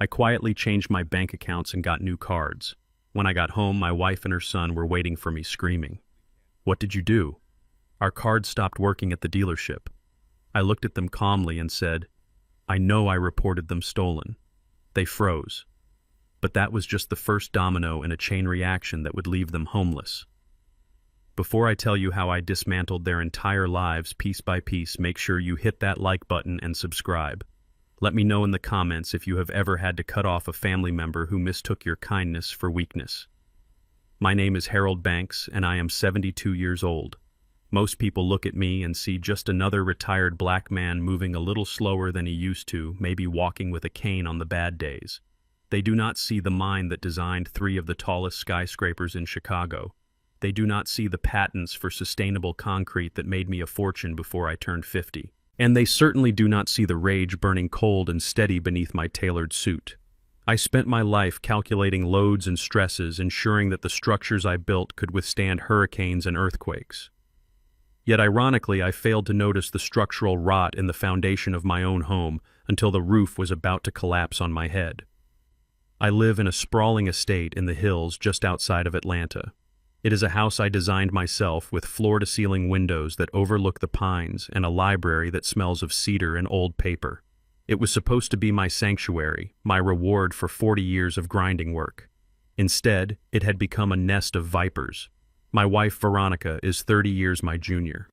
I quietly changed my bank accounts and got new cards. When I got home, my wife and her son were waiting for me, screaming. "What did you do?" "Our cards stopped working at the dealership." I looked at them calmly and said, "I know I reported them stolen." They froze. But that was just the first domino in a chain reaction that would leave them homeless. Before I tell you how I dismantled their entire lives piece by piece, make sure you hit that like button and subscribe. Let me know in the comments if you have ever had to cut off a family member who mistook your kindness for weakness. My name is Harold Banks, and I am 72 years old. Most people look at me and see just another retired black man moving a little slower than he used to, maybe walking with a cane on the bad days. They do not see the mind that designed 3 of the tallest skyscrapers in Chicago. They do not see the patents for sustainable concrete that made me a fortune before I turned 50. And they certainly do not see the rage burning cold and steady beneath my tailored suit. I spent my life calculating loads and stresses, ensuring that the structures I built could withstand hurricanes and earthquakes. Yet ironically, I failed to notice the structural rot in the foundation of my own home until the roof was about to collapse on my head. I live in a sprawling estate in the hills just outside of Atlanta. It is a house I designed myself with floor-to-ceiling windows that overlook the pines and a library that smells of cedar and old paper. It was supposed to be my sanctuary, my reward for 40 years of grinding work. Instead, it had become a nest of vipers. My wife, Veronica, is 30 years my junior.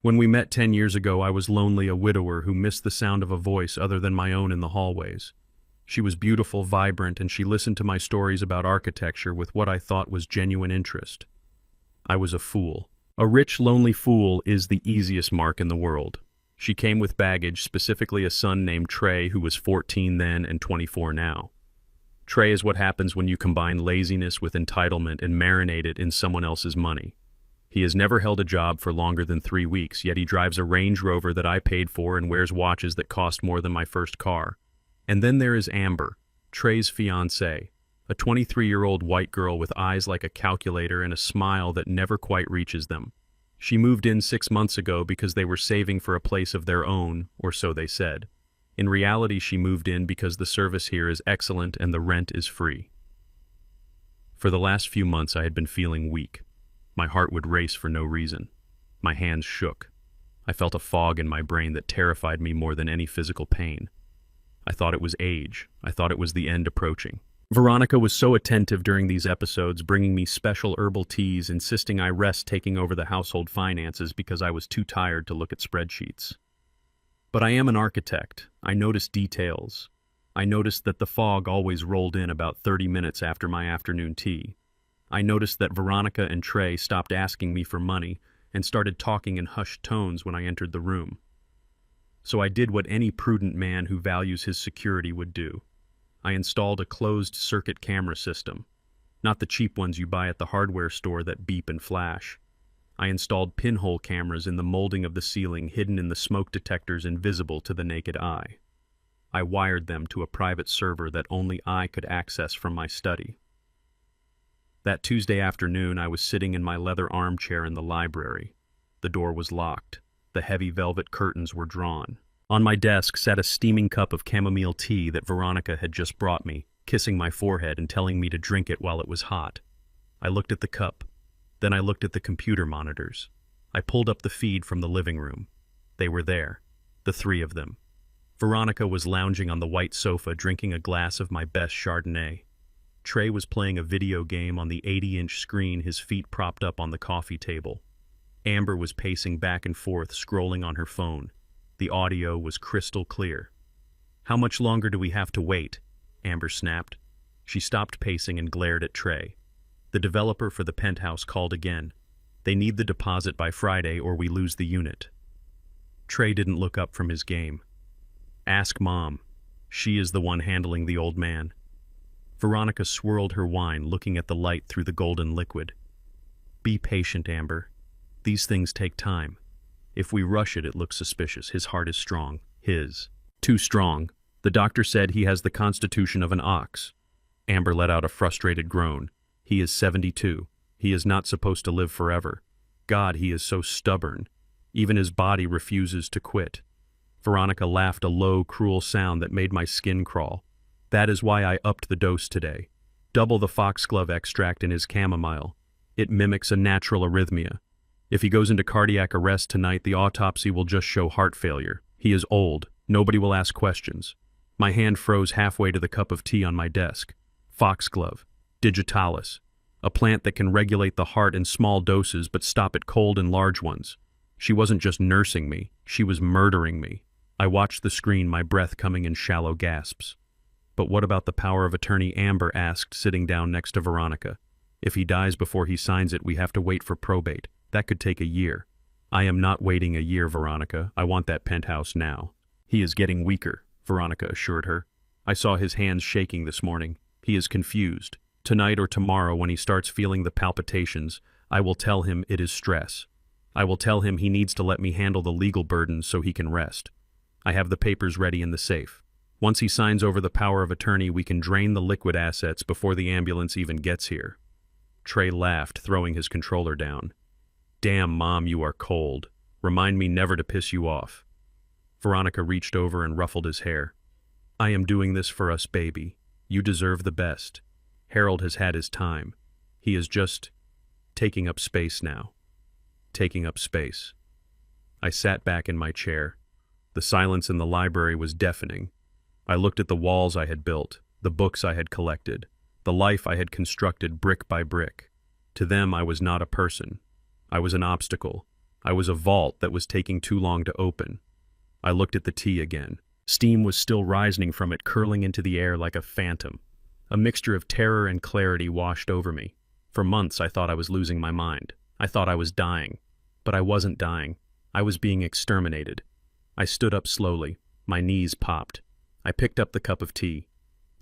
When we met 10 years ago, I was lonely, a widower who missed the sound of a voice other than my own in the hallways. She was beautiful, vibrant, and she listened to my stories about architecture with what I thought was genuine interest. I was a fool. A rich, lonely fool is the easiest mark in the world. She came with baggage, specifically a son named Trey, who was 14 then and 24 now. Trey is what happens when you combine laziness with entitlement and marinate it in someone else's money. He has never held a job for longer than 3 weeks, yet he drives a Range Rover that I paid for and wears watches that cost more than my first car. And then there is Amber, Trey's fiancée, a 23-year-old white girl with eyes like a calculator and a smile that never quite reaches them. She moved in 6 months ago because they were saving for a place of their own, or so they said. In reality, she moved in because the service here is excellent and the rent is free. For the last few months, I had been feeling weak. My heart would race for no reason. My hands shook. I felt a fog in my brain that terrified me more than any physical pain. I thought it was age. I thought it was the end approaching. Veronica was so attentive during these episodes, bringing me special herbal teas, insisting I rest taking over the household finances because I was too tired to look at spreadsheets. But I am an architect. I notice details. I noticed that the fog always rolled in about 30 minutes after my afternoon tea. I noticed that Veronica and Trey stopped asking me for money and started talking in hushed tones when I entered the room. So I did what any prudent man who values his security would do. I installed a closed-circuit camera system, not the cheap ones you buy at the hardware store that beep and flash. I installed pinhole cameras in the molding of the ceiling, hidden in the smoke detectors invisible to the naked eye. I wired them to a private server that only I could access from my study. That Tuesday afternoon, I was sitting in my leather armchair in the library. The door was locked. The heavy velvet curtains were drawn. On my desk sat a steaming cup of chamomile tea that Veronica had just brought me, kissing my forehead and telling me to drink it while it was hot. I looked at the cup. Then I looked at the computer monitors. I pulled up the feed from the living room. They were there, the 3 of them. Veronica was lounging on the white sofa, drinking a glass of my best Chardonnay. Trey was playing a video game on the 80-inch screen, his feet propped up on the coffee table. Amber was pacing back and forth, scrolling on her phone. The audio was crystal clear. "How much longer do we have to wait?" Amber snapped. She stopped pacing and glared at Trey. The developer for the penthouse called again. "They need the deposit by Friday or we lose the unit." Trey didn't look up from his game. "Ask Mom. She is the one handling the old man." Veronica swirled her wine, looking at the light through the golden liquid. "Be patient, Amber. These things take time. If we rush it, it looks suspicious. His heart is strong. His. Too strong. The doctor said he has the constitution of an ox." Amber let out a frustrated groan. "He is 72. He is not supposed to live forever. God, he is so stubborn. Even his body refuses to quit." Veronica laughed a low, cruel sound that made my skin crawl. That is why I upped the dose today. Double the foxglove extract in his chamomile. It mimics a natural arrhythmia. If he goes into cardiac arrest tonight, the autopsy will just show heart failure. He is old. Nobody will ask questions. My hand froze halfway to the cup of tea on my desk. Foxglove. Digitalis. A plant that can regulate the heart in small doses but stop it cold in large ones. She wasn't just nursing me, she was murdering me. I watched the screen, my breath coming in shallow gasps. But what about the power of attorney, Amber asked, sitting down next to Veronica. If he dies before he signs it, we have to wait for probate. That could take a year. I am not waiting a year, Veronica. I want that penthouse now. He is getting weaker, Veronica assured her. I saw his hands shaking this morning. He is confused. Tonight or tomorrow, when he starts feeling the palpitations, I will tell him it is stress. I will tell him he needs to let me handle the legal burden so he can rest. I have the papers ready in the safe. Once he signs over the power of attorney, we can drain the liquid assets before the ambulance even gets here. Trey laughed, throwing his controller down. Damn, Mom, you are cold. Remind me never to piss you off. Veronica reached over and ruffled his hair. I am doing this for us, baby. You deserve the best. Harold has had his time. He is just taking up space now. Taking up space. I sat back in my chair. The silence in the library was deafening. I looked at the walls I had built, the books I had collected, the life I had constructed brick by brick. To them, I was not a person. I was an obstacle. I was a vault that was taking too long to open. I looked at the tea again. Steam was still rising from it, curling into the air like a phantom. A mixture of terror and clarity washed over me. For months, I thought I was losing my mind. I thought I was dying. But I wasn't dying. I was being exterminated. I stood up slowly. My knees popped. I picked up the cup of tea.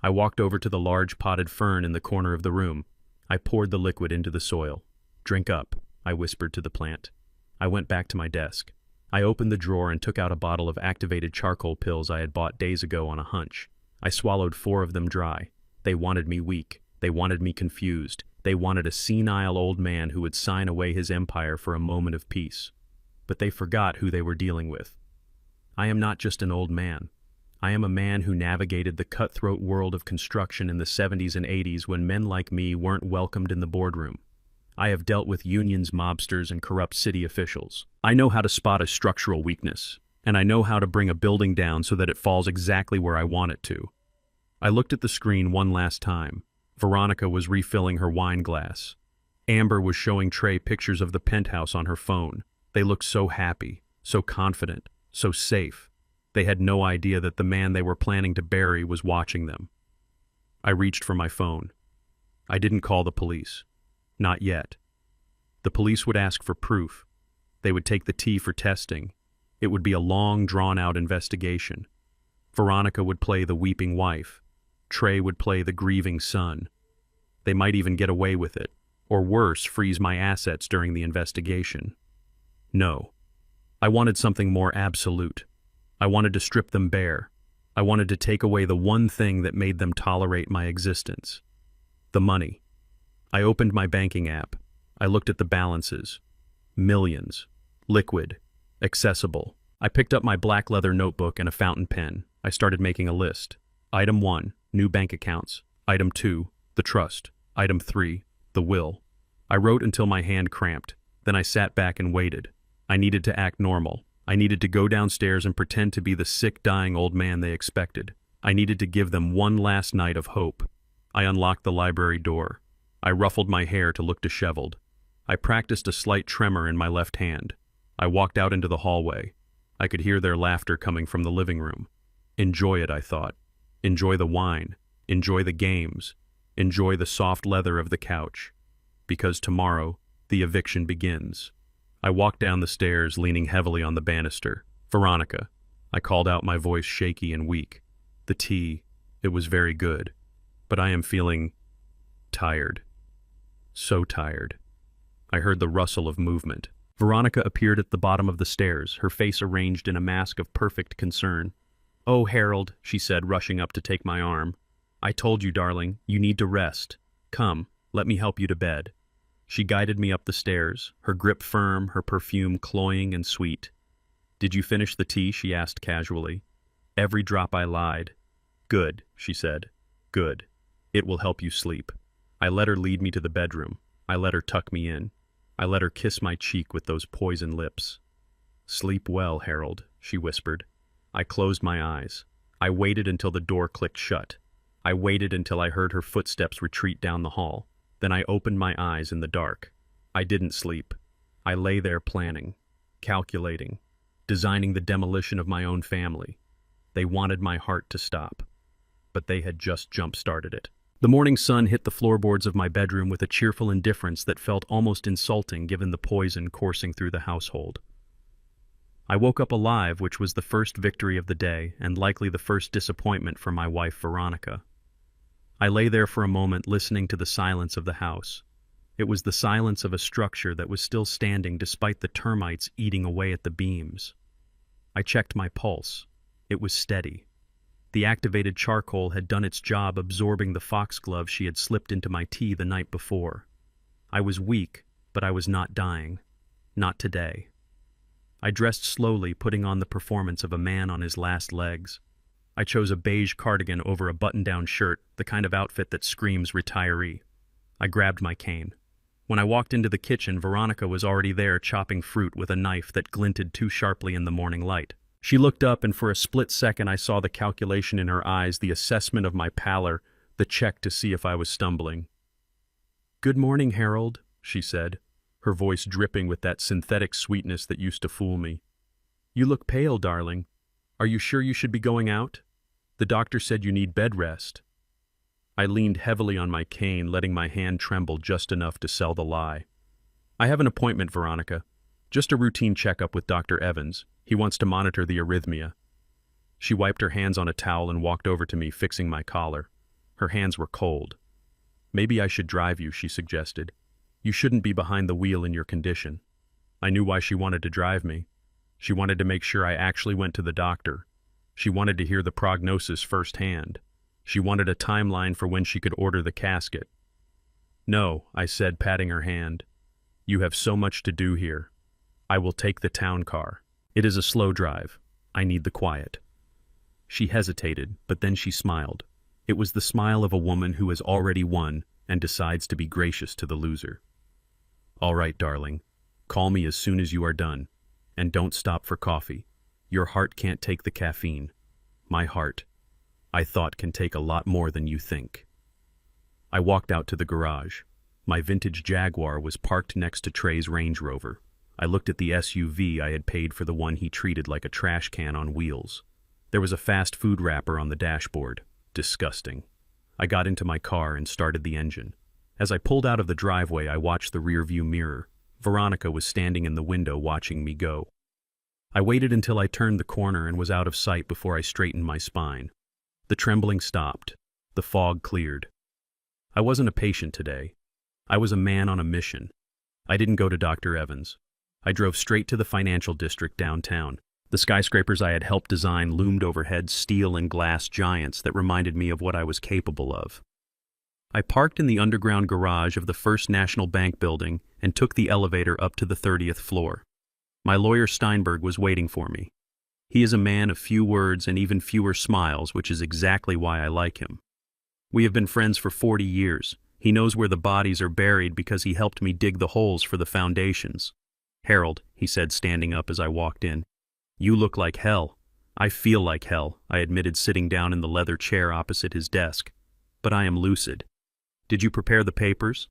I walked over to the large potted fern in the corner of the room. I poured the liquid into the soil. Drink up, I whispered to the plant. I went back to my desk. I opened the drawer and took out a bottle of activated charcoal pills I had bought days ago on a hunch. I swallowed 4 of them dry. They wanted me weak. They wanted me confused. They wanted a senile old man who would sign away his empire for a moment of peace. But they forgot who they were dealing with. I am not just an old man. I am a man who navigated the cutthroat world of construction in the 70s and 80s when men like me weren't welcomed in the boardroom. I have dealt with unions, mobsters, and corrupt city officials. I know how to spot a structural weakness, and I know how to bring a building down so that it falls exactly where I want it to. I looked at the screen one last time. Veronica was refilling her wine glass. Amber was showing Trey pictures of the penthouse on her phone. They looked so happy, so confident, so safe. They had no idea that the man they were planning to bury was watching them. I reached for my phone. I didn't call the police. Not yet. The police would ask for proof. They would take the tea for testing. It would be a long, drawn-out investigation. Veronica would play the weeping wife. Trey would play the grieving son. They might even get away with it, or worse, freeze my assets during the investigation. No. I wanted something more absolute. I wanted to strip them bare. I wanted to take away the one thing that made them tolerate my existence. The money. I opened my banking app. I looked at the balances. Millions. Liquid. Accessible. I picked up my black leather notebook and a fountain pen. I started making a list. Item 1, new bank accounts. Item 2, the trust. Item 3, the will. I wrote until my hand cramped. Then I sat back and waited. I needed to act normal. I needed to go downstairs and pretend to be the sick, dying old man they expected. I needed to give them one last night of hope. I unlocked the library door. I ruffled my hair to look disheveled. I practiced a slight tremor in my left hand. I walked out into the hallway. I could hear their laughter coming from the living room. Enjoy it, I thought. Enjoy the wine. Enjoy the games. Enjoy the soft leather of the couch. Because tomorrow, the eviction begins. I walked down the stairs, leaning heavily on the banister. Veronica. I called out, my voice shaky and weak. The tea, it was very good. But I am feeling tired. So tired. I heard the rustle of movement. Veronica appeared at the bottom of the stairs, her face arranged in a mask of perfect concern. "Oh, Harold," she said, rushing up to take my arm. "I told you, darling, you need to rest. Come, let me help you to bed." She guided me up the stairs, her grip firm, her perfume cloying and sweet. "Did you finish the tea?" she asked casually. Every drop I lied. "Good," she said. Good. It will help you sleep. I let her lead me to the bedroom. I let her tuck me in. I let her kiss my cheek with those poison lips. Sleep well, Harold, she whispered. I closed my eyes. I waited until the door clicked shut. I waited until I heard her footsteps retreat down the hall. Then I opened my eyes in the dark. I didn't sleep. I lay there planning, calculating, designing the demolition of my own family. They wanted my heart to stop, but they had just jump-started it. The morning sun hit the floorboards of my bedroom with a cheerful indifference that felt almost insulting given the poison coursing through the household. I woke up alive, which was the first victory of the day and likely the first disappointment for my wife Veronica. I lay there for a moment listening to the silence of the house. It was the silence of a structure that was still standing despite the termites eating away at the beams. I checked my pulse. It was steady. The activated charcoal had done its job absorbing the foxglove she had slipped into my tea the night before. I was weak, but I was not dying. Not today. I dressed slowly, putting on the performance of a man on his last legs. I chose a beige cardigan over a button-down shirt, the kind of outfit that screams retiree. I grabbed my cane. When I walked into the kitchen, Veronica was already there chopping fruit with a knife that glinted too sharply in the morning light. She looked up, and for a split second I saw the calculation in her eyes, the assessment of my pallor, the check to see if I was stumbling. "Good morning, Harold," she said, her voice dripping with that synthetic sweetness that used to fool me. "You look pale, darling. Are you sure you should be going out? The doctor said you need bed rest." I leaned heavily on my cane, letting my hand tremble just enough to sell the lie. "I have an appointment, Veronica. Just a routine checkup with Dr. Evans. He wants to monitor the arrhythmia." She wiped her hands on a towel and walked over to me, fixing my collar. Her hands were cold. "Maybe I should drive you," she suggested. "You shouldn't be behind the wheel in your condition." I knew why she wanted to drive me. She wanted to make sure I actually went to the doctor. She wanted to hear the prognosis firsthand. She wanted a timeline for when she could order the casket. "No," I said, patting her hand. "You have so much to do here. I will take the town car. It is a slow drive. I need the quiet." She hesitated, but then she smiled. It was the smile of a woman who has already won and decides to be gracious to the loser. "All right, darling. Call me as soon as you are done. And don't stop for coffee. Your heart can't take the caffeine. My heart, I thought, can take a lot more than you think." I walked out to the garage. My vintage Jaguar was parked next to Trey's Range Rover. I looked at the SUV I had paid for the one he treated like a trash can on wheels. There was a fast food wrapper on the dashboard. Disgusting. I got into my car and started the engine. As I pulled out of the driveway, I watched the rearview mirror. Veronica was standing in the window watching me go. I waited until I turned the corner and was out of sight before I straightened my spine. The trembling stopped. The fog cleared. I wasn't a patient today. I was a man on a mission. I didn't go to Dr. Evans. I drove straight to the financial district downtown. The skyscrapers I had helped design loomed overhead, steel and glass giants that reminded me of what I was capable of. I parked in the underground garage of the First National Bank building and took the elevator up to the 30th floor. My lawyer Steinberg was waiting for me. He is a man of few words and even fewer smiles, which is exactly why I like him. We have been friends for 40 years. He knows where the bodies are buried because he helped me dig the holes for the foundations. "Harold," he said, standing up as I walked in, "you look like hell." "I feel like hell," I admitted, sitting down in the leather chair opposite his desk. "But I am lucid." "Did you prepare the papers?"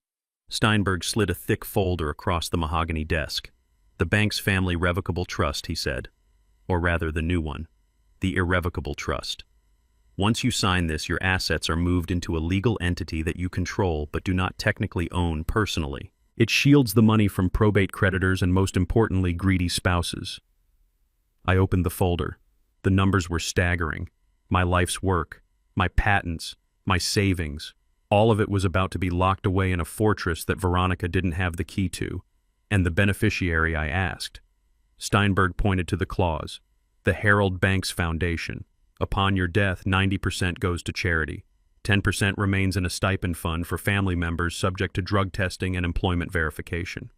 Steinberg slid a thick folder across the mahogany desk. "The bank's family revocable trust," he said. Or rather, the new one. The irrevocable trust. Once you sign this, your assets are moved into a legal entity that you control but do not technically own personally. It shields the money from probate creditors and, most importantly, greedy spouses. I opened the folder. The numbers were staggering. My life's work, my patents, my savings, all of it was about to be locked away in a fortress that Veronica didn't have the key to, and the beneficiary I asked. Steinberg pointed to the clause, "The Herald Banks Foundation. Upon your death, 90% goes to charity. 10% remains in a stipend fund for family members subject to drug testing and employment verification."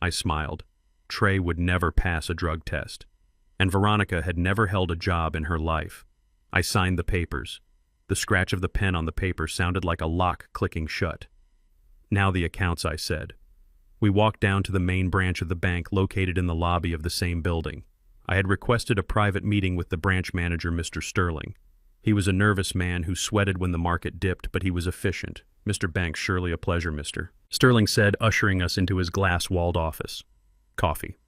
I smiled. Trey would never pass a drug test. And Veronica had never held a job in her life. I signed the papers. The scratch of the pen on the paper sounded like a lock clicking shut. "Now the accounts," I said. We walked down to the main branch of the bank located in the lobby of the same building. I had requested a private meeting with the branch manager, Mr. Sterling. He was a nervous man who sweated when the market dipped, but he was efficient. "Mr. Banks, surely a pleasure, Mr. Sterling said, ushering us into his glass-walled office. "Coffee."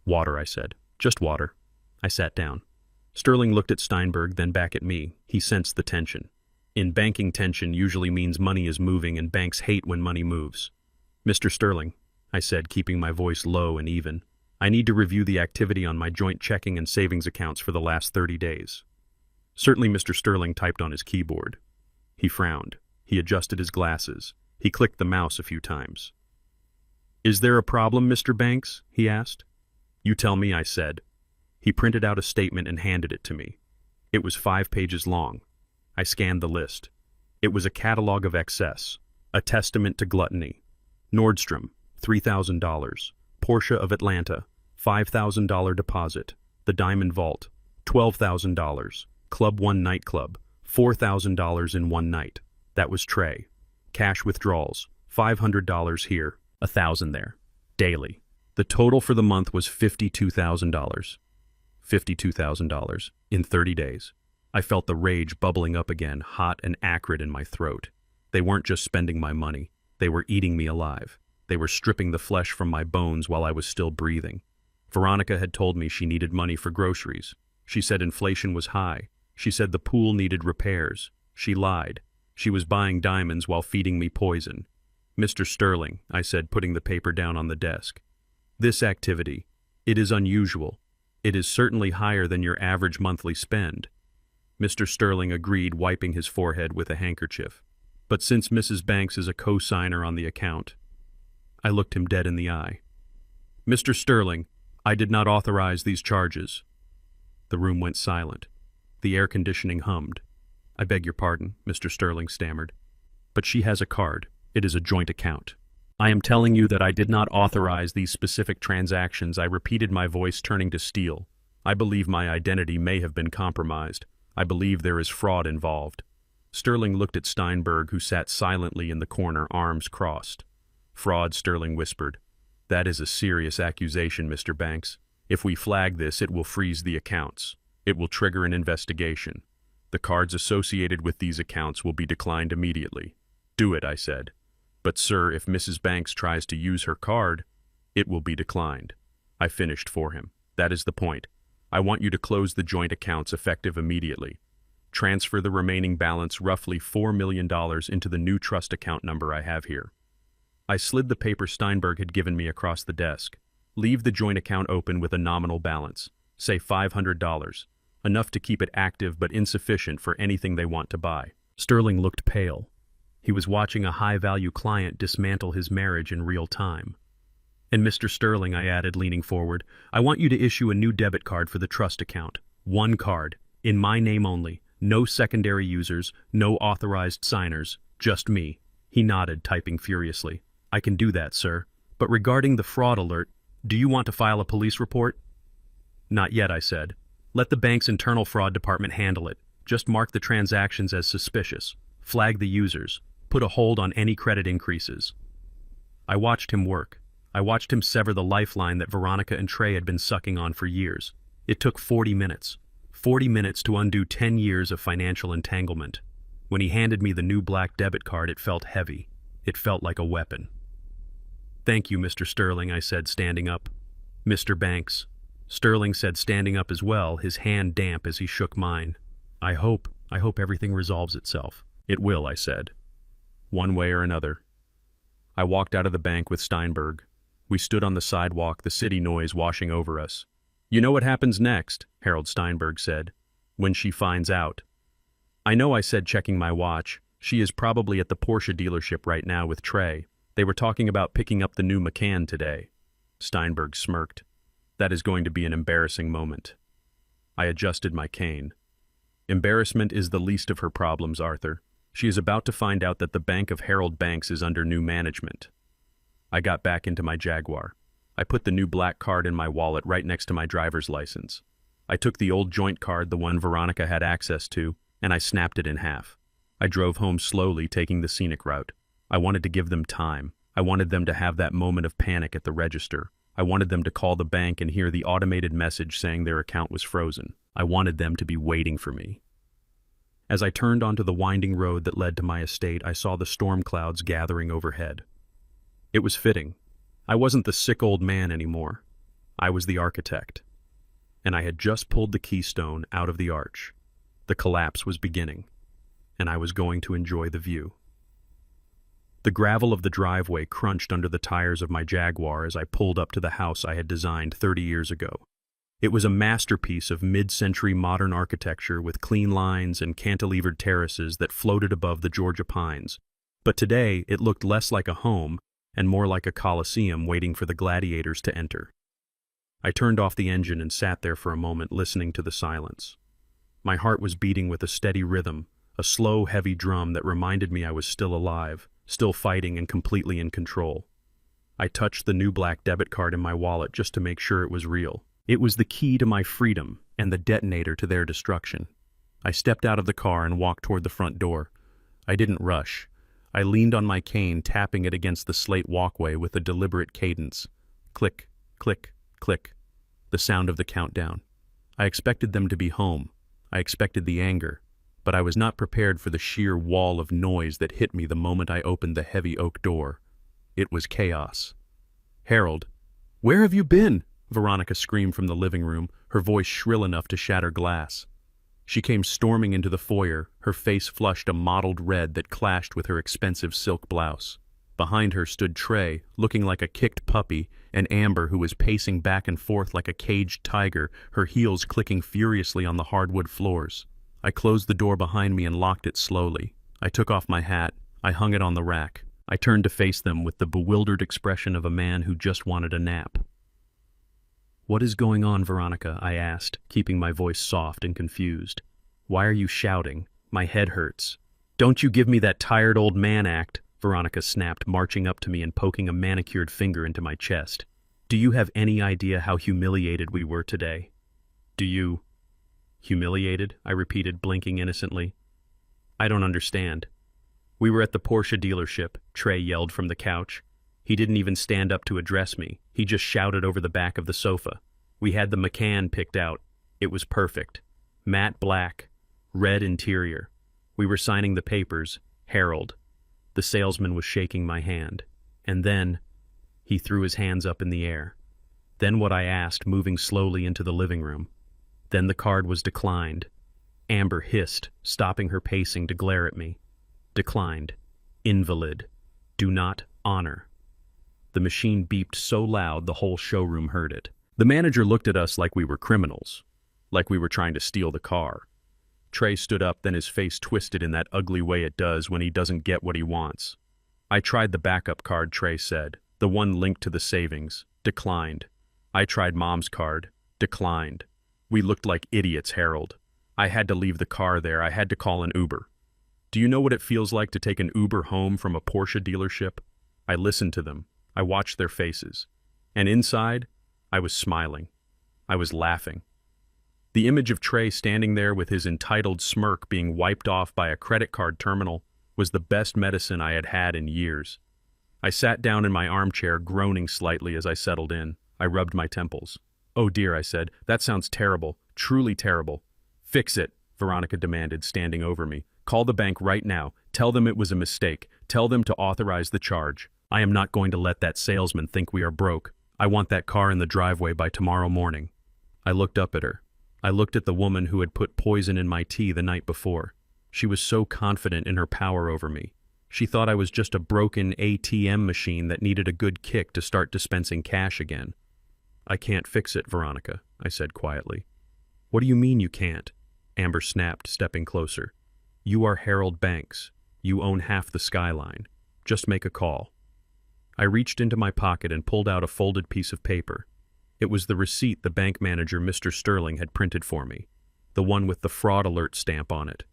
"Water," I said. "Just water." I sat down. Sterling looked at Steinberg, then back at me. He sensed the tension. In banking, tension usually means money is moving, and banks hate when money moves. "Mr. Sterling," I said, keeping my voice low and even, "I need to review the activity on my joint checking and savings accounts for the last 30 days. "Certainly," Mr. Sterling typed on his keyboard. He frowned. He adjusted his glasses. He clicked the mouse a few times. "Is there a problem, Mr. Banks?" he asked. "You tell me," I said. He printed out a statement and handed it to me. It was 5 pages long. I scanned the list. It was a catalog of excess, a testament to gluttony. Nordstrom, $3,000. Porsche of Atlanta, $5,000 deposit. The Diamond Vault, $12,000. Club One nightclub, $4,000 in one night. That was Trey. Cash withdrawals, $500 here, $1,000 there. Daily. The total for the month was $52,000. $52,000 in 30 days. I felt the rage bubbling up again, hot and acrid in my throat. They weren't just spending my money. They were eating me alive. They were stripping the flesh from my bones while I was still breathing. Veronica had told me she needed money for groceries. She said inflation was high. She said the pool needed repairs. She lied. She was buying diamonds while feeding me poison. "Mr. Sterling," I said, putting the paper down on the desk. "This activity, it is unusual. It is certainly higher than your average monthly spend." Mr. Sterling agreed, wiping his forehead with a handkerchief. "But since Mrs. Banks is a co-signer on the account..." I looked him dead in the eye. "Mr. Sterling, I did not authorize these charges." The room went silent. The air conditioning hummed. "I beg your pardon," Mr. Sterling stammered. "But she has a card. It is a joint account." "I am telling you that I did not authorize these specific transactions," I repeated, my voice turning to steel. "I believe my identity may have been compromised. I believe there is fraud involved." Sterling looked at Steinberg, who sat silently in the corner, arms crossed. "Fraud," Sterling whispered. "That is a serious accusation, Mr. Banks. If we flag this, it will freeze the accounts. It will trigger an investigation. The cards associated with these accounts will be declined immediately." "Do it," I said. "But sir, if Mrs. Banks tries to use her card, it will be declined." I finished for him. "That is the point. I want you to close the joint accounts effective immediately. Transfer the remaining balance, roughly $4 million, into the new trust account number I have here." I slid the paper Steinberg had given me across the desk. "Leave the joint account open with a nominal balance, say $500, enough to keep it active but insufficient for anything they want to buy." Sterling looked pale. He was watching a high-value client dismantle his marriage in real time. "And Mr. Sterling," I added, leaning forward, "I want you to issue a new debit card for the trust account. One card, in my name only, no secondary users, no authorized signers, just me." He nodded, typing furiously. "I can do that, sir. But regarding the fraud alert, do you want to file a police report?" "Not yet," I said. "Let the bank's internal fraud department handle it. Just mark the transactions as suspicious. Flag the users. Put a hold on any credit increases." I watched him work. I watched him sever the lifeline that Veronica and Trey had been sucking on for years. It took 40 minutes. 40 minutes to undo 10 years of financial entanglement. When he handed me the new black debit card, it felt heavy. It felt like a weapon. "Thank you, Mr. Sterling," I said, standing up. "Mr. Banks." Sterling said, standing up as well, his hand damp as he shook mine. I hope everything resolves itself." "It will," I said. "One way or another." I walked out of the bank with Steinberg. We stood on the sidewalk, the city noise washing over us. "You know what happens next," Harold Steinberg said. "When she finds out." "I know," I said, checking my watch. "She is probably at the Porsche dealership right now with Trey. They were talking about picking up the new Macan today." Steinberg smirked. "That is going to be an embarrassing moment." I adjusted my cane. "Embarrassment is the least of her problems, Arthur. She is about to find out that the bank of Harold Banks is under new management." I got back into my Jaguar. I put the new black card in my wallet right next to my driver's license. I took the old joint card, the one Veronica had access to, and I snapped it in half. I drove home slowly, taking the scenic route. I wanted to give them time. I wanted them to have that moment of panic at the register. I wanted them to call the bank and hear the automated message saying their account was frozen. I wanted them to be waiting for me. As I turned onto the winding road that led to my estate, I saw the storm clouds gathering overhead. It was fitting. I wasn't the sick old man anymore. I was the architect. And I had just pulled the keystone out of the arch. The collapse was beginning, and I was going to enjoy the view. The gravel of the driveway crunched under the tires of my Jaguar as I pulled up to the house I had designed 30 years ago. It was a masterpiece of mid-century modern architecture with clean lines and cantilevered terraces that floated above the Georgia pines. But today, it looked less like a home and more like a coliseum waiting for the gladiators to enter. I turned off the engine and sat there for a moment, listening to the silence. My heart was beating with a steady rhythm, a slow, heavy drum that reminded me I was still alive, still fighting and completely in control. I touched the new black debit card in my wallet just to make sure it was real. It was the key to my freedom and the detonator to their destruction. I stepped out of the car and walked toward the front door. I didn't rush. I leaned on my cane, tapping it against the slate walkway with a deliberate cadence. Click, click, click. The sound of the countdown. I expected them to be home. I expected the anger. But I was not prepared for the sheer wall of noise that hit me the moment I opened the heavy oak door. It was chaos. "Harold, where have you been?" Veronica screamed from the living room, her voice shrill enough to shatter glass. She came storming into the foyer, her face flushed a mottled red that clashed with her expensive silk blouse. Behind her stood Trey, looking like a kicked puppy, and Amber, who was pacing back and forth like a caged tiger, her heels clicking furiously on the hardwood floors. I closed the door behind me and locked it slowly. I took off my hat. I hung it on the rack. I turned to face them with the bewildered expression of a man who just wanted a nap. "What is going on, Veronica?" I asked, keeping my voice soft and confused. "Why are you shouting? My head hurts." "Don't you give me that tired old man act," Veronica snapped, marching up to me and poking a manicured finger into my chest. "Do you have any idea how humiliated we were today? Do you—" "Humiliated?" I repeated, blinking innocently. "I don't understand." "We were at the Porsche dealership," Trey yelled from the couch. He didn't even stand up to address me. He just shouted over the back of the sofa. "We had the Macan picked out. It was perfect. Matte black, red interior. We were signing the papers. Harold." The salesman was shaking my hand. And then, he threw his hands up in the air. Then what I asked, moving slowly into the living room. Then the card was declined. Amber hissed, stopping her pacing to glare at me. Declined. Invalid. Do not honor. The machine beeped so loud the whole showroom heard it. The manager looked at us like we were criminals, like we were trying to steal the car. Trey stood up, then his face twisted in that ugly way it does when he doesn't get what he wants. "I tried the backup card," Trey said, "the one linked to the savings. Declined. I tried Mom's card. Declined. We looked like idiots, Harold. I had to leave the car there. I had to call an Uber. Do you know what it feels like to take an Uber home from a Porsche dealership?" I listened to them. I watched their faces. And inside, I was smiling. I was laughing. The image of Trey standing there with his entitled smirk being wiped off by a credit card terminal was the best medicine I had had in years. I sat down in my armchair, groaning slightly as I settled in. I rubbed my temples. "Oh dear," I said. "That sounds terrible. Truly terrible." "Fix it," Veronica demanded, standing over me. "Call the bank right now. Tell them it was a mistake. Tell them to authorize the charge. I am not going to let that salesman think we are broke. I want that car in the driveway by tomorrow morning." I looked up at her. I looked at the woman who had put poison in my tea the night before. She was so confident in her power over me. She thought I was just a broken ATM machine that needed a good kick to start dispensing cash again. "I can't fix it, Veronica," I said quietly. "What do you mean you can't?" Amber snapped, stepping closer. "You are Harold Banks. You own half the skyline. Just make a call." I reached into my pocket and pulled out a folded piece of paper. It was the receipt the bank manager, Mr. Sterling, had printed for me, the one with the fraud alert stamp on it.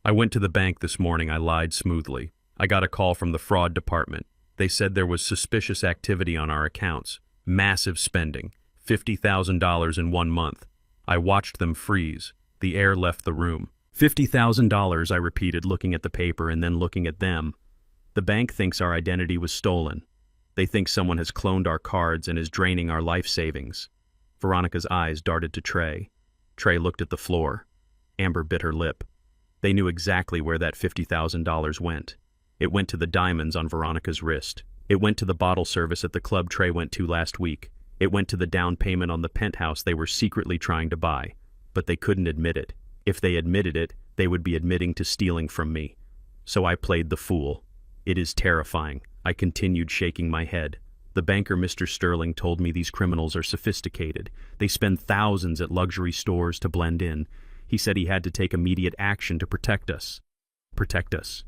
"I went to the bank this morning," I lied smoothly. "I got a call from the fraud department. They said there was suspicious activity on our accounts. Massive spending. $50,000 in 1 month. I watched them freeze. The air left the room. $50,000, I repeated, looking at the paper and then looking at them. The bank thinks our identity was stolen. They think someone has cloned our cards and is draining our life savings. Veronica's eyes darted to Trey. Trey looked at the floor. Amber bit her lip. They knew exactly where that $50,000 went. It went to the diamonds on Veronica's wrist. It went to the bottle service at the club Trey went to last week. It went to the down payment on the penthouse they were secretly trying to buy. But they couldn't admit it. If they admitted it, they would be admitting to stealing from me. So I played the fool. It is terrifying. I continued, shaking my head. The banker, Mr. Sterling, told me these criminals are sophisticated. They spend thousands at luxury stores to blend in. He said he had to take immediate action to protect us. Protect us.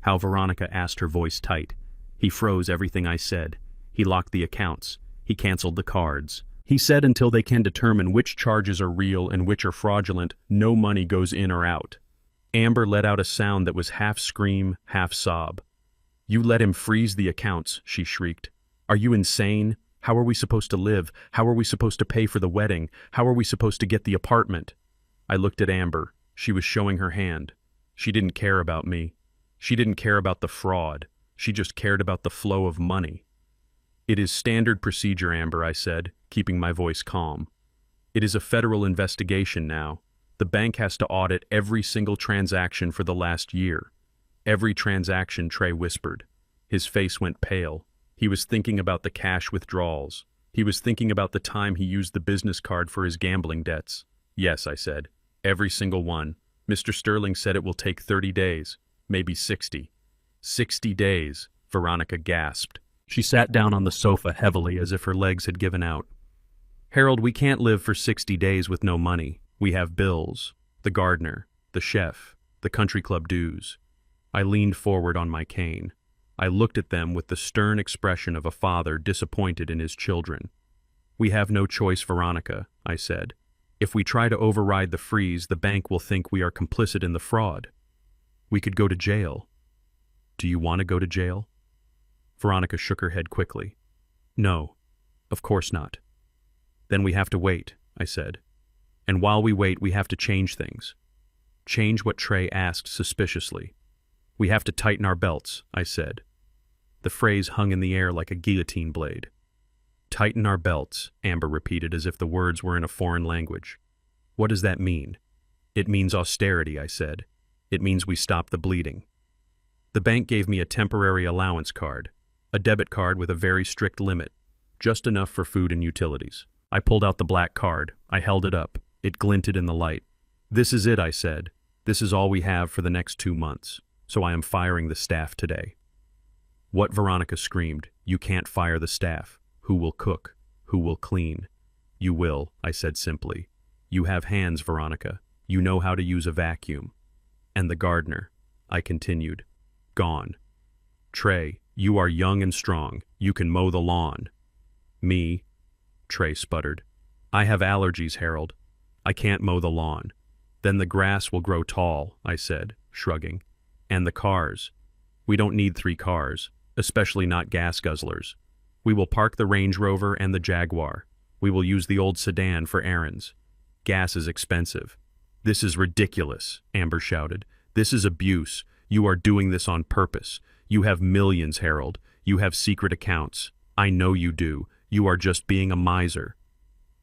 How? Veronica asked, her voice tight. He froze everything I said. He locked the accounts. He canceled the cards. He said until they can determine which charges are real and which are fraudulent, no money goes in or out. Amber let out a sound that was half scream, half sob. You let him freeze the accounts, she shrieked. Are you insane? How are we supposed to live? How are we supposed to pay for the wedding? How are we supposed to get the apartment? I looked at Amber. She was showing her hand. She didn't care about me. She didn't care about the fraud. She just cared about the flow of money. It is standard procedure, Amber, I said, keeping my voice calm. It is a federal investigation now. The bank has to audit every single transaction for the last year. Every transaction, Trey whispered. His face went pale. He was thinking about the cash withdrawals. He was thinking about the time he used the business card for his gambling debts. Yes, I said. Every single one. Mr. Sterling said it will take 30 days, maybe 60. 60 days, Veronica gasped. She sat down on the sofa heavily as if her legs had given out. Harold, we can't live for 60 days with no money. We have bills, the gardener, the chef, the country club dues. I leaned forward on my cane. I looked at them with the stern expression of a father disappointed in his children. We have no choice, Veronica, I said. If we try to override the freeze, the bank will think we are complicit in the fraud. We could go to jail. Do you want to go to jail? Veronica shook her head quickly. No, of course not. Then we have to wait, I said. And while we wait, we have to change things. Change what? Trey asked suspiciously. We have to tighten our belts, I said. The phrase hung in the air like a guillotine blade. Tighten our belts, Amber repeated as if the words were in a foreign language. What does that mean? It means austerity, I said. It means we stop the bleeding. The bank gave me a temporary allowance card, a debit card with a very strict limit, just enough for food and utilities. I pulled out the black card. I held it up. It glinted in the light. This is it, I said. This is all we have for the next 2 months, so I am firing the staff today. What? Veronica screamed. You can't fire the staff. Who will cook? Who will clean? You will, I said simply. You have hands, Veronica. You know how to use a vacuum. And the gardener, I continued. Gone. Trey, you are young and strong. You can mow the lawn. Me? Trey sputtered. I have allergies, Harold. I can't mow the lawn. Then the grass will grow tall, I said, shrugging. And the cars. We don't need 3 cars, especially not gas guzzlers. We will park the Range Rover and the Jaguar. We will use the old sedan for errands. Gas is expensive. This is ridiculous, Amber shouted. This is abuse. You are doing this on purpose. You have millions, Harold. You have secret accounts. I know you do. You are just being a miser.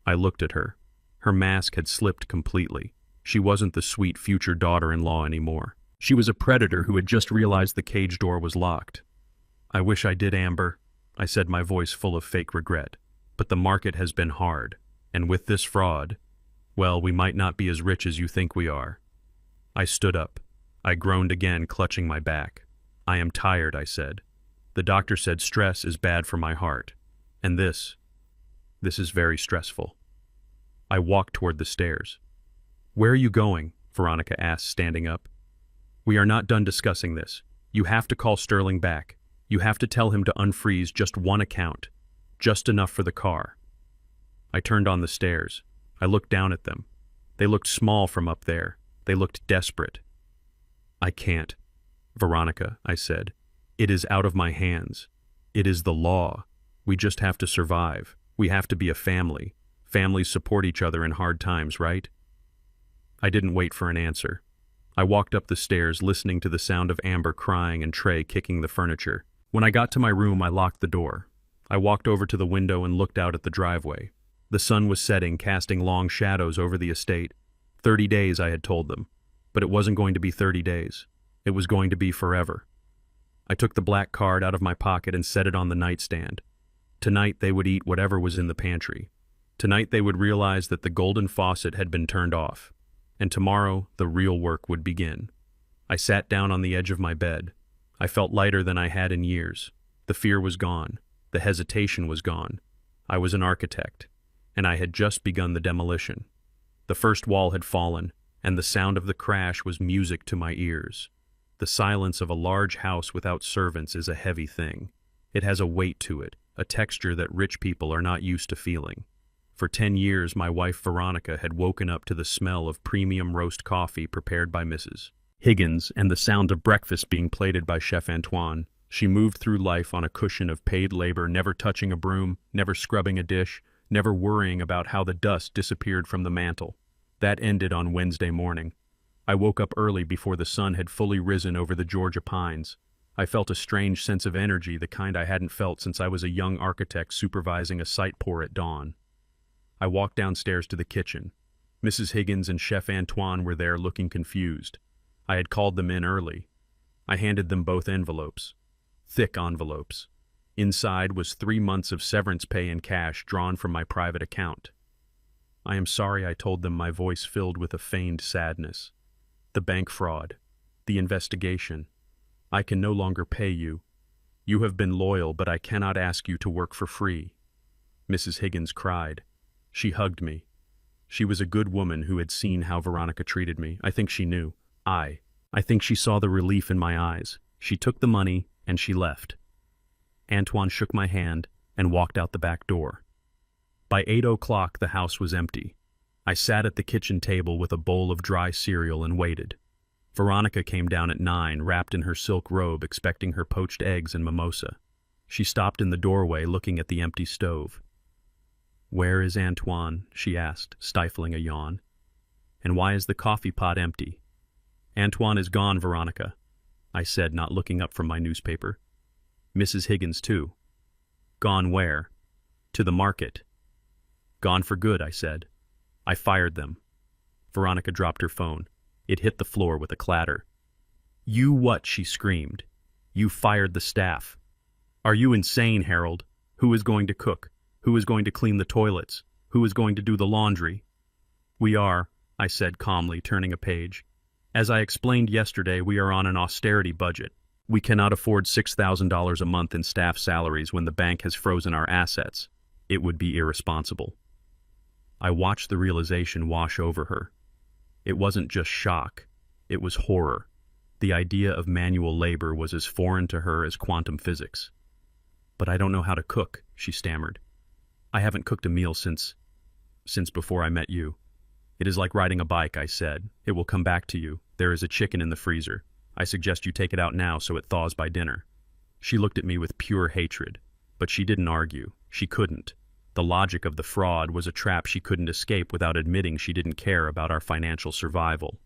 I looked at her. Her mask had slipped completely. She wasn't the sweet future daughter-in-law anymore. She was a predator who had just realized the cage door was locked. I wish I did, Amber, I said, my voice full of fake regret. But the market has been hard. And with this fraud, well, we might not be as rich as you think we are. I stood up. I groaned again, clutching my back. I am tired, I said. The doctor said stress is bad for my heart. And this is very stressful. I walked toward the stairs. Where are you going? Veronica asked, standing up. We are not done discussing this. You have to call Sterling back. You have to tell him to unfreeze just 1 account. Just enough for the car. I turned on the stairs. I looked down at them. They looked small from up there. They looked desperate. I can't, Veronica, I said. It is out of my hands. It is the law. We just have to survive. We have to be a family. Families support each other in hard times, right? I didn't wait for an answer. I walked up the stairs, listening to the sound of Amber crying and Trey kicking the furniture. When I got to my room, I locked the door. I walked over to the window and looked out at the driveway. The sun was setting, casting long shadows over the estate. 30 days, I had told them. But it wasn't going to be 30 days. It was going to be forever. I took the black card out of my pocket and set it on the nightstand. Tonight they would eat whatever was in the pantry. Tonight they would realize that the golden faucet had been turned off. And tomorrow the real work would begin. I sat down on the edge of my bed. I felt lighter than I had in years. The fear was gone. The hesitation was gone. I was an architect, and I had just begun the demolition. The first wall had fallen, and the sound of the crash was music to my ears. The silence of a large house without servants is a heavy thing. It has a weight to it, a texture that rich people are not used to feeling. For 10 years, my wife Veronica had woken up to the smell of premium roast coffee prepared by Mrs. Higgins and the sound of breakfast being plated by Chef Antoine. She moved through life on a cushion of paid labor, never touching a broom, never scrubbing a dish, never worrying about how the dust disappeared from the mantel. That ended on Wednesday morning. I woke up early before the sun had fully risen over the Georgia pines. I felt a strange sense of energy, the kind I hadn't felt since I was a young architect supervising a site pour at dawn. I walked downstairs to the kitchen. Mrs. Higgins and Chef Antoine were there looking confused. I had called them in early. I handed them both envelopes. Thick envelopes. Inside was 3 months of severance pay in cash drawn from my private account. I am sorry, I told them, my voice filled with a feigned sadness. The bank fraud. The investigation. I can no longer pay you. You have been loyal, but I cannot ask you to work for free. Mrs. Higgins cried. She hugged me. She was a good woman who had seen how Veronica treated me. I think she knew. I think she saw the relief in my eyes. She took the money and she left. Antoine shook my hand and walked out the back door. By 8 o'clock, the house was empty. I sat at the kitchen table with a bowl of dry cereal and waited. Veronica came down at 9, wrapped in her silk robe, expecting her poached eggs and mimosa. She stopped in the doorway, looking at the empty stove. "Where is Antoine?" she asked, stifling a yawn. "And why is the coffee pot empty?" "Antoine is gone, Veronica," I said, not looking up from my newspaper. "Mrs. Higgins, too." "Gone where?" "To the market." "Gone for good," I said. "I fired them." Veronica dropped her phone. It hit the floor with a clatter. "You what?" she screamed. "You fired the staff." "Are you insane, Harold? Who is going to cook? Who is going to clean the toilets? Who is going to do the laundry?" "We are," I said calmly, turning a page. "As I explained yesterday, we are on an austerity budget. We cannot afford $6,000 a month in staff salaries when the bank has frozen our assets. It would be irresponsible." I watched the realization wash over her. It wasn't just shock. It was horror. The idea of manual labor was as foreign to her as quantum physics. "But I don't know how to cook," she stammered. "I haven't cooked a meal since before I met you." "It is like riding a bike," I said. "It will come back to you. There is a chicken in the freezer. I suggest you take it out now so it thaws by dinner." She looked at me with pure hatred, but she didn't argue. She couldn't. The logic of the fraud was a trap she couldn't escape without admitting she didn't care about our financial survival.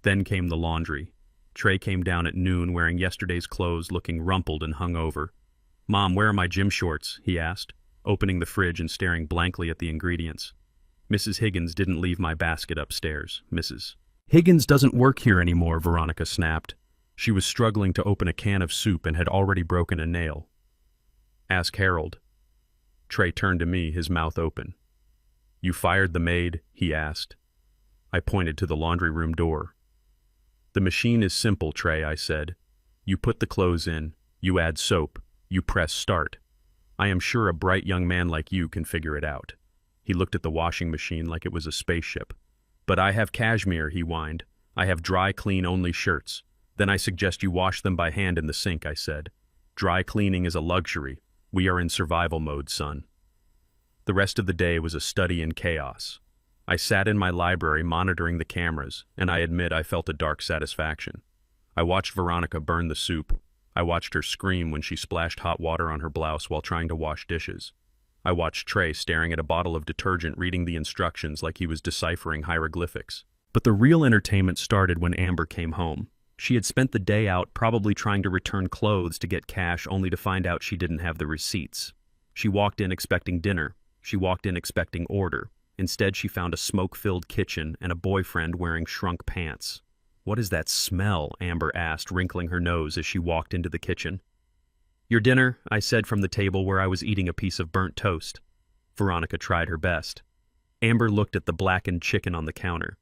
Then came the laundry. Trey came down at noon wearing yesterday's clothes, looking rumpled and hungover. "Mom, where are my gym shorts?" he asked, opening the fridge and staring blankly at the ingredients. "Mrs. Higgins didn't leave my basket upstairs." "Mrs. Higgins doesn't work here anymore," Veronica snapped. She was struggling to open a can of soup and had already broken a nail. "Ask Harold." Trey turned to me, his mouth open. "You fired the maid?" he asked. I pointed to the laundry room door. "The machine is simple, Trey," I said. "You put the clothes in, you add soap, you press start. I am sure a bright young man like you can figure it out." He looked at the washing machine like it was a spaceship. "But I have cashmere," he whined. "I have dry clean only shirts." "Then I suggest you wash them by hand in the sink," I said. "Dry cleaning is a luxury. We are in survival mode, son." The rest of the day was a study in chaos. I sat in my library monitoring the cameras, and I admit I felt a dark satisfaction. I watched Veronica burn the soup. I watched her scream when she splashed hot water on her blouse while trying to wash dishes. I watched Trey staring at a bottle of detergent, reading the instructions like he was deciphering hieroglyphics. But the real entertainment started when Amber came home. She had spent the day out probably trying to return clothes to get cash only to find out she didn't have the receipts. She walked in expecting dinner. She walked in expecting order. Instead, she found a smoke-filled kitchen and a boyfriend wearing shrunk pants. "What is that smell?" Amber asked, wrinkling her nose as she walked into the kitchen. "Your dinner," I said from the table where I was eating a piece of burnt toast. Veronica tried her best. Amber looked at the blackened chicken on the counter.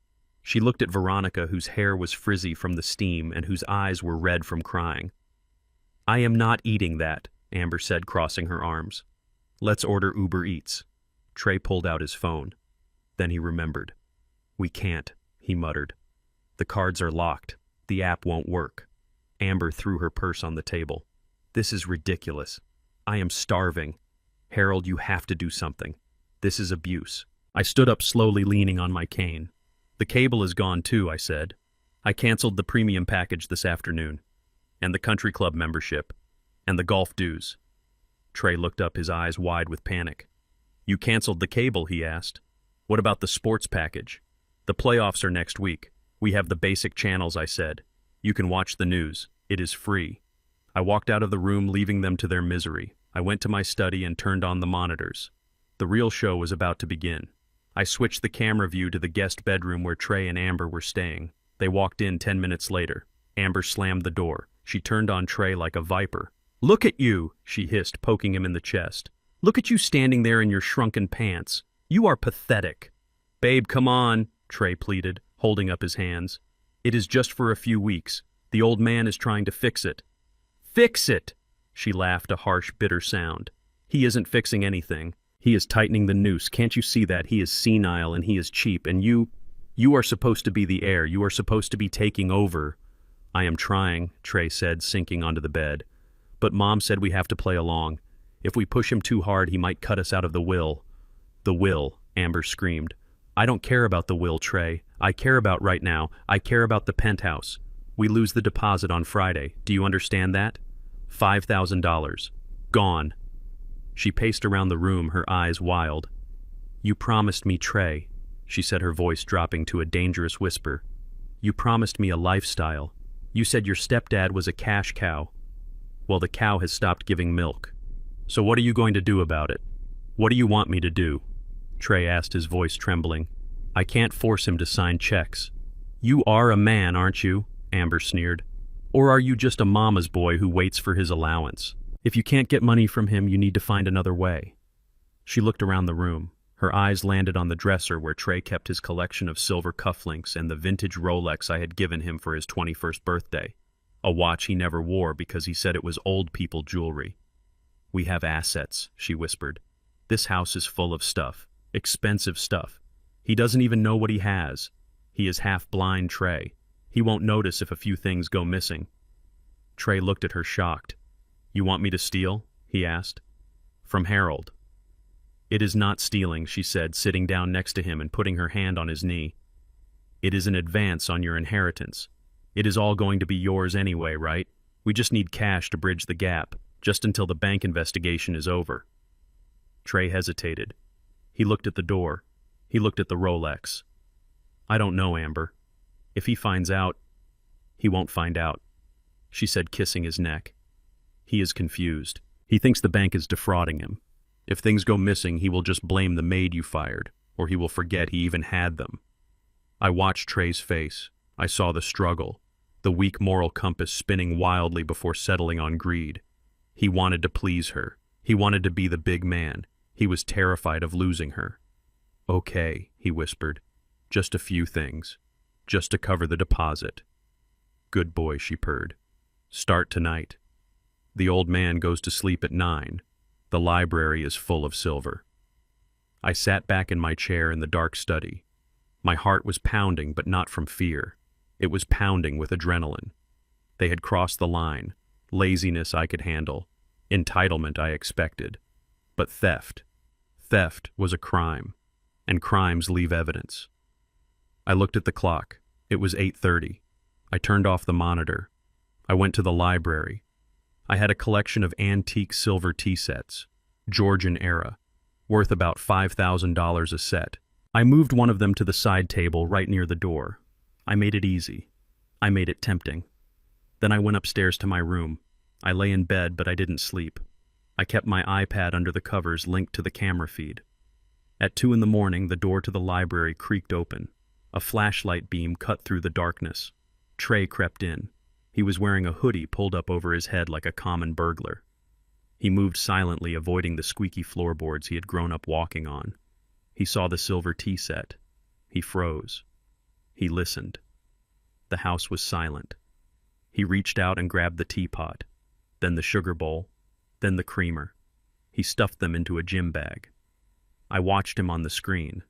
She looked at Veronica, whose hair was frizzy from the steam and whose eyes were red from crying. "I am not eating that," Amber said, crossing her arms. "Let's order Uber Eats." Trey pulled out his phone. Then he remembered. "We can't," he muttered. "The cards are locked. The app won't work." Amber threw her purse on the table. "This is ridiculous. I am starving. Harold, you have to do something. This is abuse." I stood up slowly, leaning on my cane. "The cable is gone too," I said. "I canceled the premium package this afternoon. And the country club membership. And the golf dues." Trey looked up, his eyes wide with panic. "You canceled the cable?" he asked. "What about the sports package?" "The playoffs are next week. We have the basic channels," I said. "You can watch the news. It is free." I walked out of the room, leaving them to their misery. I went to my study and turned on the monitors. The real show was about to begin. I switched the camera view to the guest bedroom where Trey and Amber were staying. They walked in 10 minutes later. Amber slammed the door. She turned on Trey like a viper. "Look at you," she hissed, poking him in the chest. "Look at you standing there in your shrunken pants. You are pathetic." "Babe, come on," Trey pleaded, holding up his hands. "It is just for a few weeks. The old man is trying to fix it." "Fix it!" She laughed, a harsh, bitter sound. "He isn't fixing anything. He is tightening the noose. Can't you see that? He is senile and he is cheap, and you are supposed to be the heir. You are supposed to be taking over." "I am trying," Trey said, sinking onto the bed. "But Mom said we have to play along. If we push him too hard, he might cut us out of the will." "The will," Amber screamed. "I don't care about the will, Trey. I care about right now. I care about the penthouse. We lose the deposit on Friday. Do you understand that? $5,000. Gone." She paced around the room, her eyes wild. "You promised me, Trey," she said, her voice dropping to a dangerous whisper. "You promised me a lifestyle. You said your stepdad was a cash cow. Well, the cow has stopped giving milk. So what are you going to do about it? What do you want me to do?" Trey asked, his voice trembling. "I can't force him to sign checks." "You are a man, aren't you?" Amber sneered. "Or are you just a mama's boy who waits for his allowance? If you can't get money from him, you need to find another way." She looked around the room. Her eyes landed on the dresser where Trey kept his collection of silver cufflinks and the vintage Rolex I had given him for his 21st birthday. A watch he never wore because he said it was old people jewelry. "We have assets," she whispered. "This house is full of stuff. Expensive stuff. He doesn't even know what he has. He is half blind, Trey. He won't notice if a few things go missing." Trey looked at her, shocked. "You want me to steal?" he asked. "From Harold." "It is not stealing," she said, sitting down next to him and putting her hand on his knee. "It is an advance on your inheritance. It is all going to be yours anyway, right? We just need cash to bridge the gap, just until the bank investigation is over." Trey hesitated. He looked at the door. He looked at the Rolex. "I don't know, Amber. If he finds out, he won't find out," she said, kissing his neck. "He is confused. He thinks the bank is defrauding him. If things go missing, he will just blame the maid you fired, or he will forget he even had them." I watched Trey's face. I saw the struggle, the weak moral compass spinning wildly before settling on greed. He wanted to please her. He wanted to be the big man. He was terrified of losing her. "Okay," he whispered. "Just a few things. Just to cover the deposit." "Good boy," she purred. "Start tonight. The old man goes to sleep at 9. The library is full of silver." I sat back in my chair in the dark study. My heart was pounding, but not from fear. It was pounding with adrenaline. They had crossed the line. Laziness I could handle. Entitlement I expected. But theft was a crime. And crimes leave evidence. I looked at the clock. It was 8:30. I turned off the monitor. I went to the library. I had a collection of antique silver tea sets, Georgian era, worth about $5,000 a set. I moved one of them to the side table right near the door. I made it easy. I made it tempting. Then I went upstairs to my room. I lay in bed, but I didn't sleep. I kept my iPad under the covers linked to the camera feed. At 2 in the morning, the door to the library creaked open. A flashlight beam cut through the darkness. Trey crept in. He was wearing a hoodie pulled up over his head like a common burglar. He moved silently, avoiding the squeaky floorboards he had grown up walking on. He saw the silver tea set. He froze. He listened. The house was silent. He reached out and grabbed the teapot, then the sugar bowl, then the creamer. He stuffed them into a gym bag. I watched him on the screen.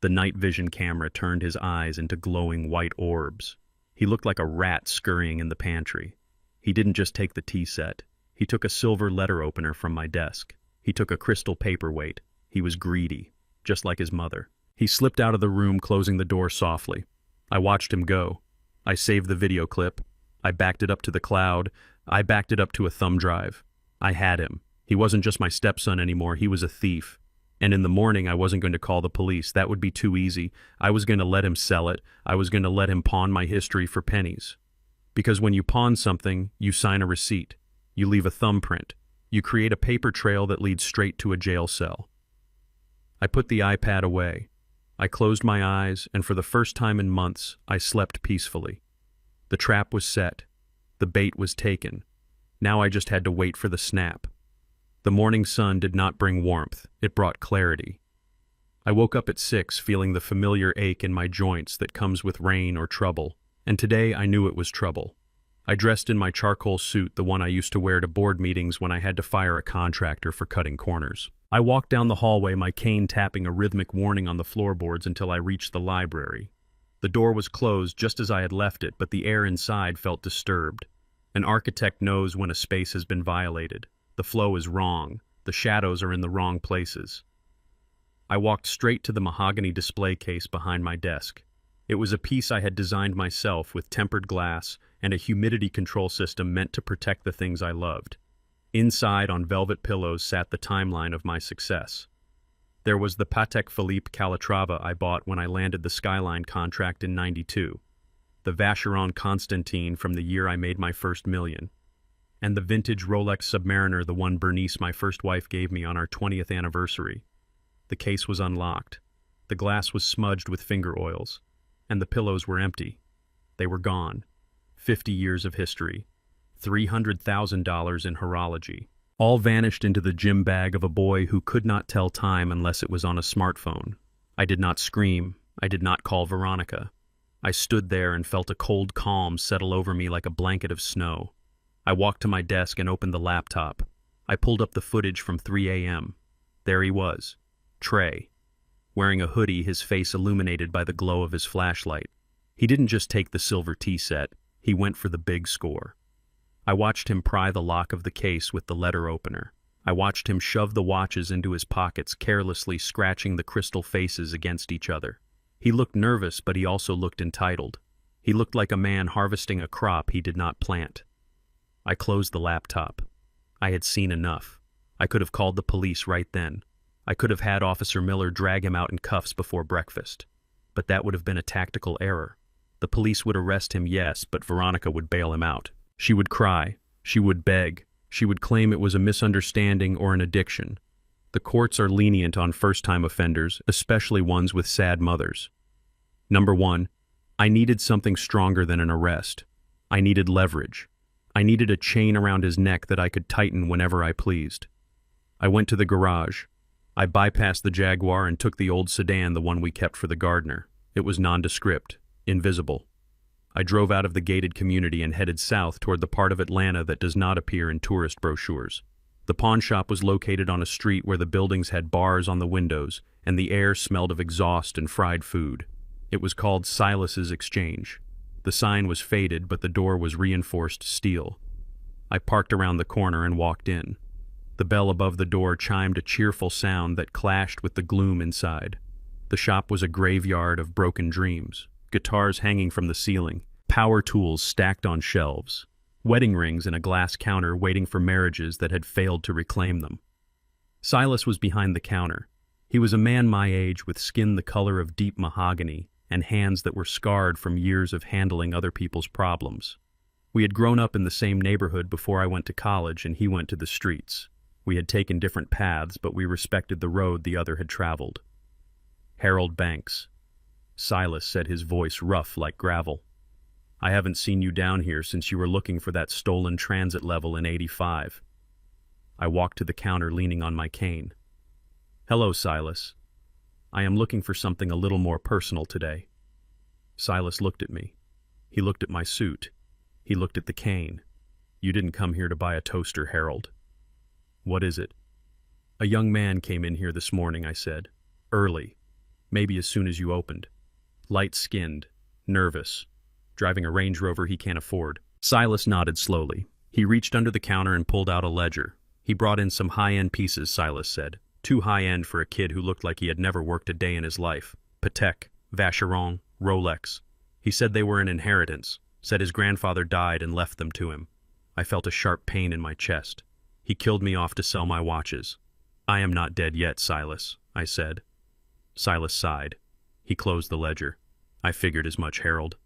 The night vision camera turned his eyes into glowing white orbs. He looked like a rat scurrying in the pantry. He didn't just take the tea set. He took a silver letter opener from my desk. He took a crystal paperweight. He was greedy, just like his mother. He slipped out of the room, closing the door softly. I watched him go. I saved the video clip. I backed it up to the cloud. I backed it up to a thumb drive. I had him. He wasn't just my stepson anymore. He was a thief. And in the morning, I wasn't going to call the police. That would be too easy. I was going to let him sell it. I was going to let him pawn my history for pennies. Because when you pawn something, you sign a receipt. You leave a thumbprint. You create a paper trail that leads straight to a jail cell. I put the iPad away. I closed my eyes, and for the first time in months, I slept peacefully. The trap was set. The bait was taken. Now I just had to wait for the snap. The morning sun did not bring warmth. It brought clarity. I woke up at 6, feeling the familiar ache in my joints that comes with rain or trouble, and today I knew it was trouble. I dressed in my charcoal suit, the one I used to wear to board meetings when I had to fire a contractor for cutting corners. I walked down the hallway, my cane tapping a rhythmic warning on the floorboards until I reached the library. The door was closed just as I had left it, but the air inside felt disturbed. An architect knows when a space has been violated. The flow is wrong. The shadows are in the wrong places. I walked straight to the mahogany display case behind my desk. It was a piece I had designed myself with tempered glass and a humidity control system meant to protect the things I loved. Inside, on velvet pillows, sat the timeline of my success. There was the Patek Philippe Calatrava I bought when I landed the Skyline contract in '92, the Vacheron Constantin from the year I made my first million, and the vintage Rolex Submariner, the one Bernice, my first wife, gave me on our 20th anniversary. The case was unlocked. The glass was smudged with finger oils, and the pillows were empty. They were gone. 50 years of history. $300,000 in horology. All vanished into the gym bag of a boy who could not tell time unless it was on a smartphone. I did not scream. I did not call Veronica. I stood there and felt a cold calm settle over me like a blanket of snow. I walked to my desk and opened the laptop. I pulled up the footage from 3 a.m. There he was, Trey, wearing a hoodie, his face illuminated by the glow of his flashlight. He didn't just take the silver tea set, he went for the big score. I watched him pry the lock of the case with the letter opener. I watched him shove the watches into his pockets, carelessly scratching the crystal faces against each other. He looked nervous, but he also looked entitled. He looked like a man harvesting a crop he did not plant. I closed the laptop. I had seen enough. I could have called the police right then. I could have had Officer Miller drag him out in cuffs before breakfast. But that would have been a tactical error. The police would arrest him, yes, but Veronica would bail him out. She would cry. She would beg. She would claim it was a misunderstanding or an addiction. The courts are lenient on first-time offenders, especially ones with sad mothers. Number 1, I needed something stronger than an arrest. I needed leverage. I needed a chain around his neck that I could tighten whenever I pleased. I went to the garage. I bypassed the Jaguar and took the old sedan, the one we kept for the gardener. It was nondescript, invisible. I drove out of the gated community and headed south toward the part of Atlanta that does not appear in tourist brochures. The pawn shop was located on a street where the buildings had bars on the windows, and the air smelled of exhaust and fried food. It was called Silas's Exchange. The sign was faded, but the door was reinforced steel. I parked around the corner and walked in. The bell above the door chimed a cheerful sound that clashed with the gloom inside. The shop was a graveyard of broken dreams. Guitars hanging from the ceiling, power tools stacked on shelves, wedding rings in a glass counter waiting for marriages that had failed to reclaim them. Silas was behind the counter. He was a man my age with skin the color of deep mahogany and hands that were scarred from years of handling other people's problems. We had grown up in the same neighborhood before I went to college and he went to the streets. We had taken different paths, but we respected the road the other had traveled. Harold Banks. Silas said, his voice rough like gravel. I haven't seen you down here since you were looking for that stolen transit level in '85. I walked to the counter leaning on my cane. Hello, Silas. I am looking for something a little more personal today. Silas looked at me. He looked at my suit. He looked at the cane. You didn't come here to buy a toaster, Harold. What is it? A young man came in here this morning, I said. Early. Maybe as soon as you opened. Light-skinned. Nervous. Driving a Range Rover he can't afford. Silas nodded slowly. He reached under the counter and pulled out a ledger. He brought in some high-end pieces, Silas said. Too high-end for a kid who looked like he had never worked a day in his life. Patek, Vacheron, Rolex. He said they were an inheritance. Said his grandfather died and left them to him. I felt a sharp pain in my chest. He killed me off to sell my watches. I am not dead yet, Silas, I said. Silas sighed. He closed the ledger. I figured as much, Harold.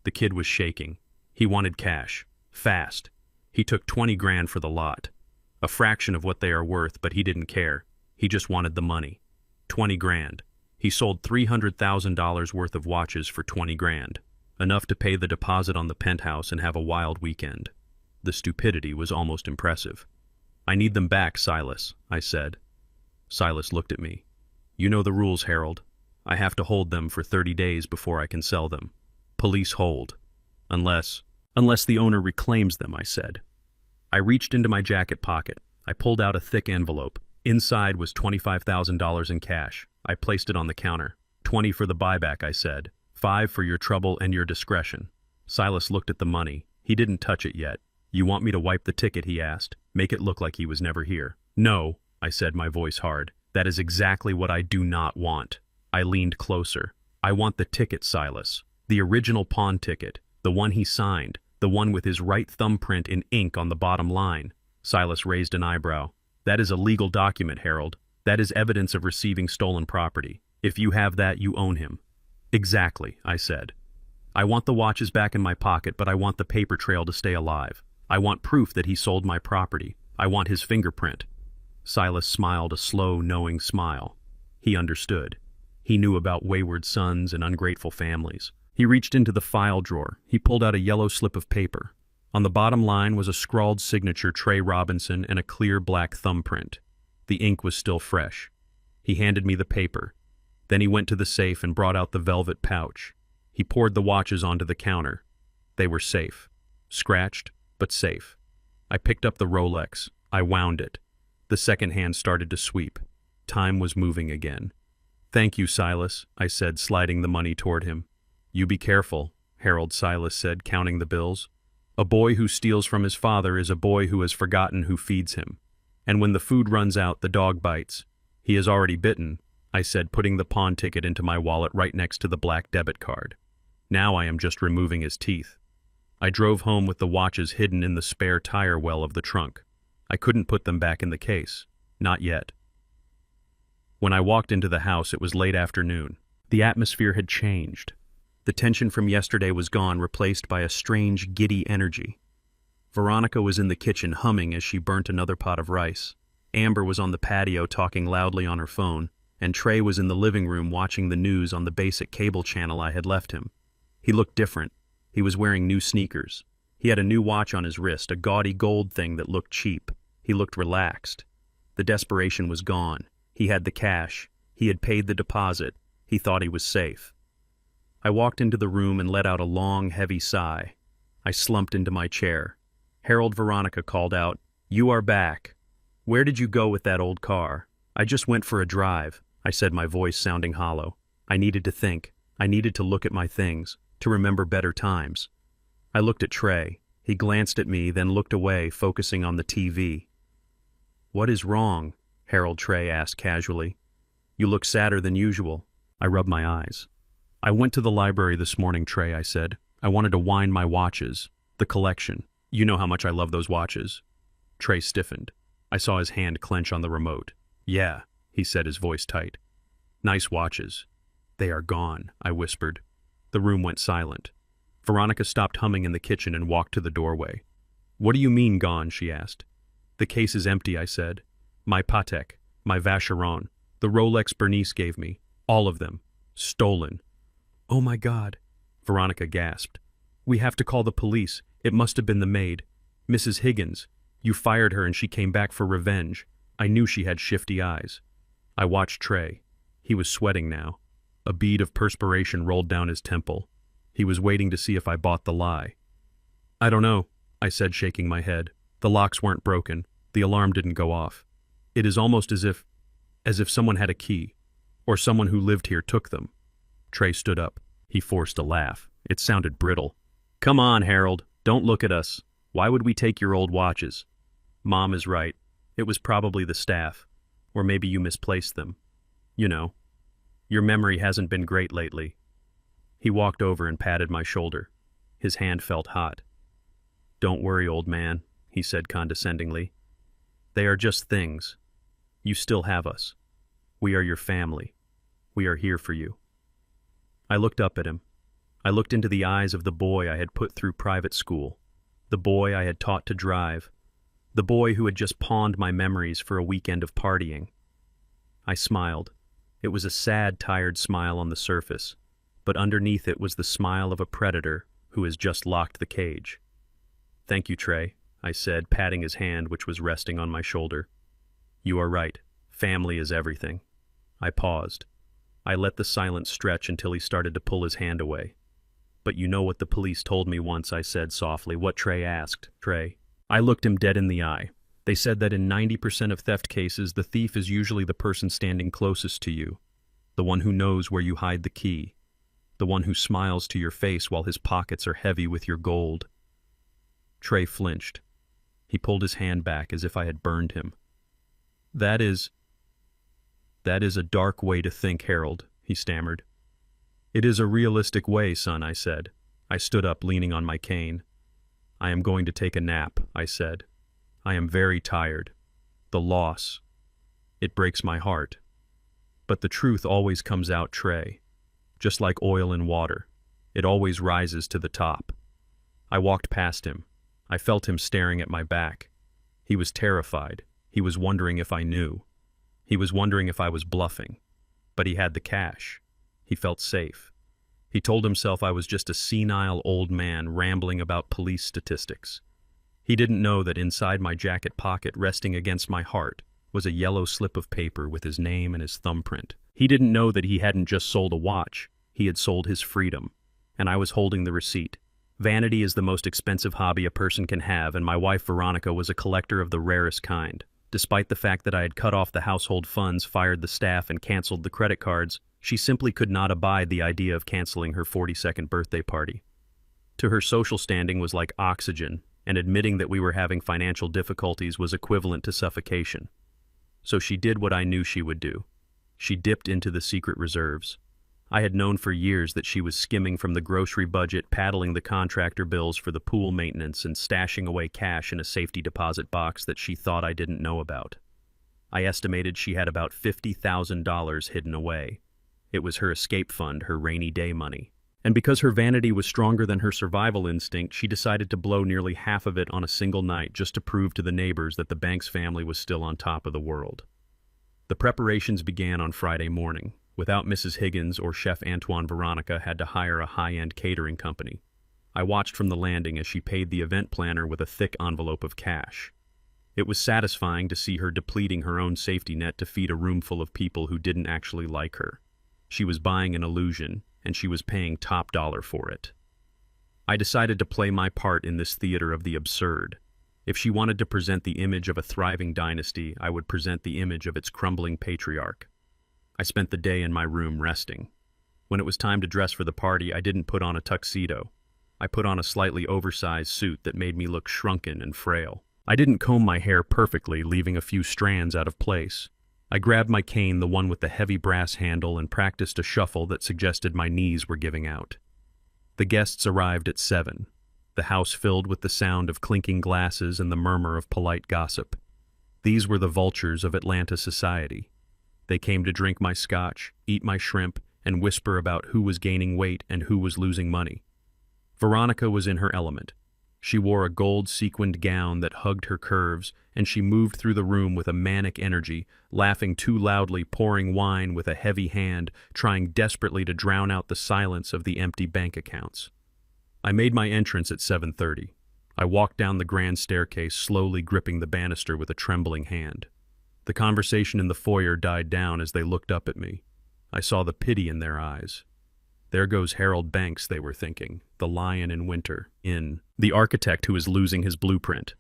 The kid was shaking. He wanted cash. Fast. He took 20 grand for the lot. A fraction of what they are worth, but he didn't care. He just wanted the money. 20 grand. He sold $300,000 worth of watches for 20 grand. Enough to pay the deposit on the penthouse and have a wild weekend. The stupidity was almost impressive. I need them back, Silas, I said. Silas looked at me. You know the rules, Harold. I have to hold them for 30 days before I can sell them. Police hold. Unless the owner reclaims them, I said. I reached into my jacket pocket. I pulled out a thick envelope. Inside was $25,000 in cash. I placed it on the counter. 20 for the buyback, I said. 5 for your trouble and your discretion. Silas looked at the money. He didn't touch it yet. You want me to wipe the ticket, he asked. Make it look like he was never here. No, I said, my voice hard. That is exactly what I do not want. I leaned closer. I want the ticket, Silas. The original pawn ticket. The one he signed. The one with his right thumbprint in ink on the bottom line. Silas raised an eyebrow. That is a legal document, Harold. That is evidence of receiving stolen property. If you have that, you own him. Exactly, I said. I want the watches back in my pocket, but I want the paper trail to stay alive. I want proof that he sold my property. I want his fingerprint. Silas smiled a slow, knowing smile. He understood. He knew about wayward sons and ungrateful families. He reached into the file drawer. He pulled out a yellow slip of paper. On the bottom line was a scrawled signature, Trey Robinson, and a clear black thumbprint. The ink was still fresh. He handed me the paper. Then he went to the safe and brought out the velvet pouch. He poured the watches onto the counter. They were safe. Scratched, but safe. I picked up the Rolex. I wound it. The second hand started to sweep. Time was moving again. Thank you, Silas, I said, sliding the money toward him. You be careful, Harold, Silas said, counting the bills. A boy who steals from his father is a boy who has forgotten who feeds him. And when the food runs out, the dog bites. He is already bitten, I said, putting the pawn ticket into my wallet right next to the black debit card. Now I am just removing his teeth. I drove home with the watches hidden in the spare tire well of the trunk. I couldn't put them back in the case. Not yet. When I walked into the house, it was late afternoon. The atmosphere had changed. The tension from yesterday was gone, replaced by a strange, giddy energy. Veronica was in the kitchen humming as she burnt another pot of rice. Amber was on the patio talking loudly on her phone, and Trey was in the living room watching the news on the basic cable channel I had left him. He looked different. He was wearing new sneakers. He had a new watch on his wrist, a gaudy gold thing that looked cheap. He looked relaxed. The desperation was gone. He had the cash. He had paid the deposit. He thought he was safe. I walked into the room and let out a long, heavy sigh. I slumped into my chair. Harold, Veronica called out, "You are back. Where did you go with that old car?" "I just went for a drive," I said, my voice sounding hollow. I needed to think. I needed to look at my things, to remember better times. I looked at Trey. He glanced at me, then looked away, focusing on the TV. "What is wrong?" Harold, Trey asked casually. "You look sadder than usual." I rubbed my eyes. "I went to the library this morning, Trey," I said. "I wanted to wind my watches. The collection. You know how much I love those watches." Trey stiffened. I saw his hand clench on the remote. "Yeah," he said, his voice tight. "Nice watches. "They are gone," I whispered. The room went silent. Veronica stopped humming in the kitchen and walked to the doorway. "What do you mean gone?" she asked. "The case is empty," I said. "My Patek, my Vacheron, the Rolex Bernice gave me, all of them, stolen." "Oh my God," Veronica gasped. "We have to call the police. It must have been the maid. Mrs. Higgins. You fired her and she came back for revenge. I knew she had shifty eyes." I watched Trey. He was sweating now. A bead of perspiration rolled down his temple. He was waiting to see if I bought the lie. "I don't know," I said, shaking my head. "The locks weren't broken. The alarm didn't go off. It is almost as if someone had a key, or someone who lived here took them." Trey stood up. He forced a laugh. It sounded brittle. "Come on, Harold. Don't look at us. Why would we take your old watches? Mom is right. It was probably the staff. Or maybe you misplaced them. You know. Your memory hasn't been great lately." He walked over and patted my shoulder. His hand felt hot. "Don't worry, old man," he said condescendingly. "They are just things. You still have us. We are your family. We are here for you." I looked up at him. I looked into the eyes of the boy I had put through private school, the boy I had taught to drive, the boy who had just pawned my memories for a weekend of partying. I smiled. It was a sad, tired smile on the surface, but underneath it was the smile of a predator who has just locked the cage. "Thank you, Trey," I said, patting his hand which was resting on my shoulder. "You are right. Family is everything." I paused. I let the silence stretch until he started to pull his hand away. "But you know what the police told me once," I said softly. "What?" Trey asked. "Trey." I looked him dead in the eye. "They said that in 90% of theft cases, the thief is usually the person standing closest to you, the one who knows where you hide the key, the one who smiles to your face while his pockets are heavy with your gold." Trey flinched. He pulled his hand back as if I had burned him. That is a dark way to think, Harold," he stammered. "It is a realistic way, son," I said. I stood up, leaning on my cane. "I am going to take a nap," I said. "I am very tired. The loss. It breaks my heart. But the truth always comes out, Trey. Just like oil in water. It always rises to the top." I walked past him. I felt him staring at my back. He was terrified. He was wondering if I knew. He was wondering if I was bluffing. But he had the cash. He felt safe. He told himself I was just a senile old man rambling about police statistics. He didn't know that inside my jacket pocket, resting against my heart, was a yellow slip of paper with his name and his thumbprint. He didn't know that he hadn't just sold a watch. He had sold his freedom. And I was holding the receipt. Vanity is the most expensive hobby a person can have, and my wife Veronica was a collector of the rarest kind. Despite the fact that I had cut off the household funds, fired the staff, and canceled the credit cards, she simply could not abide the idea of canceling her 42nd birthday party. To her, social standing was like oxygen, and admitting that we were having financial difficulties was equivalent to suffocation. So she did what I knew she would do. She dipped into the secret reserves. I had known for years that she was skimming from the grocery budget, paddling the contractor bills for the pool maintenance, and stashing away cash in a safety deposit box that she thought I didn't know about. I estimated she had about $50,000 hidden away. It was her escape fund, her rainy day money. And because her vanity was stronger than her survival instinct, she decided to blow nearly half of it on a single night just to prove to the neighbors that the Banks family was still on top of the world. The preparations began on Friday morning. Without Mrs. Higgins or Chef Antoine, Veronica had to hire a high-end catering company. I watched from the landing as she paid the event planner with a thick envelope of cash. It was satisfying to see her depleting her own safety net to feed a room full of people who didn't actually like her. She was buying an illusion, and she was paying top dollar for it. I decided to play my part in this theater of the absurd. If she wanted to present the image of a thriving dynasty, I would present the image of its crumbling patriarch. I spent the day in my room resting. When it was time to dress for the party, I didn't put on a tuxedo. I put on a slightly oversized suit that made me look shrunken and frail. I didn't comb my hair perfectly, leaving a few strands out of place. I grabbed my cane, the one with the heavy brass handle, and practiced a shuffle that suggested my knees were giving out. The guests arrived at 7, the house filled with the sound of clinking glasses and the murmur of polite gossip. These were the vultures of Atlanta society. They came to drink my scotch, eat my shrimp, and whisper about who was gaining weight and who was losing money. Veronica was in her element. She wore a gold sequined gown that hugged her curves, and she moved through the room with a manic energy, laughing too loudly, pouring wine with a heavy hand, trying desperately to drown out the silence of the empty bank accounts. I made my entrance at 7:30. I walked down the grand staircase, slowly gripping the banister with a trembling hand. The conversation in the foyer died down as they looked up at me. I saw the pity in their eyes. There goes Harold Banks, they were thinking, the lion in winter, the architect who is losing his blueprint.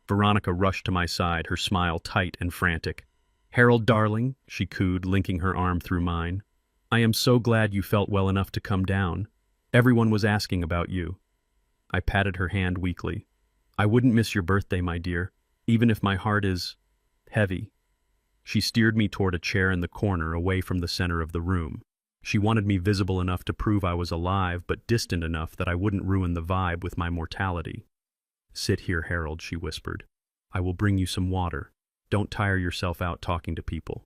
Veronica rushed to my side, her smile tight and frantic. "Harold, darling," she cooed, linking her arm through mine. "I am so glad you felt well enough to come down. Everyone was asking about you." I patted her hand weakly. "I wouldn't miss your birthday, my dear, even if my heart is heavy." She steered me toward a chair in the corner, away from the center of the room. She wanted me visible enough to prove I was alive, but distant enough that I wouldn't ruin the vibe with my mortality. "Sit here, Harold," she whispered. "I will bring you some water. Don't tire yourself out talking to people."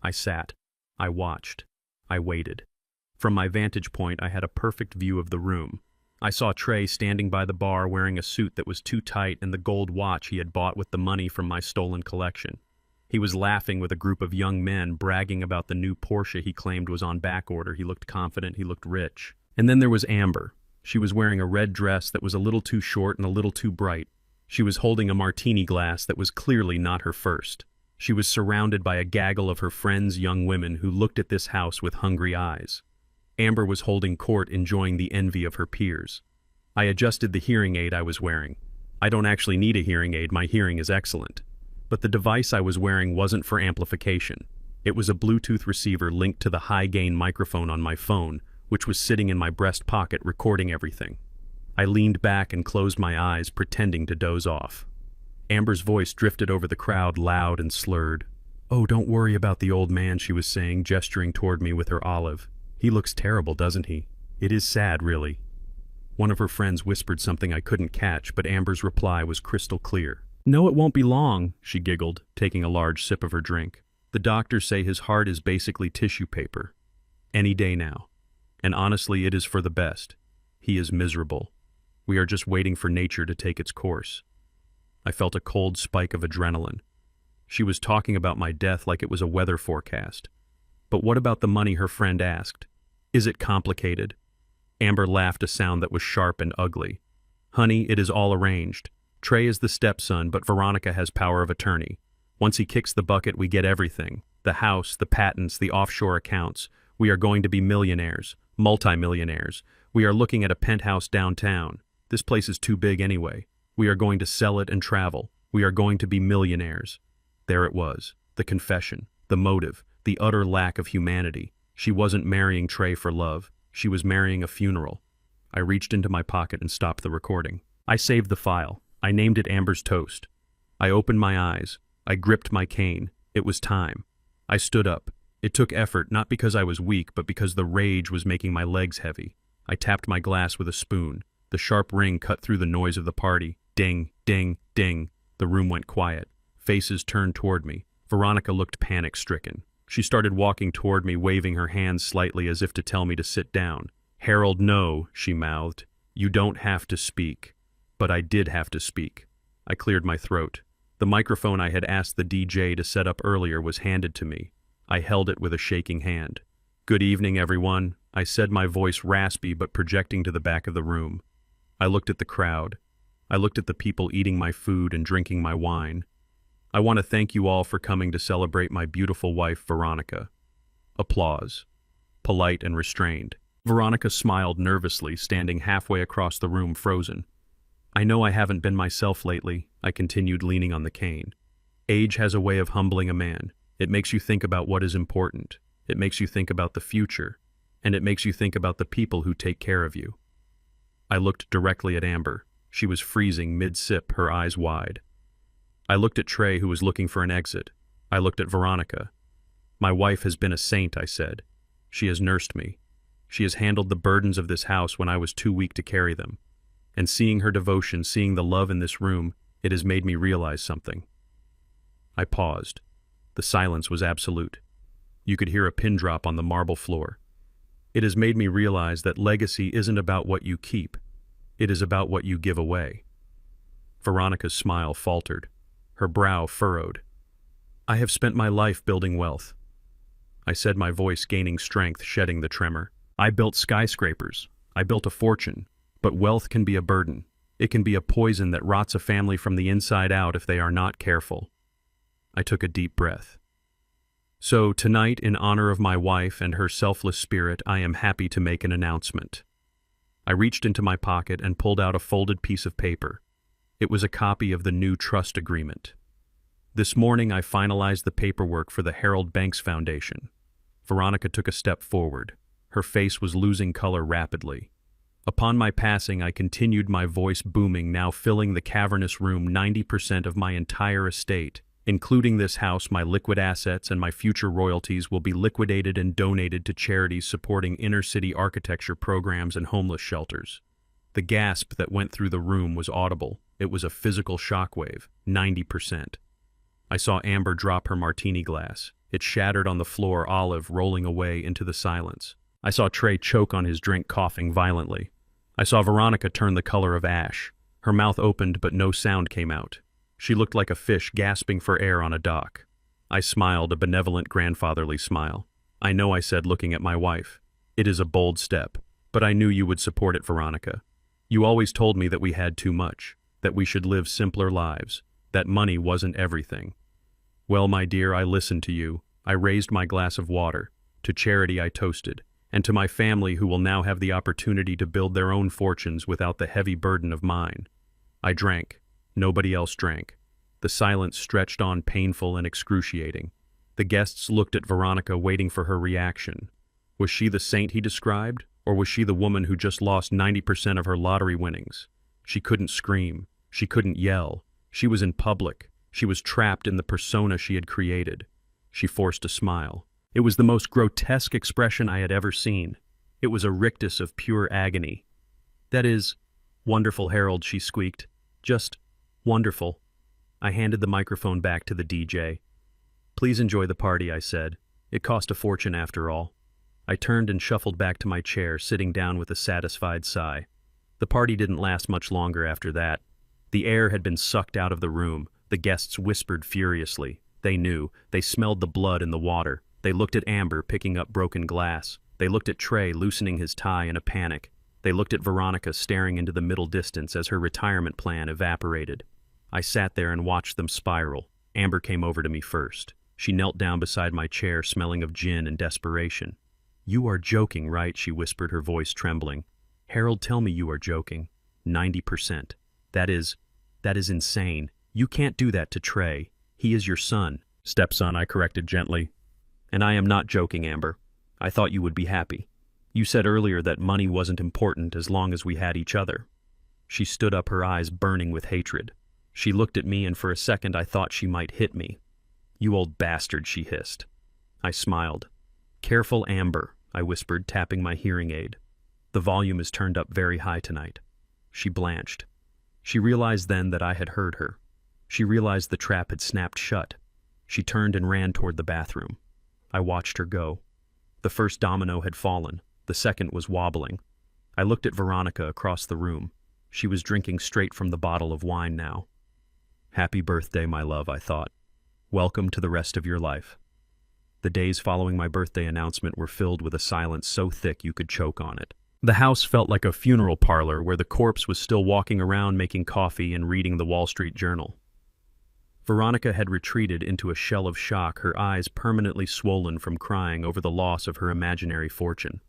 I sat. I watched. I waited. From my vantage point, I had a perfect view of the room. I saw Trey standing by the bar wearing a suit that was too tight and the gold watch he had bought with the money from my stolen collection. He was laughing with a group of young men, bragging about the new Porsche he claimed was on back order. He looked confident, he looked rich. And then there was Amber. She was wearing a red dress that was a little too short and a little too bright. She was holding a martini glass that was clearly not her first. She was surrounded by a gaggle of her friends' young women who looked at this house with hungry eyes. Amber was holding court, enjoying the envy of her peers. I adjusted the hearing aid I was wearing. I don't actually need a hearing aid, my hearing is excellent. But the device I was wearing wasn't for amplification. It was a Bluetooth receiver linked to the high-gain microphone on my phone, which was sitting in my breast pocket recording everything. I leaned back and closed my eyes, pretending to doze off. Amber's voice drifted over the crowd, loud and slurred. "Oh, don't worry about the old man," she was saying, gesturing toward me with her olive. "He looks terrible, doesn't he? It is sad, really." One of her friends whispered something I couldn't catch, but Amber's reply was crystal clear. "No, it won't be long," she giggled, taking a large sip of her drink. "The doctors say his heart is basically tissue paper. Any day now. And honestly, it is for the best. He is miserable. We are just waiting for nature to take its course." I felt a cold spike of adrenaline. She was talking about my death like it was a weather forecast. But what about the money, her friend asked. "Is it complicated?" Amber laughed, a sound that was sharp and ugly. "Honey, it is all arranged. Trey is the stepson, but Veronica has power of attorney. Once he kicks the bucket, we get everything. The house, the patents, the offshore accounts. We are going to be millionaires, multimillionaires. We are looking at a penthouse downtown. This place is too big anyway. We are going to sell it and travel. We are going to be millionaires." There it was, the confession, the motive, the utter lack of humanity. She wasn't marrying Trey for love. She was marrying a funeral. I reached into my pocket and stopped the recording. I saved the file. I named it Amber's Toast. I opened my eyes. I gripped my cane. It was time. I stood up. It took effort, not because I was weak, but because the rage was making my legs heavy. I tapped my glass with a spoon. The sharp ring cut through the noise of the party. Ding, ding, ding. The room went quiet. Faces turned toward me. Veronica looked panic-stricken. She started walking toward me, waving her hands slightly as if to tell me to sit down. "Harold, no," she mouthed. "You don't have to speak." But I did have to speak. I cleared my throat. The microphone I had asked the DJ to set up earlier was handed to me. I held it with a shaking hand. "Good evening, everyone," I said, my voice raspy but projecting to the back of the room. I looked at the crowd. I looked at the people eating my food and drinking my wine. "I want to thank you all for coming to celebrate my beautiful wife, Veronica." Applause. Polite and restrained. Veronica smiled nervously, standing halfway across the room, frozen. "I know I haven't been myself lately," I continued, leaning on the cane. "Age has a way of humbling a man. It makes you think about what is important. It makes you think about the future. And it makes you think about the people who take care of you." I looked directly at Amber. She was freezing mid-sip, her eyes wide. I looked at Trey, who was looking for an exit. I looked at Veronica. "My wife has been a saint," I said. "She has nursed me. She has handled the burdens of this house when I was too weak to carry them. And seeing her devotion, seeing the love in this room, it has made me realize something." I paused. The silence was absolute. You could hear a pin drop on the marble floor. It has made me realize that legacy isn't about what you keep. It is about what you give away. Veronica's smile faltered. Her brow furrowed. I have spent my life building wealth. I said, my voice gaining strength, shedding the tremor. I built skyscrapers. I built a fortune. But wealth can be a burden. It can be a poison that rots a family from the inside out if they are not careful. I took a deep breath. So tonight, in honor of my wife and her selfless spirit, I am happy to make an announcement. I reached into my pocket and pulled out a folded piece of paper. It was a copy of the new trust agreement. This morning I finalized the paperwork for the Harold Banks Foundation. Veronica took a step forward. Her face was losing color rapidly. Upon my passing, I continued, my voice booming, now filling the cavernous room. 90% of my entire estate, including this house, my liquid assets, and my future royalties, will be liquidated and donated to charities supporting inner-city architecture programs and homeless shelters. The gasp that went through the room was audible. It was a physical shockwave. 90%. I saw Amber drop her martini glass. It shattered on the floor, Olive rolling away into the silence. I saw Trey choke on his drink, coughing violently. I saw Veronica turn the color of ash. Her mouth opened, but no sound came out. She looked like a fish gasping for air on a dock. I smiled, a benevolent grandfatherly smile. I know, I said, looking at my wife. It is a bold step, but I knew you would support it, Veronica. You always told me that we had too much, that we should live simpler lives, that money wasn't everything. Well, my dear, I listened to you. I raised my glass of water. To charity I toasted, and to my family who will now have the opportunity to build their own fortunes without the heavy burden of mine. I drank. Nobody else drank. The silence stretched on, painful and excruciating. The guests looked at Veronica, waiting for her reaction. Was she the saint he described, or was she the woman who just lost 90% of her lottery winnings? She couldn't scream. She couldn't yell. She was in public. She was trapped in the persona she had created. She forced a smile. It was the most grotesque expression I had ever seen. It was a rictus of pure agony. That is, wonderful, Harold, she squeaked. Just wonderful. I handed the microphone back to the DJ. Please enjoy the party, I said. It cost a fortune after all. I turned and shuffled back to my chair, sitting down with a satisfied sigh. The party didn't last much longer after that. The air had been sucked out of the room. The guests whispered furiously. They knew. They smelled the blood in the water. They looked at Amber picking up broken glass. They looked at Trey loosening his tie in a panic. They looked at Veronica staring into the middle distance as her retirement plan evaporated. I sat there and watched them spiral. Amber came over to me first. She knelt down beside my chair, smelling of gin and desperation. You are joking, right? She whispered, her voice trembling. Harold, tell me you are joking. 90%. That is insane. You can't do that to Trey. He is your son. Stepson, I corrected gently. And I am not joking, Amber. I thought you would be happy. You said earlier that money wasn't important as long as we had each other. She stood up, her eyes burning with hatred. She looked at me, and for a second I thought she might hit me. You old bastard, she hissed. I smiled. Careful, Amber, I whispered, tapping my hearing aid. The volume is turned up very high tonight. She blanched. She realized then that I had heard her. She realized the trap had snapped shut. She turned and ran toward the bathroom. I watched her go. The first domino had fallen. The second was wobbling. I looked at Veronica across the room. She was drinking straight from the bottle of wine now. Happy birthday, my love, I thought. Welcome to the rest of your life. The days following my birthday announcement were filled with a silence so thick you could choke on it. The house felt like a funeral parlor where the corpse was still walking around making coffee and reading the Wall Street Journal. Veronica had retreated into a shell of shock, her eyes permanently swollen from crying over the loss of her imaginary fortune.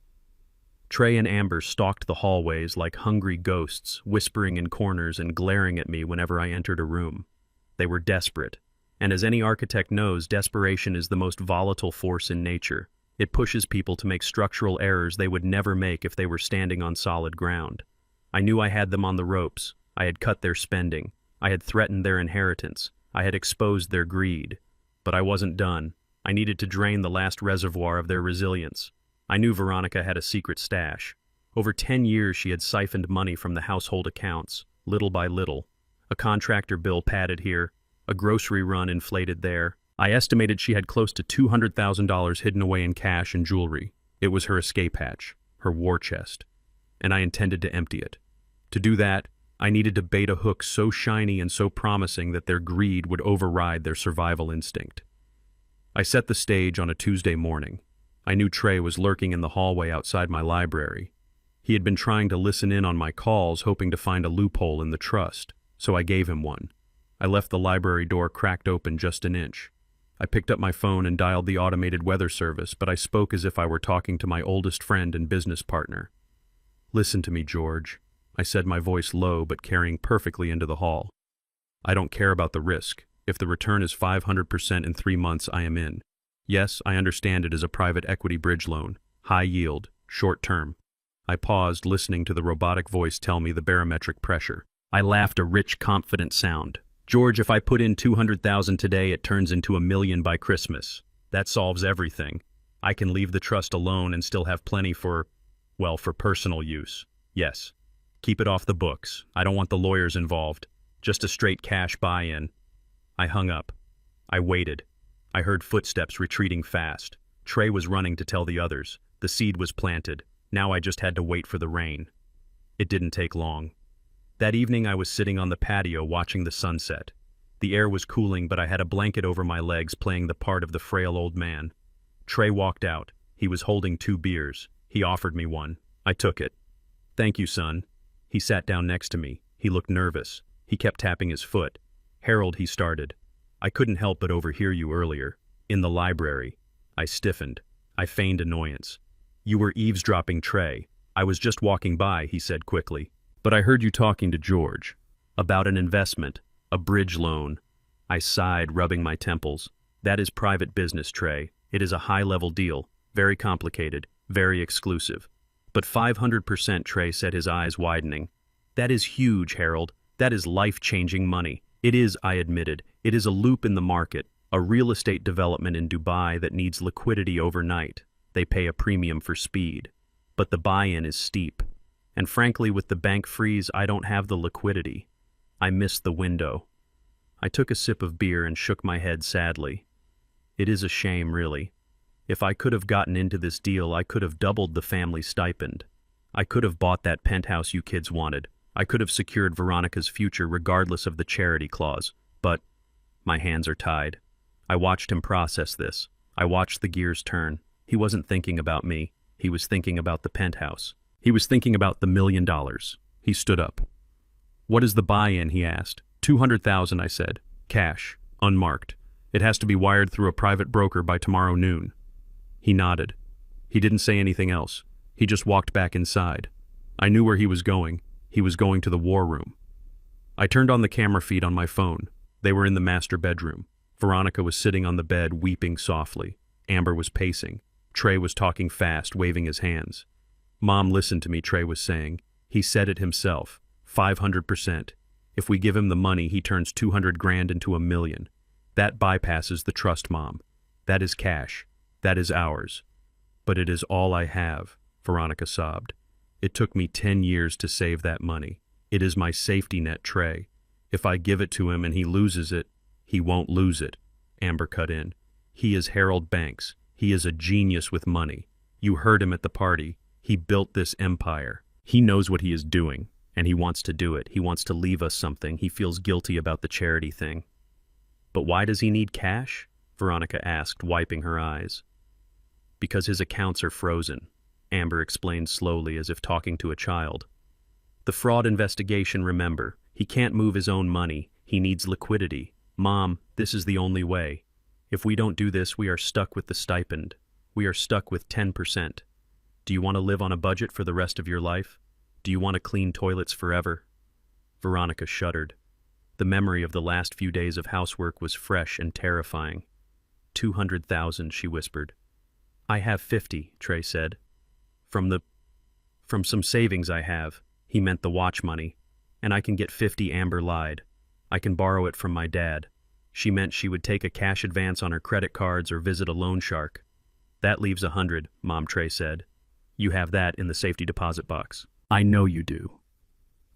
Trey and Amber stalked the hallways like hungry ghosts, whispering in corners and glaring at me whenever I entered a room. They were desperate, and as any architect knows, desperation is the most volatile force in nature. It pushes people to make structural errors they would never make if they were standing on solid ground. I knew I had them on the ropes. I had cut their spending. I had threatened their inheritance. I had exposed their greed. But I wasn't done. I needed to drain the last reservoir of their resilience. I knew Veronica had a secret stash. Over 10 years she had siphoned money from the household accounts, little by little. A contractor bill padded here, a grocery run inflated there. I estimated she had close to $200,000 hidden away in cash and jewelry. It was her escape hatch. her war chest, and I intended to empty it. To do that, I needed to bait a hook so shiny and so promising that their greed would override their survival instinct. I set the stage on a Tuesday morning. I knew Trey was lurking in the hallway outside my library. He had been trying to listen in on my calls, hoping to find a loophole in the trust, so I gave him one. I left the library door cracked open just an inch. I picked up my phone and dialed the automated weather service, but I spoke as if I were talking to my oldest friend and business partner. "Listen to me, George," I said, my voice low but carrying perfectly into the hall. "I don't care about the risk. If the return is 500% in 3 months, I am in. Yes, I understand it is a private equity bridge loan, high yield, short term." I paused, listening to the robotic voice tell me the barometric pressure. I laughed, a rich, confident sound. "George, if I put in 200,000 today, it turns into $1 million by Christmas. That solves everything. I can leave the trust alone and still have plenty for personal use. Yes. Keep it off the books. I don't want the lawyers involved. Just a straight cash buy-in." I hung up. I waited. I heard footsteps retreating fast. Trey was running to tell the others. The seed was planted. Now I just had to wait for the rain. It didn't take long. That evening I was sitting on the patio watching the sunset. The air was cooling, but I had a blanket over my legs, playing the part of the frail old man. Trey walked out. He was holding 2 beers. He offered me one. I took it. "Thank you, son." He sat down next to me. He looked nervous. He kept tapping his foot. "Harold," he started, "I couldn't help but overhear you earlier. In the library." I stiffened. I feigned annoyance. "You were eavesdropping, Trey." "I was just walking by," he said quickly. "But I heard you talking to George. About an investment. A bridge loan." I sighed, rubbing my temples. "That is private business, Trey. It is a high-level deal. Very complicated. Very exclusive." "But 500%, Trey said, his eyes widening. "That is huge, Harold. That is life-changing money." "It is," I admitted. "It is a loop in the market, a real estate development in Dubai that needs liquidity overnight. They pay a premium for speed. But the buy-in is steep. And frankly, with the bank freeze, I don't have the liquidity. I missed the window." I took a sip of beer and shook my head sadly. "It is a shame, really. If I could have gotten into this deal, I could have doubled the family stipend. I could have bought that penthouse you kids wanted. I could have secured Veronica's future regardless of the charity clause. But my hands are tied." I watched him process this. I watched the gears turn. He wasn't thinking about me. He was thinking about the penthouse. He was thinking about the $1 million. He stood up. "What is the buy-in?" he asked. 200,000, I said. "Cash, unmarked. It has to be wired through a private broker by tomorrow noon." He nodded. He didn't say anything else. He just walked back inside. I knew where he was going. He was going to the war room. I turned on the camera feed on my phone. They were in the master bedroom. Veronica was sitting on the bed, weeping softly. Amber was pacing. Trey was talking fast, waving his hands. "Mom, listen to me," Trey was saying. "He said it himself. 500%. If we give him the money, he turns 200 grand into $1 million. That bypasses the trust, Mom. That is cash. That is ours." "But it is all I have," Veronica sobbed. "It took me 10 years to save that money. It is my safety net, Trey. If I give it to him and he loses it, he won't lose it." Amber cut in. "He is Harold Banks. He is a genius with money. You heard him at the party. He built this empire. He knows what he is doing, and he wants to do it. He wants to leave us something. He feels guilty about the charity thing." "But why does he need cash?" Veronica asked, wiping her eyes. "Because his accounts are frozen," Amber explained slowly, as if talking to a child. "The fraud investigation, remember. He can't move his own money. He needs liquidity. Mom, this is the only way. If we don't do this, we are stuck with the stipend. We are stuck with 10%. Do you want to live on a budget for the rest of your life? Do you want to clean toilets forever?" Veronica shuddered. The memory of the last few days of housework was fresh and terrifying. 200,000, she whispered. "I have 50, Trey said. From some savings I have." He meant the watch money. "And I can get 50, Amber lied. I can borrow it from my dad." She meant she would take a cash advance on her credit cards or visit a loan shark. "That leaves 100, Mom," Trey said. "You have that in the safety deposit box." "I know you do."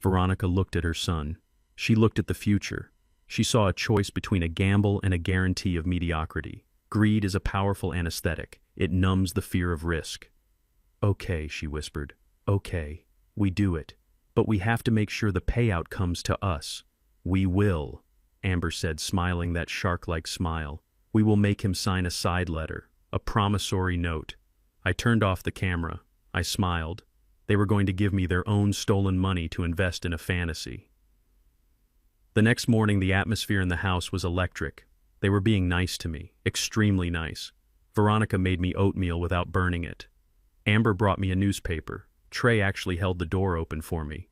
Veronica looked at her son. She looked at the future. She saw a choice between a gamble and a guarantee of mediocrity. Greed is a powerful anesthetic. It numbs the fear of risk. Okay, she whispered. Okay, we do it. But we have to make sure the payout comes to us. We will, Amber said, smiling that shark-like smile. We will make him sign a side letter, a promissory note. I turned off the camera. I smiled. They were going to give me their own stolen money to invest in a fantasy. The next morning, the atmosphere in the house was electric. They were being nice to me, extremely nice. Veronica made me oatmeal without burning it. Amber brought me a newspaper. Trey actually held the door open for me.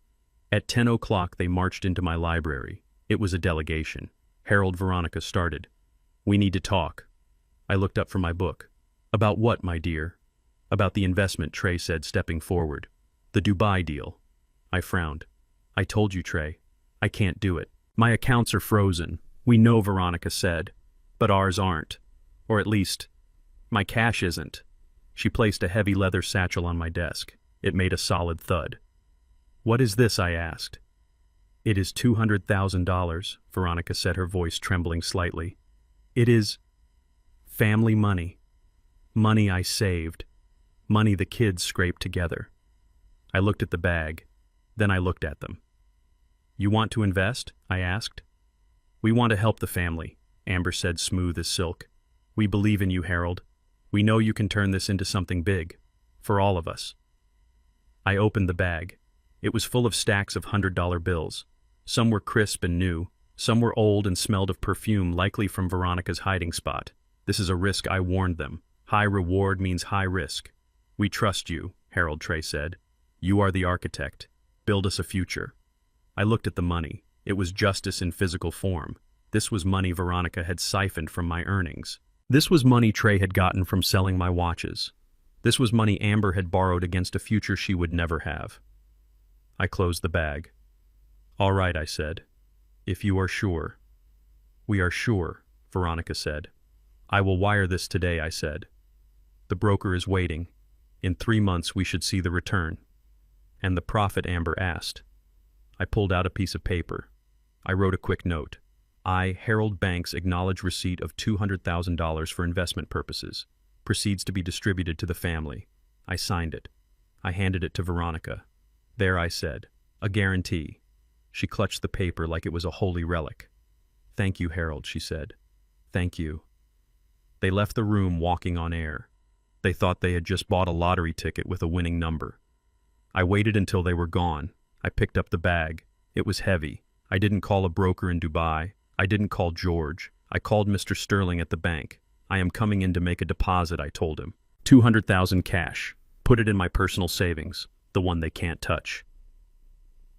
At 10 o'clock, they marched into my library. It was a delegation. Harold, Veronica started. We need to talk. I looked up from my book. About what, my dear? About the investment, Trey said, stepping forward. The Dubai deal. I frowned. I told you, Trey. I can't do it. My accounts are frozen. We know, Veronica said. But ours aren't. Or at least, my cash isn't. She placed a heavy leather satchel on my desk. It made a solid thud. What is this? I asked. It is $200,000, Veronica said, her voice trembling slightly. It is family money. Money I saved. Money the kids scraped together. I looked at the bag. Then I looked at them. You want to invest? I asked. We want to help the family, Amber said, smooth as silk. We believe in you, Harold. We know you can turn this into something big. For all of us. I opened the bag. It was full of stacks of $100 bills. Some were crisp and new. Some were old and smelled of perfume, likely from Veronica's hiding spot. This is a risk, I warned them. High reward means high risk. We trust you, Harold, Trey said. You are the architect. Build us a future. I looked at the money. It was justice in physical form. This was money Veronica had siphoned from my earnings. This was money Trey had gotten from selling my watches. This was money Amber had borrowed against a future she would never have. I closed the bag. All right, I said. If you are sure. We are sure, Veronica said. I will wire this today, I said. The broker is waiting. In 3 months we should see the return. And the profit, Amber asked. I pulled out a piece of paper. I wrote a quick note. I, Harold Banks, acknowledge receipt of $200,000 for investment purposes. Proceeds to be distributed to the family. I signed it. I handed it to Veronica. There, I said. A guarantee. She clutched the paper like it was a holy relic. Thank you, Harold, she said. Thank you. They left the room walking on air. They thought they had just bought a lottery ticket with a winning number. I waited until they were gone. I picked up the bag. It was heavy. I didn't call a broker in Dubai. I didn't call George. I called Mr. Sterling at the bank. I am coming in to make a deposit, I told him. $200,000 cash. Put it in my personal savings, the one they can't touch.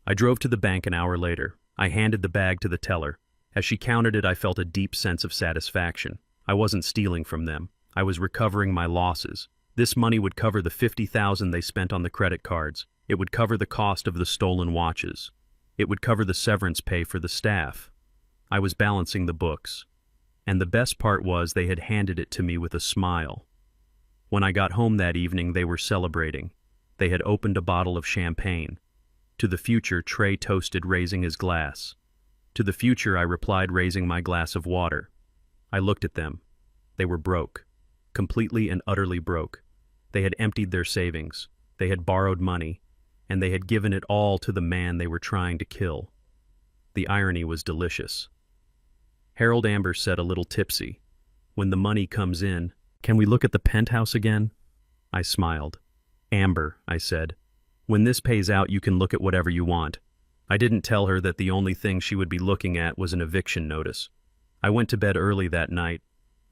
I drove to the bank an hour later. I handed the bag to the teller. As she counted it, I felt a deep sense of satisfaction. I wasn't stealing from them. I was recovering my losses. This money would cover the $50,000 they spent on the credit cards. It would cover the cost of the stolen watches. It would cover the severance pay for the staff. I was balancing the books. And the best part was they had handed it to me with a smile. When I got home that evening, they were celebrating. They had opened a bottle of champagne. To the future, Trey toasted, raising his glass. To the future, I replied, raising my glass of water. I looked at them. They were broke. Completely and utterly broke. They had emptied their savings. They had borrowed money. And they had given it all to the man they were trying to kill. The irony was delicious. Harold, Amber said, a little tipsy. When the money comes in, can we look at the penthouse again? I smiled. Amber, I said, when this pays out, you can look at whatever you want. I didn't tell her that the only thing she would be looking at was an eviction notice. I went to bed early that night.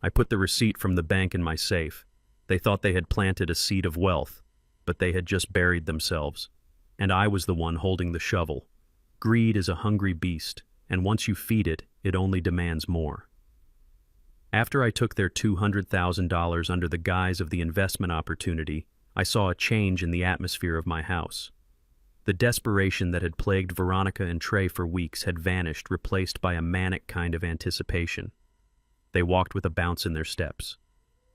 I put the receipt from the bank in my safe. They thought they had planted a seed of wealth, but they had just buried themselves. And I was the one holding the shovel. Greed is a hungry beast, and once you feed it, it only demands more. After I took their $200,000 under the guise of the investment opportunity, I saw a change in the atmosphere of my house. The desperation that had plagued Veronica and Trey for weeks had vanished, replaced by a manic kind of anticipation. They walked with a bounce in their steps.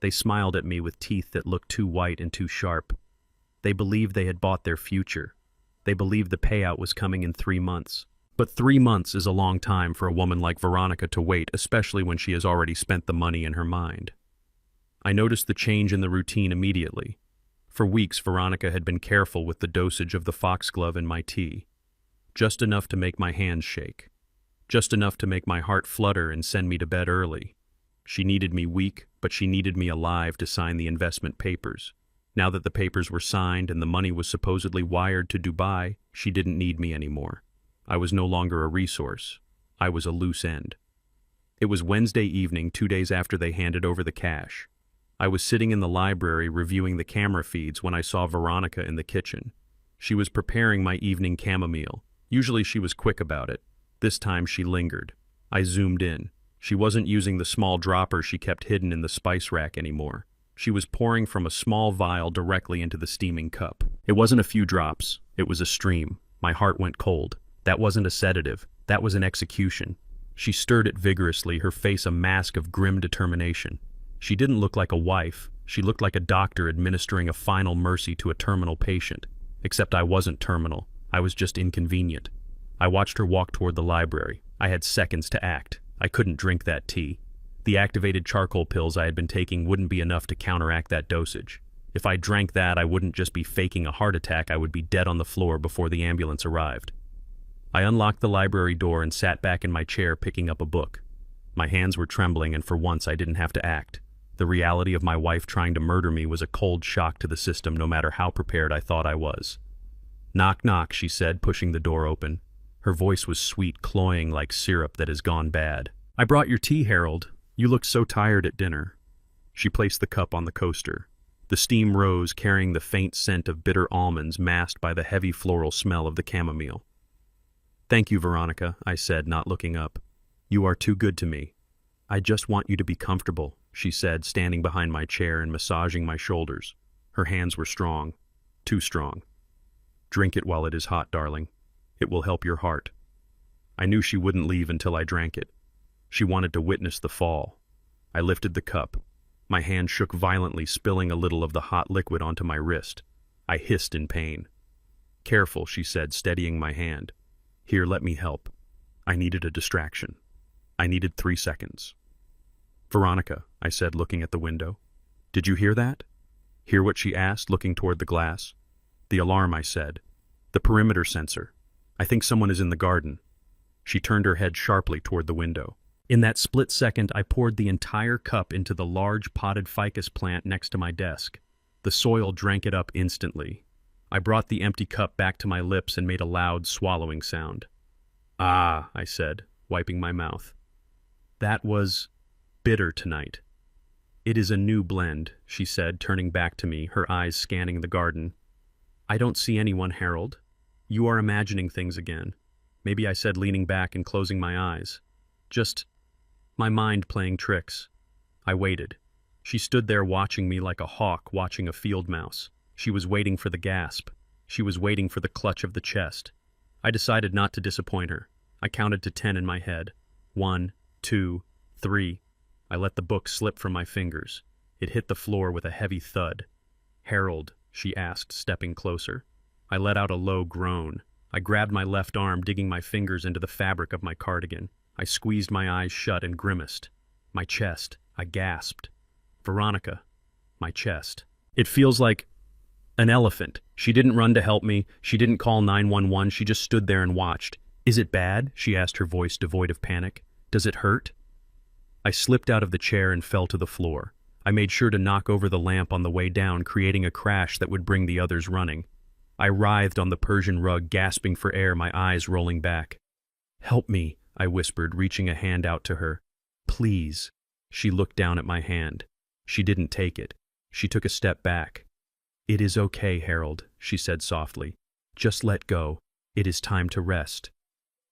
They smiled at me with teeth that looked too white and too sharp. They believed they had bought their future. They believed the payout was coming in 3 months. But 3 months is a long time for a woman like Veronica to wait, especially when she has already spent the money in her mind. I noticed the change in the routine immediately. For weeks, Veronica had been careful with the dosage of the foxglove in my tea. Just enough to make my hands shake. Just enough to make my heart flutter and send me to bed early. She needed me weak, but she needed me alive to sign the investment papers. Now that the papers were signed and the money was supposedly wired to Dubai, she didn't need me anymore. I was no longer a resource. I was a loose end. It was Wednesday evening, 2 days after they handed over the cash. I was sitting in the library reviewing the camera feeds when I saw Veronica in the kitchen. She was preparing my evening chamomile. Usually she was quick about it. This time she lingered. I zoomed in. She wasn't using the small dropper she kept hidden in the spice rack anymore. She was pouring from a small vial directly into the steaming cup. It wasn't a few drops. It was a stream. My heart went cold. That wasn't a sedative. That was an execution. She stirred it vigorously, her face a mask of grim determination. She didn't look like a wife. She looked like a doctor administering a final mercy to a terminal patient. Except I wasn't terminal. I was just inconvenient. I watched her walk toward the library. I had seconds to act. I couldn't drink that tea. The activated charcoal pills I had been taking wouldn't be enough to counteract that dosage. If I drank that, I wouldn't just be faking a heart attack, I would be dead on the floor before the ambulance arrived. I unlocked the library door and sat back in my chair picking up a book. My hands were trembling, and for once I didn't have to act. The reality of my wife trying to murder me was a cold shock to the system, no matter how prepared I thought I was. "Knock, knock," she said, pushing the door open. Her voice was sweet, cloying like syrup that has gone bad. "I brought your tea, Harold. You looked so tired at dinner." She placed the cup on the coaster. The steam rose, carrying the faint scent of bitter almonds masked by the heavy floral smell of the chamomile. "Thank you, Veronica," I said, not looking up. "You are too good to me." "I just want you to be comfortable," she said, standing behind my chair and massaging my shoulders. Her hands were strong. Too strong. "Drink it while it is hot, darling. It will help your heart." I knew she wouldn't leave until I drank it. She wanted to witness the fall. I lifted the cup. My hand shook violently, spilling a little of the hot liquid onto my wrist. I hissed in pain. "Careful," she said, steadying my hand. "Here, let me help." I needed a distraction. I needed 3 seconds. "Veronica," I said, looking at the window. "Did you hear that?" "Hear what?" she asked, looking toward the glass. "The alarm," I said. "The perimeter sensor. I think someone is in the garden." She turned her head sharply toward the window. In that split second, I poured the entire cup into the large potted ficus plant next to my desk. The soil drank it up instantly. I brought the empty cup back to my lips and made a loud swallowing sound. "Ah," I said, wiping my mouth. "That was bitter tonight." "It is a new blend," she said, turning back to me, her eyes scanning the garden. "I don't see anyone, Harold. You are imagining things again." Maybe I said, leaning back and closing my eyes. "Just my mind playing tricks." I waited. She stood there watching me like a hawk watching a field mouse. She was waiting for the gasp. She was waiting for the clutch of the chest. I decided not to disappoint her. I counted to 10 in my head. 1, 2, 3. I let the book slip from my fingers. It hit the floor with a heavy thud. "Harold," she asked, stepping closer. I let out a low groan. I grabbed my left arm, digging my fingers into the fabric of my cardigan. I squeezed my eyes shut and grimaced. My chest. I gasped. "Veronica." My chest. "It feels like an elephant." She didn't run to help me. She didn't call 911. She just stood there and watched. "Is it bad?" she asked, her voice devoid of panic. "Does it hurt?" I slipped out of the chair and fell to the floor. I made sure to knock over the lamp on the way down, creating a crash that would bring the others running. I writhed on the Persian rug, gasping for air, my eyes rolling back. "Help me," I whispered, reaching a hand out to her. "Please." She looked down at my hand. She didn't take it. She took a step back. "It is okay, Harold," she said softly. "Just let go. It is time to rest."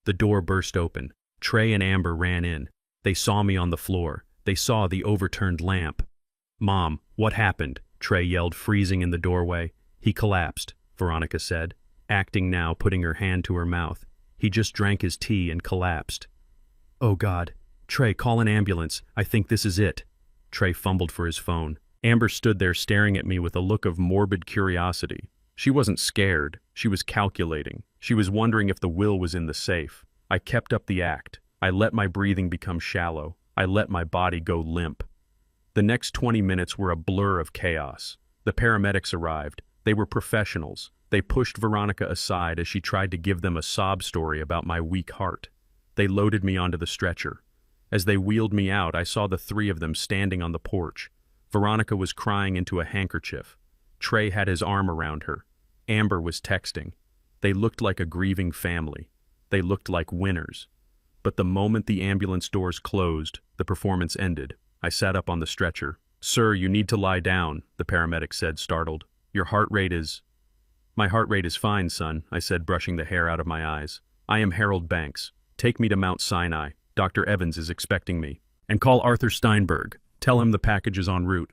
The door burst open. Trey and Amber ran in. They saw me on the floor. They saw the overturned lamp. "Mom, what happened?" Trey yelled, freezing in the doorway. "He collapsed," Veronica said, acting now, putting her hand to her mouth. "He just drank his tea and collapsed." "Oh God. Trey, call an ambulance. I think this is it." Trey fumbled for his phone. Amber stood there staring at me with a look of morbid curiosity. She wasn't scared. She was calculating. She was wondering if the will was in the safe. I kept up the act. I let my breathing become shallow. I let my body go limp. The next 20 minutes were a blur of chaos. The paramedics arrived. They were professionals. They pushed Veronica aside as she tried to give them a sob story about my weak heart. They loaded me onto the stretcher. As they wheeled me out, I saw the three of them standing on the porch. Veronica was crying into a handkerchief. Trey had his arm around her. Amber was texting. They looked like a grieving family. They looked like winners. But the moment the ambulance doors closed, the performance ended. I sat up on the stretcher. "Sir, you need to lie down," the paramedic said, startled. "Your heart rate is—" "My heart rate is fine, son," I said, brushing the hair out of my eyes. "I am Harold Banks. Take me to Mount Sinai. Dr. Evans is expecting me. And call Arthur Steinberg. Tell him the package is en route."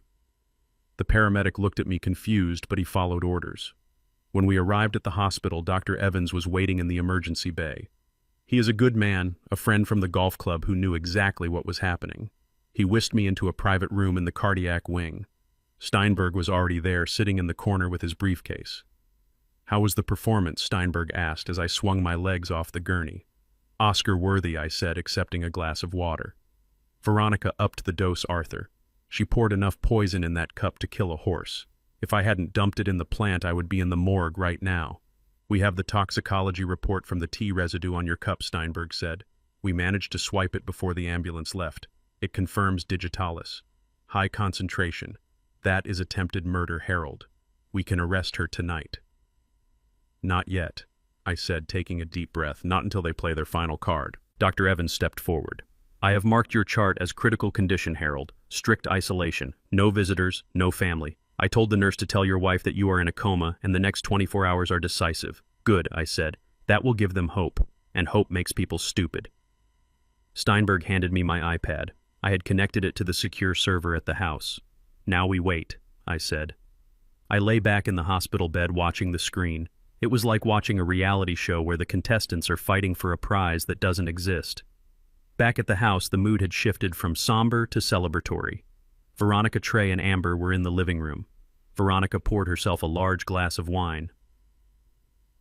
The paramedic looked at me confused, but he followed orders. When we arrived at the hospital, Dr. Evans was waiting in the emergency bay. He is a good man, a friend from the golf club who knew exactly what was happening. He whisked me into a private room in the cardiac wing. Steinberg was already there, sitting in the corner with his briefcase. "How was the performance?" Steinberg asked as I swung my legs off the gurney. "Oscar-worthy," I said, accepting a glass of water. Veronica upped the dose, Arthur. She poured enough poison in that cup to kill a horse. If I hadn't dumped it in the plant, I would be in the morgue right now. "We have the toxicology report from the tea residue on your cup," Steinberg said. "We managed to swipe it before the ambulance left. It confirms digitalis. High concentration. That is attempted murder, Harold. We can arrest her tonight." "Not yet," I said, taking a deep breath. "Not until they play their final card." Dr. Evans stepped forward. "I have marked your chart as critical condition, Harold. Strict isolation. No visitors, no family. I told the nurse to tell your wife that you are in a coma and the next 24 hours are decisive." "Good," I said. "That will give them hope, and hope makes people stupid." Steinberg handed me my iPad. I had connected it to the secure server at the house. "Now we wait," I said. I lay back in the hospital bed watching the screen. It was like watching a reality show where the contestants are fighting for a prize that doesn't exist. Back at the house, the mood had shifted from somber to celebratory. Veronica, Trey, and Amber were in the living room. Veronica poured herself a large glass of wine.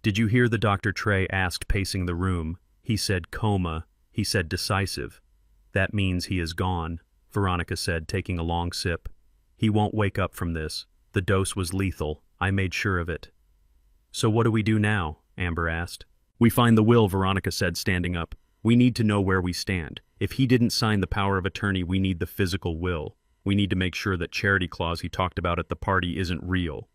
"Did you hear the doctor?" Trey asked, pacing the room. "He said coma. He said decisive." "That means he is gone," Veronica said, taking a long sip. "He won't wake up from this. The dose was lethal. I made sure of it." "So what do we do now?" Amber asked. "We find the will," Veronica said, standing up. "We need to know where we stand. If he didn't sign the power of attorney, we need the physical will. We need to make sure that charity clause he talked about at the party isn't real."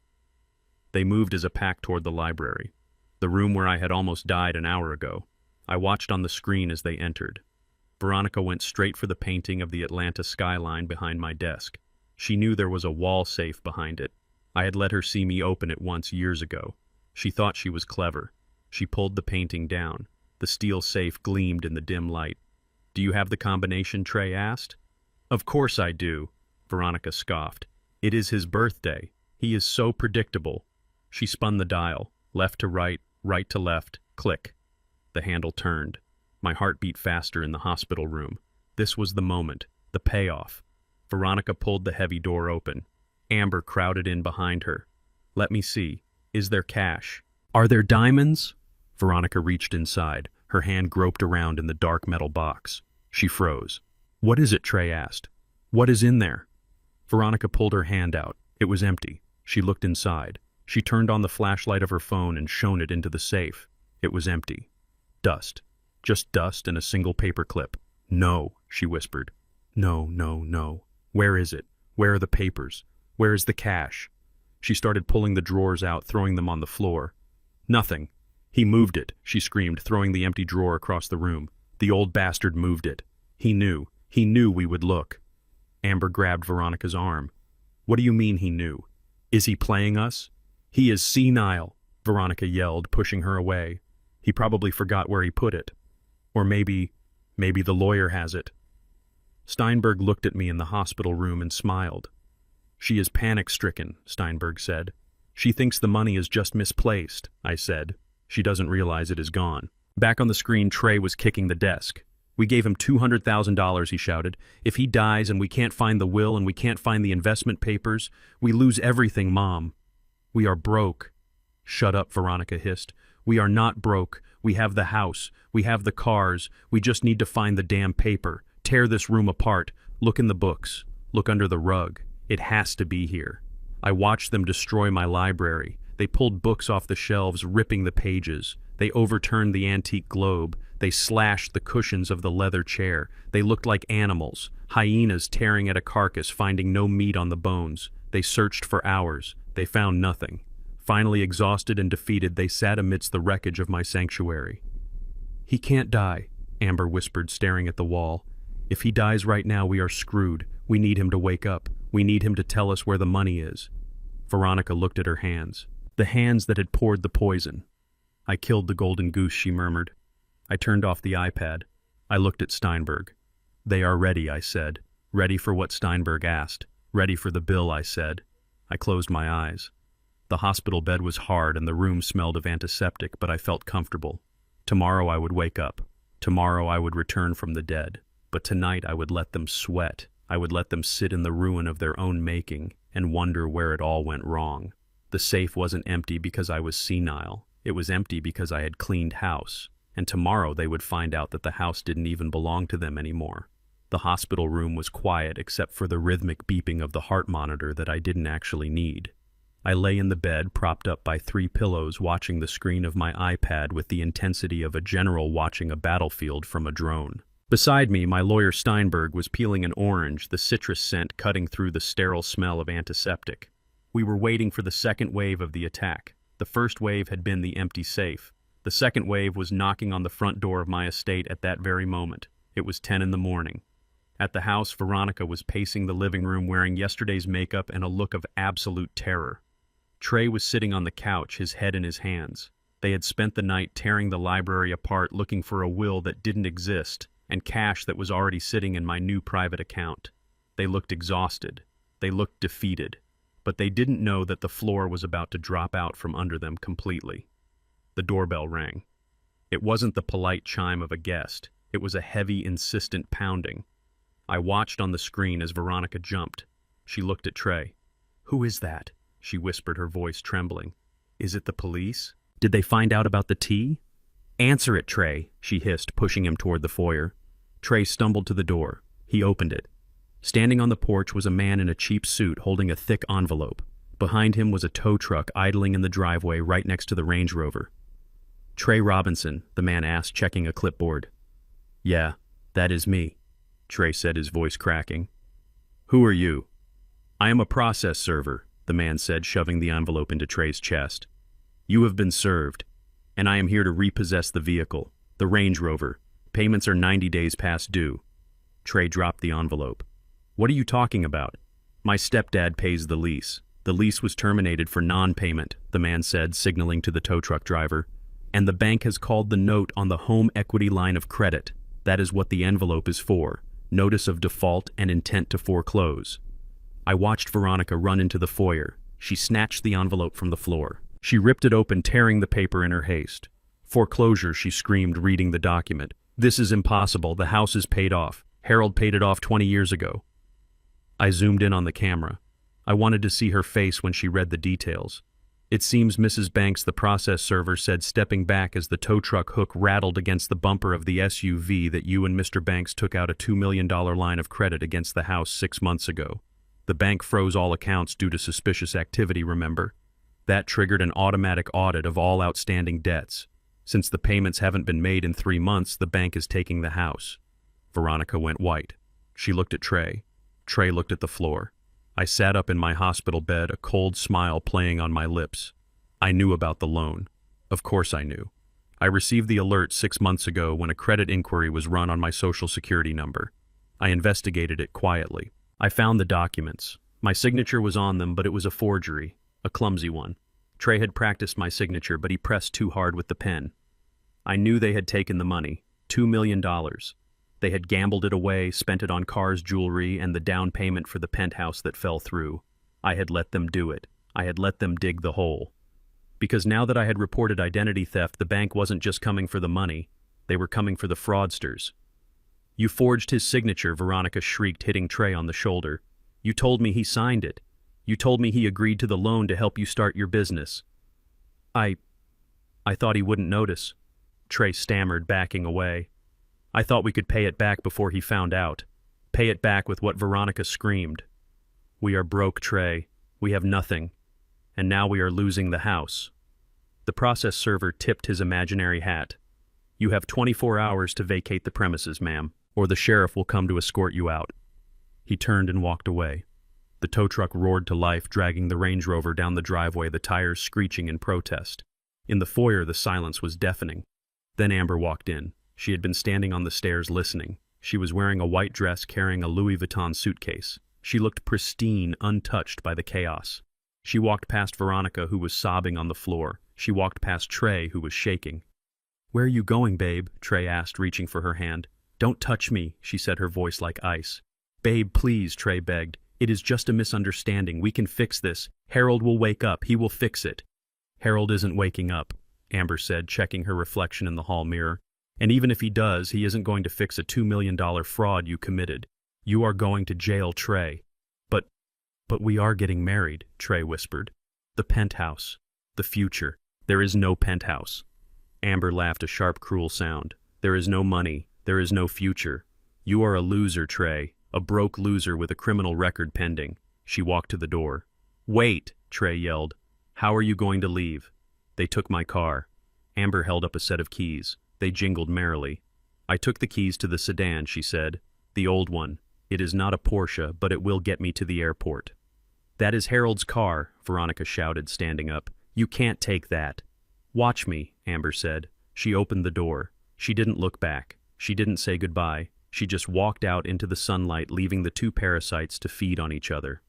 They moved as a pack toward the library, the room where I had almost died an hour ago. I watched on the screen as they entered. Veronica went straight for the painting of the Atlanta skyline behind my desk. She knew there was a wall safe behind it. I had let her see me open it once years ago. She thought she was clever. She pulled the painting down. The steel safe gleamed in the dim light. "Do you have the combination?" Trey asked. "Of course I do," Veronica scoffed. "It is his birthday. He is so predictable." She spun the dial, left to right to left, click. The handle turned. My heart beat faster in the hospital room. This was the moment, the payoff. Veronica pulled the heavy door open. Amber crowded in behind her. "Let me see. Is there cash? Are there diamonds?" Veronica reached inside. Her hand groped around in the dark metal box. She froze. "What is it?" Trey asked. "What is in there?" Veronica pulled her hand out. It was empty. She looked inside. She turned on the flashlight of her phone and shone it into the safe. It was empty. Dust. Just dust and a single paper clip. "No," she whispered. "No, no, no. Where is it? Where are the papers? Where is the cash?" She started pulling the drawers out, throwing them on the floor. "Nothing. He moved it," she screamed, throwing the empty drawer across the room. "The old bastard moved it. He knew. He knew we would look." Amber grabbed Veronica's arm. "What do you mean he knew? Is he playing us?" "He is senile," Veronica yelled, pushing her away. "He probably forgot where he put it. Or maybe the lawyer has it." Steinberg looked at me in the hospital room and smiled. "She is panic-stricken," Steinberg said. "She thinks the money is just misplaced," I said. "She doesn't realize it is gone." Back on the screen, Trey was kicking the desk. "We gave him $200,000, he shouted. "If he dies and we can't find the will and we can't find the investment papers, we lose everything, Mom." "We are broke." "Shut up," Veronica hissed. "We are not broke. We have the house. We have the cars. We just need to find the damn paper. Tear this room apart. Look in the books. Look under the rug. It has to be here." I watched them destroy my library. They pulled books off the shelves, ripping the pages. They overturned the antique globe. They slashed the cushions of the leather chair. They looked like animals, hyenas tearing at a carcass, finding no meat on the bones. They searched for hours. They found nothing. Finally, exhausted and defeated, they sat amidst the wreckage of my sanctuary. "He can't die," Amber whispered, staring at the wall. "If he dies right now, we are screwed. We need him to wake up. We need him to tell us where the money is." Veronica looked at her hands. The hands that had poured the poison. "I killed the golden goose," she murmured. I turned off the iPad. I looked at Steinberg. "They are ready," I said. "Ready for what Steinberg asked. Ready for the bill," I said. I closed my eyes. The hospital bed was hard and the room smelled of antiseptic, but I felt comfortable. Tomorrow I would wake up. Tomorrow I would return from the dead. But tonight I would let them sweat. I would let them sit in the ruin of their own making and wonder where it all went wrong. The safe wasn't empty because I was senile. It was empty because I had cleaned house. And tomorrow they would find out that the house didn't even belong to them anymore. The hospital room was quiet except for the rhythmic beeping of the heart monitor that I didn't actually need. I lay in the bed, propped up by 3 pillows, watching the screen of my iPad with the intensity of a general watching a battlefield from a drone. Beside me, my lawyer Steinberg was peeling an orange, the citrus scent cutting through the sterile smell of antiseptic. We were waiting for the second wave of the attack. The first wave had been the empty safe. The second wave was knocking on the front door of my estate at that very moment. It was 10 in the morning. At the house, Veronica was pacing the living room wearing yesterday's makeup and a look of absolute terror. Trey was sitting on the couch, his head in his hands. They had spent the night tearing the library apart looking for a will that didn't exist and cash that was already sitting in my new private account. They looked exhausted. They looked defeated. But they didn't know that the floor was about to drop out from under them completely. The doorbell rang. It wasn't the polite chime of a guest. It was a heavy, insistent pounding. I watched on the screen as Veronica jumped. She looked at Trey. "Who is that?" she whispered, her voice trembling. "Is it the police? Did they find out about the tea?" "Answer it, Trey," she hissed, pushing him toward the foyer. Trey stumbled to the door. He opened it. Standing on the porch was a man in a cheap suit holding a thick envelope. Behind him was a tow truck idling in the driveway right next to the Range Rover. "Trey Robinson," the man asked, checking a clipboard. "Yeah, that is me," Trey said, his voice cracking. "Who are you?" "I am a process server," the man said, shoving the envelope into Trey's chest. "You have been served, and I am here to repossess the vehicle, the Range Rover. Payments are 90 days past due." Trey dropped the envelope. "What are you talking about?" "My stepdad pays the lease. The lease was terminated for non-payment," the man said, signaling to the tow truck driver. "And the bank has called the note on the home equity line of credit. That is what the envelope is for. Notice of default and intent to foreclose." I watched Veronica run into the foyer. She snatched the envelope from the floor. She ripped it open, tearing the paper in her haste. "Foreclosure," she screamed, reading the document. "This is impossible. The house is paid off. Harold paid it off 20 years ago." I zoomed in on the camera. I wanted to see her face when she read the details. "It seems Mrs. Banks, the process server, said, stepping back as the tow truck hook rattled against the bumper of the SUV, that you and Mr. Banks took out a $2 million line of credit against the house 6 months ago. The bank froze all accounts due to suspicious activity, remember? That triggered an automatic audit of all outstanding debts. Since the payments haven't been made in 3 months, the bank is taking the house." Veronica went white. She looked at Trey. Trey looked at the floor. I sat up in my hospital bed, a cold smile playing on my lips. I knew about the loan. Of course I knew. I received the alert 6 months ago when a credit inquiry was run on my Social Security number. I investigated it quietly. I found the documents. My signature was on them, but it was a forgery, a clumsy one. Trey had practiced my signature, but he pressed too hard with the pen. I knew they had taken the money, $2 million. They had gambled it away, spent it on cars, jewelry, and the down payment for the penthouse that fell through. I had let them do it. I had let them dig the hole. Because now that I had reported identity theft, the bank wasn't just coming for the money. They were coming for the fraudsters. "You forged his signature," Veronica shrieked, hitting Trey on the shoulder. "You told me he signed it. You told me he agreed to the loan to help you start your business." I thought he wouldn't notice," Trey stammered, backing away. "I thought we could pay it back before he found out. Pay it back with what?" Veronica screamed. "We are broke, Trey. We have nothing, and now we are losing the house. The process server tipped his imaginary hat. You have 24 hours to vacate the premises, ma'am, or the sheriff will come to escort you out. He turned and walked away. The tow truck roared to life, dragging the Range Rover down the driveway, the tires screeching in protest. In the foyer, the silence was deafening. Then Amber walked in. She had been standing on the stairs listening. She was wearing a white dress, carrying a Louis Vuitton suitcase. She looked pristine, untouched by the chaos. She walked past Veronica, who was sobbing on the floor. She walked past Trey, who was shaking. "Where are you going, babe?" Trey asked, reaching for her hand. "Don't touch me," she said, her voice like ice. "Babe, please," Trey begged. "It is just a misunderstanding. We can fix this. Harold will wake up. He will fix it." "Harold isn't waking up," Amber said, checking her reflection in the hall mirror. "And even if he does, he isn't going to fix a $2 million fraud you committed. You are going to jail, Trey." But we are getting married," Trey whispered. "The penthouse. The future. There is no penthouse." Amber laughed, a sharp, cruel sound. "There is no money. There is no future. You are a loser, Trey. A broke loser with a criminal record pending." She walked to the door. "Wait," Trey yelled. "How are you going to leave?" "They took my car." Amber held up a set of keys. They jingled merrily. "I took the keys to the sedan," she said. "The old one. It is not a Porsche, but it will get me to the airport." "That is Harold's car," Veronica shouted, standing up. "You can't take that." "Watch me," Amber said. She opened the door. She didn't look back. She didn't say goodbye. She just walked out into the sunlight, leaving the two parasites to feed on each other.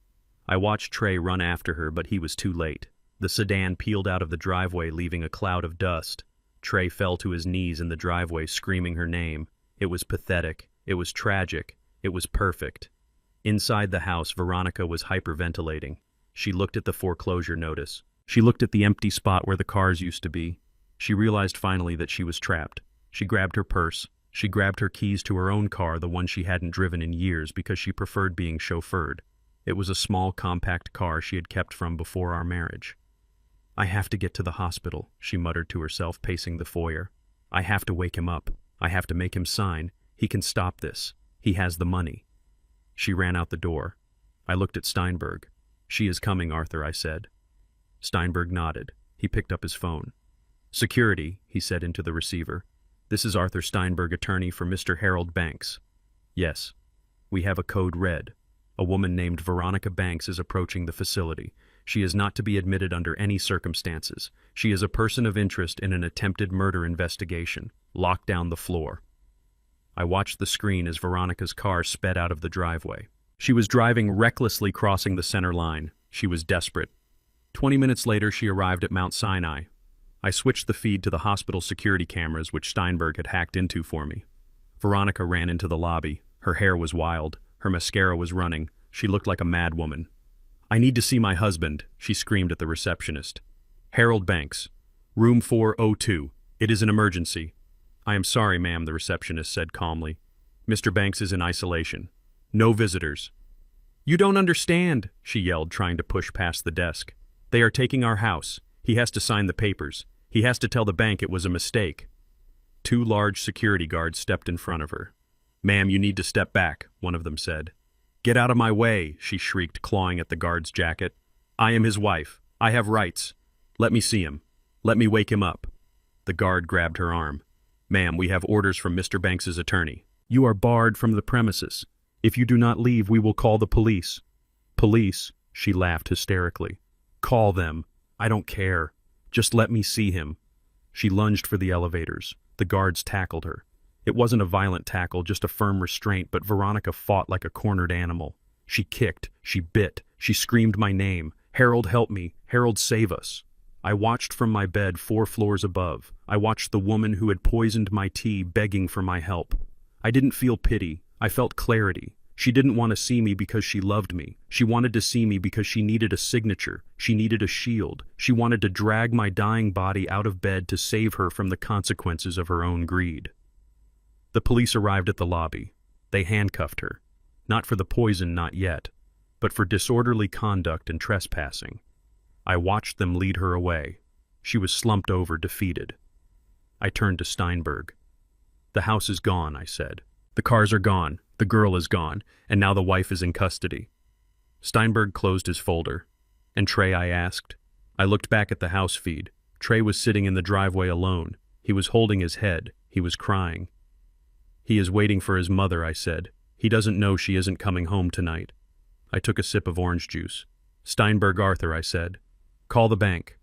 I watched Trey run after her, but he was too late. The sedan peeled out of the driveway, leaving a cloud of dust. Trey fell to his knees in the driveway, screaming her name. It was pathetic. It was tragic. It was perfect. Inside the house, Veronica was hyperventilating. She looked at the foreclosure notice. She looked at the empty spot where the cars used to be. She realized finally that she was trapped. She grabbed her purse. She grabbed her keys to her own car, the one she hadn't driven in years because she preferred being chauffeured. It was a small, compact car she had kept from before our marriage. "I have to get to the hospital," she muttered to herself, pacing the foyer. "I have to wake him up. I have to make him sign. He can stop this. He has the money." She ran out the door. I looked at Steinberg. "She is coming, Arthur," I said. Steinberg nodded. He picked up his phone. "Security," he said into the receiver. "This is Arthur Steinberg, attorney for Mr. Harold Banks." "Yes." "We have a code red. A woman named Veronica Banks is approaching the facility. She is not to be admitted under any circumstances. She is a person of interest in an attempted murder investigation. Lock down the floor." I watched the screen as Veronica's car sped out of the driveway. She was driving recklessly, crossing the center line. She was desperate. 20 minutes later, she arrived at Mount Sinai. I switched the feed to the hospital security cameras, which Steinberg had hacked into for me. Veronica ran into the lobby. Her hair was wild. Her mascara was running. She looked like a mad woman. "I need to see my husband," she screamed at the receptionist. "Harold Banks. Room 402. It is an emergency." "I am sorry, ma'am," the receptionist said calmly. "Mr. Banks is in isolation. No visitors." "You don't understand," she yelled, trying to push past the desk. "They are taking our house. He has to sign the papers. He has to tell the bank it was a mistake." Two large security guards stepped in front of her. "Ma'am, you need to step back," one of them said. "Get out of my way," she shrieked, clawing at the guard's jacket. "I am his wife. I have rights. Let me see him. Let me wake him up." The guard grabbed her arm. "Ma'am, we have orders from Mr. Banks's attorney. You are barred from the premises. If you do not leave, we will call the police." "Police?" She laughed hysterically. "Call them. I don't care. Just let me see him." She lunged for the elevators. The guards tackled her. It wasn't a violent tackle, just a firm restraint, but Veronica fought like a cornered animal. She kicked. She bit. She screamed my name. "Harold, help me. Harold, save us." I watched from my bed 4 floors above. I watched the woman who had poisoned my tea begging for my help. I didn't feel pity. I felt clarity. She didn't want to see me because she loved me. She wanted to see me because she needed a signature. She needed a shield. She wanted to drag my dying body out of bed to save her from the consequences of her own greed. The police arrived at the lobby. They handcuffed her. Not for the poison, not yet, but for disorderly conduct and trespassing. I watched them lead her away. She was slumped over, defeated. I turned to Steinberg. "The house is gone," I said. "The cars are gone. The girl is gone. And now the wife is in custody." Steinberg closed his folder. And Trey, I asked. I looked back at the house feed. Trey was sitting in the driveway alone. He was holding his head. He was crying. He is waiting for his mother, I said. He doesn't know she isn't coming home tonight. I took a sip of orange juice. Steinberg Arthur, I said. Call the bank.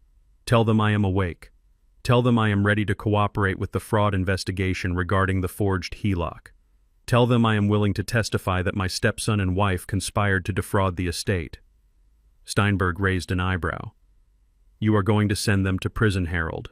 Tell them I am awake. Tell them I am ready to cooperate with the fraud investigation regarding the forged HELOC. Tell them I am willing to testify that my stepson and wife conspired to defraud the estate. Steinberg raised an eyebrow. You are going to send them to prison, Harold.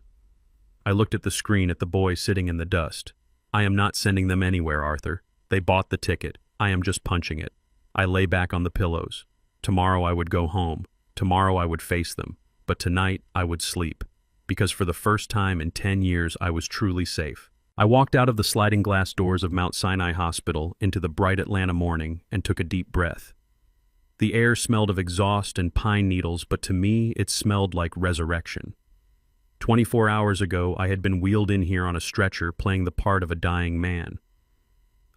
I looked at the screen at the boy sitting in the dust. I am not sending them anywhere, Arthur. They bought the ticket. I am just punching it. I lay back on the pillows. Tomorrow I would go home. Tomorrow I would face them. But tonight I would sleep. Because for the first time in 10 years I was truly safe. I walked out of the sliding glass doors of Mount Sinai Hospital into the bright Atlanta morning and took a deep breath. The air smelled of exhaust and pine needles, but to me it smelled like resurrection. 24 hours ago I had been wheeled in here on a stretcher playing the part of a dying man.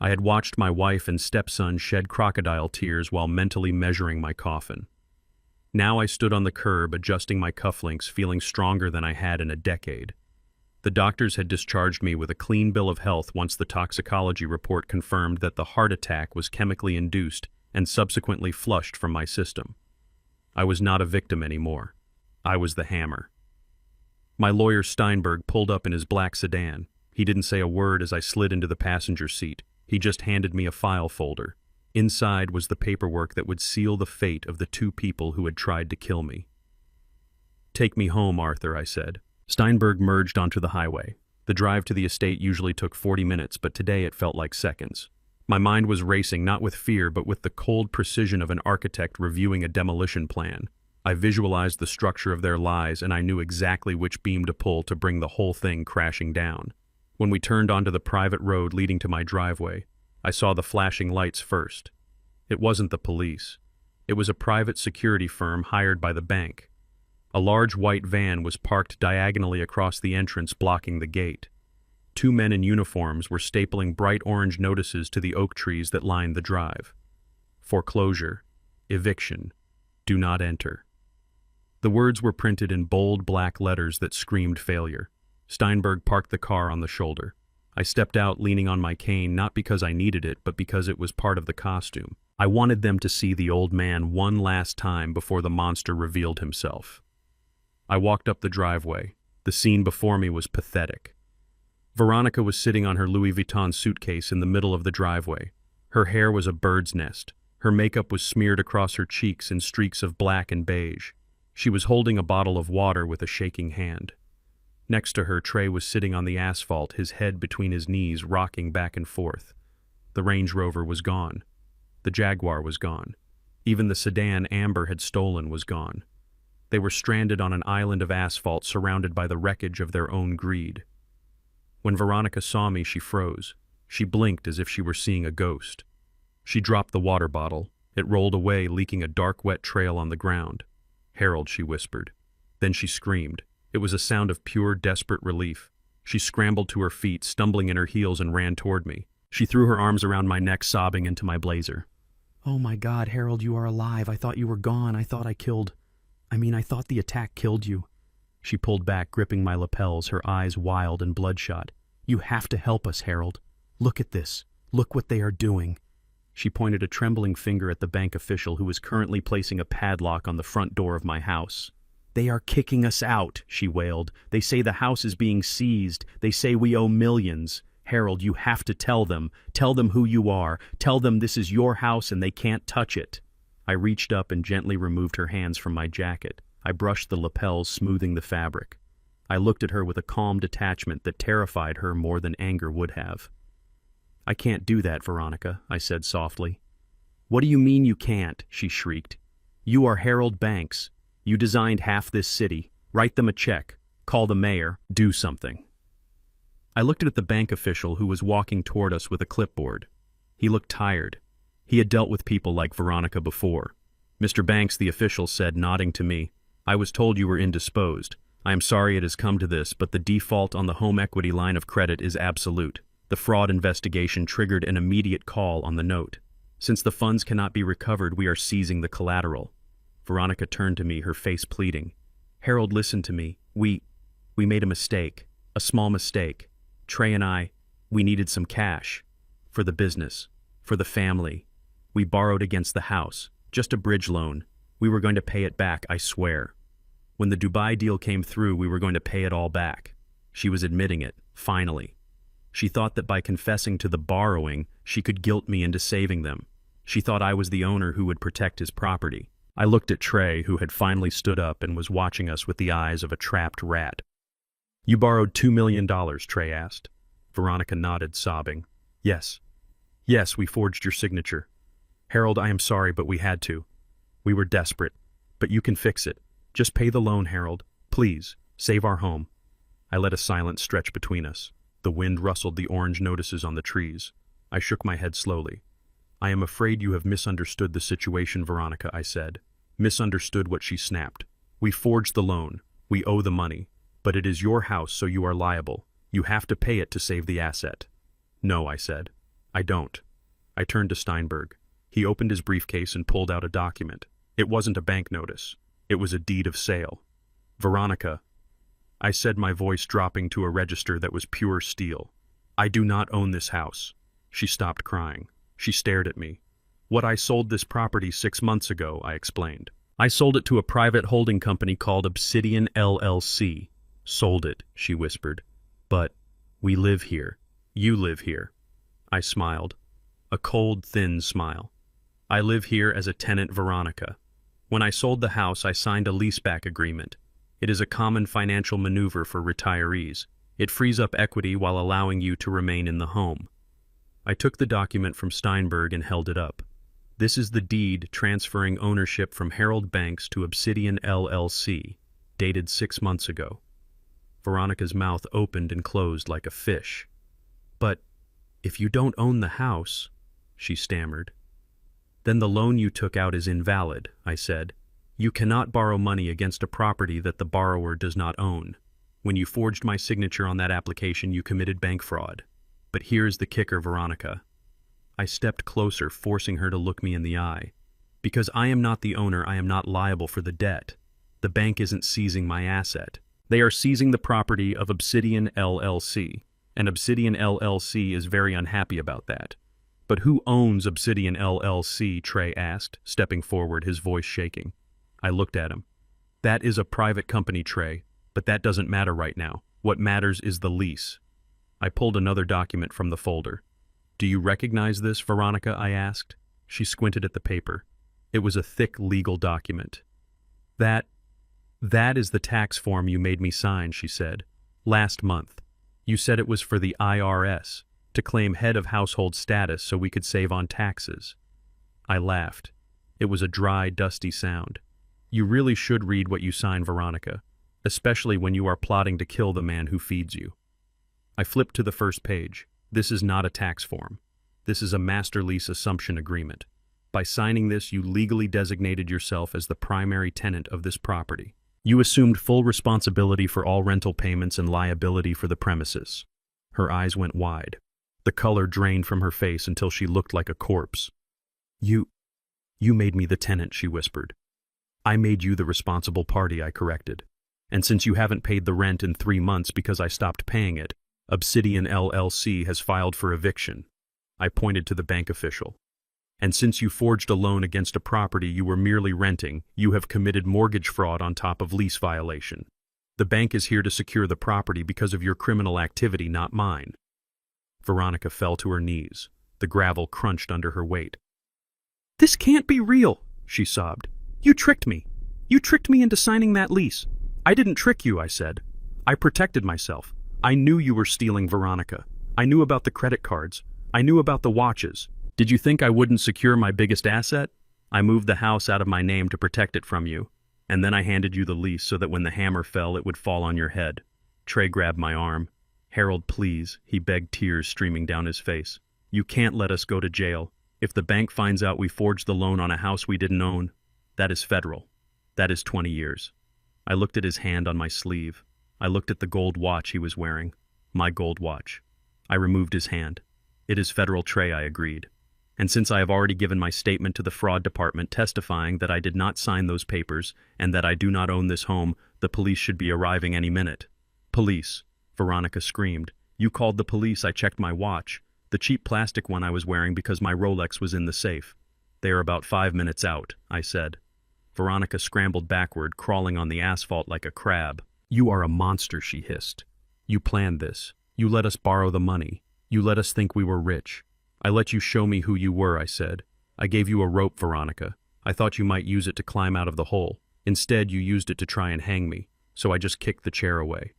I had watched my wife and stepson shed crocodile tears while mentally measuring my coffin. Now I stood on the curb adjusting my cufflinks, feeling stronger than I had in a decade. The doctors had discharged me with a clean bill of health once the toxicology report confirmed that the heart attack was chemically induced and subsequently flushed from my system. I was not a victim anymore. I was the hammer. My lawyer Steinberg pulled up in his black sedan. He didn't say a word as I slid into the passenger seat. He just handed me a file folder. Inside was the paperwork that would seal the fate of the two people who had tried to kill me. Take me home, Arthur, I said. Steinberg merged onto the highway. The drive to the estate usually took 40 minutes, but today it felt like seconds. My mind was racing, not with fear, but with the cold precision of an architect reviewing a demolition plan. I visualized the structure of their lies, and I knew exactly which beam to pull to bring the whole thing crashing down. When we turned onto the private road leading to my driveway, I saw the flashing lights first. It wasn't the police. It was a private security firm hired by the bank. A large white van was parked diagonally across the entrance, blocking the gate. Two men in uniforms were stapling bright orange notices to the oak trees that lined the drive. Foreclosure. Eviction. Do not enter. The words were printed in bold black letters that screamed failure. Steinberg parked the car on the shoulder. I stepped out leaning on my cane, not because I needed it, but because it was part of the costume. I wanted them to see the old man one last time before the monster revealed himself. I walked up the driveway. The scene before me was pathetic. Veronica was sitting on her Louis Vuitton suitcase in the middle of the driveway. Her hair was a bird's nest. Her makeup was smeared across her cheeks in streaks of black and beige. She was holding a bottle of water with a shaking hand. Next to her, Trey was sitting on the asphalt, his head between his knees, rocking back and forth. The Range Rover was gone. The Jaguar was gone. Even the sedan Amber had stolen was gone. They were stranded on an island of asphalt surrounded by the wreckage of their own greed. When Veronica saw me, she froze. She blinked as if she were seeing a ghost. She dropped the water bottle. It rolled away, leaking a dark, wet trail on the ground. "Harold," she whispered. Then she screamed. It was a sound of pure, desperate relief. She scrambled to her feet, stumbling in her heels, and ran toward me. She threw her arms around my neck, sobbing into my blazer. "Oh my God, Harold, you are alive. I thought you were gone. I thought the attack killed you." She pulled back, gripping my lapels, her eyes wild and bloodshot. "You have to help us, Harold. Look at this. Look what they are doing." She pointed a trembling finger at the bank official who was currently placing a padlock on the front door of my house. "They are kicking us out," she wailed. "They say the house is being seized. They say we owe millions. Harold, you have to tell them. Tell them who you are. Tell them this is your house and they can't touch it." I reached up and gently removed her hands from my jacket. I brushed the lapels, smoothing the fabric. I looked at her with a calm detachment that terrified her more than anger would have. "I can't do that, Veronica," I said softly. "What do you mean you can't?" she shrieked. "You are Harold Banks. You designed half this city. Write them a check. Call the mayor. Do something." I looked at the bank official who was walking toward us with a clipboard. He looked tired. He had dealt with people like Veronica before. "Mr. Banks," the official said, nodding to me, "I was told you were indisposed. I am sorry it has come to this, but the default on the home equity line of credit is absolute. The fraud investigation triggered an immediate call on the note. Since the funds cannot be recovered, we are seizing the collateral." Veronica turned to me, her face pleading. Harold, listen to me. We made a mistake. A small mistake. Trey and I, we needed some cash. For the business. For the family. We borrowed against the house. Just a bridge loan. We were going to pay it back, I swear. When the Dubai deal came through, we were going to pay it all back. She was admitting it, finally. She thought that by confessing to the borrowing, she could guilt me into saving them. She thought I was the owner who would protect his property. I looked at Trey, who had finally stood up and was watching us with the eyes of a trapped rat. You borrowed $2 million, Trey asked. Veronica nodded, sobbing. Yes. Yes, we forged your signature. Harold, I am sorry, but we had to. We were desperate. But you can fix it. Just pay the loan, Harold. Please, save our home. I let a silence stretch between us. The wind rustled the orange notices on the trees. I shook my head slowly. I am afraid you have misunderstood the situation, Veronica, I said. Misunderstood what she snapped. We forged the loan. We owe the money. But it is your house, so you are liable. You have to pay it to save the asset. No, I said. I don't. I turned to Steinberg. He opened his briefcase and pulled out a document. It wasn't a bank notice. It was a deed of sale. Veronica, I said, my voice dropping to a register that was pure steel. I do not own this house. She stopped crying. She stared at me. I sold this property 6 months ago, I explained. I sold it to a private holding company called Obsidian LLC. Sold it, she whispered. But we live here. You live here. I smiled. A cold, thin smile. I live here as a tenant, Veronica. When I sold the house, I signed a leaseback agreement. It is a common financial maneuver for retirees. It frees up equity while allowing you to remain in the home. I took the document from Steinberg and held it up. This is the deed transferring ownership from Harold Banks to Obsidian LLC, dated 6 months ago. Veronica's mouth opened and closed like a fish. But if you don't own the house, she stammered. Then the loan you took out is invalid, I said. You cannot borrow money against a property that the borrower does not own. When you forged my signature on that application, you committed bank fraud. But here's the kicker, Veronica. I stepped closer, forcing her to look me in the eye. Because I am not the owner, I am not liable for the debt. The bank isn't seizing my asset. They are seizing the property of Obsidian LLC, and Obsidian LLC is very unhappy about that. But who owns Obsidian LLC? Trey asked, stepping forward, his voice shaking. I looked at him. That is a private company, Trey, but that doesn't matter right now. What matters is the lease. I pulled another document from the folder. Do you recognize this, Veronica? I asked. She squinted at the paper. It was a thick legal document. That is the tax form you made me sign, she said. Last month. You said it was for the IRS, to claim head of household status so we could save on taxes. I laughed. It was a dry, dusty sound. You really should read what you sign, Veronica, especially when you are plotting to kill the man who feeds you. I flipped to the first page. This is not a tax form. This is a master lease assumption agreement. By signing this, you legally designated yourself as the primary tenant of this property. You assumed full responsibility for all rental payments and liability for the premises. Her eyes went wide. The color drained from her face until she looked like a corpse. You made me the tenant, she whispered. I made you the responsible party, I corrected. And since you haven't paid the rent in 3 months because I stopped paying it, Obsidian LLC has filed for eviction. I pointed to the bank official. And since you forged a loan against a property you were merely renting, you have committed mortgage fraud on top of lease violation. The bank is here to secure the property because of your criminal activity, not mine. Veronica fell to her knees. The gravel crunched under her weight. This can't be real, she sobbed. You tricked me. You tricked me into signing that lease. I didn't trick you, I said. I protected myself. I knew you were stealing, Veronica. I knew about the credit cards. I knew about the watches. Did you think I wouldn't secure my biggest asset? I moved the house out of my name to protect it from you. And then I handed you the lease so that when the hammer fell, it would fall on your head. Trey grabbed my arm. Harold, please, he begged, tears streaming down his face. You can't let us go to jail. If the bank finds out we forged the loan on a house we didn't own, that is federal. That is 20 years. I looked at his hand on my sleeve. I looked at the gold watch he was wearing. My gold watch. I removed his hand. It is federal, Trey, I agreed. And since I have already given my statement to the fraud department testifying that I did not sign those papers and that I do not own this home, the police should be arriving any minute." "Police," Veronica screamed. "You called the police. I checked my watch. The cheap plastic one I was wearing because my Rolex was in the safe. They are about 5 minutes out," I said. Veronica scrambled backward, crawling on the asphalt like a crab. "You are a monster," she hissed. "You planned this. You let us borrow the money. You let us think we were rich. I let you show me who you were," I said. "I gave you a rope, Veronica. I thought you might use it to climb out of the hole. Instead, you used it to try and hang me, so I just kicked the chair away."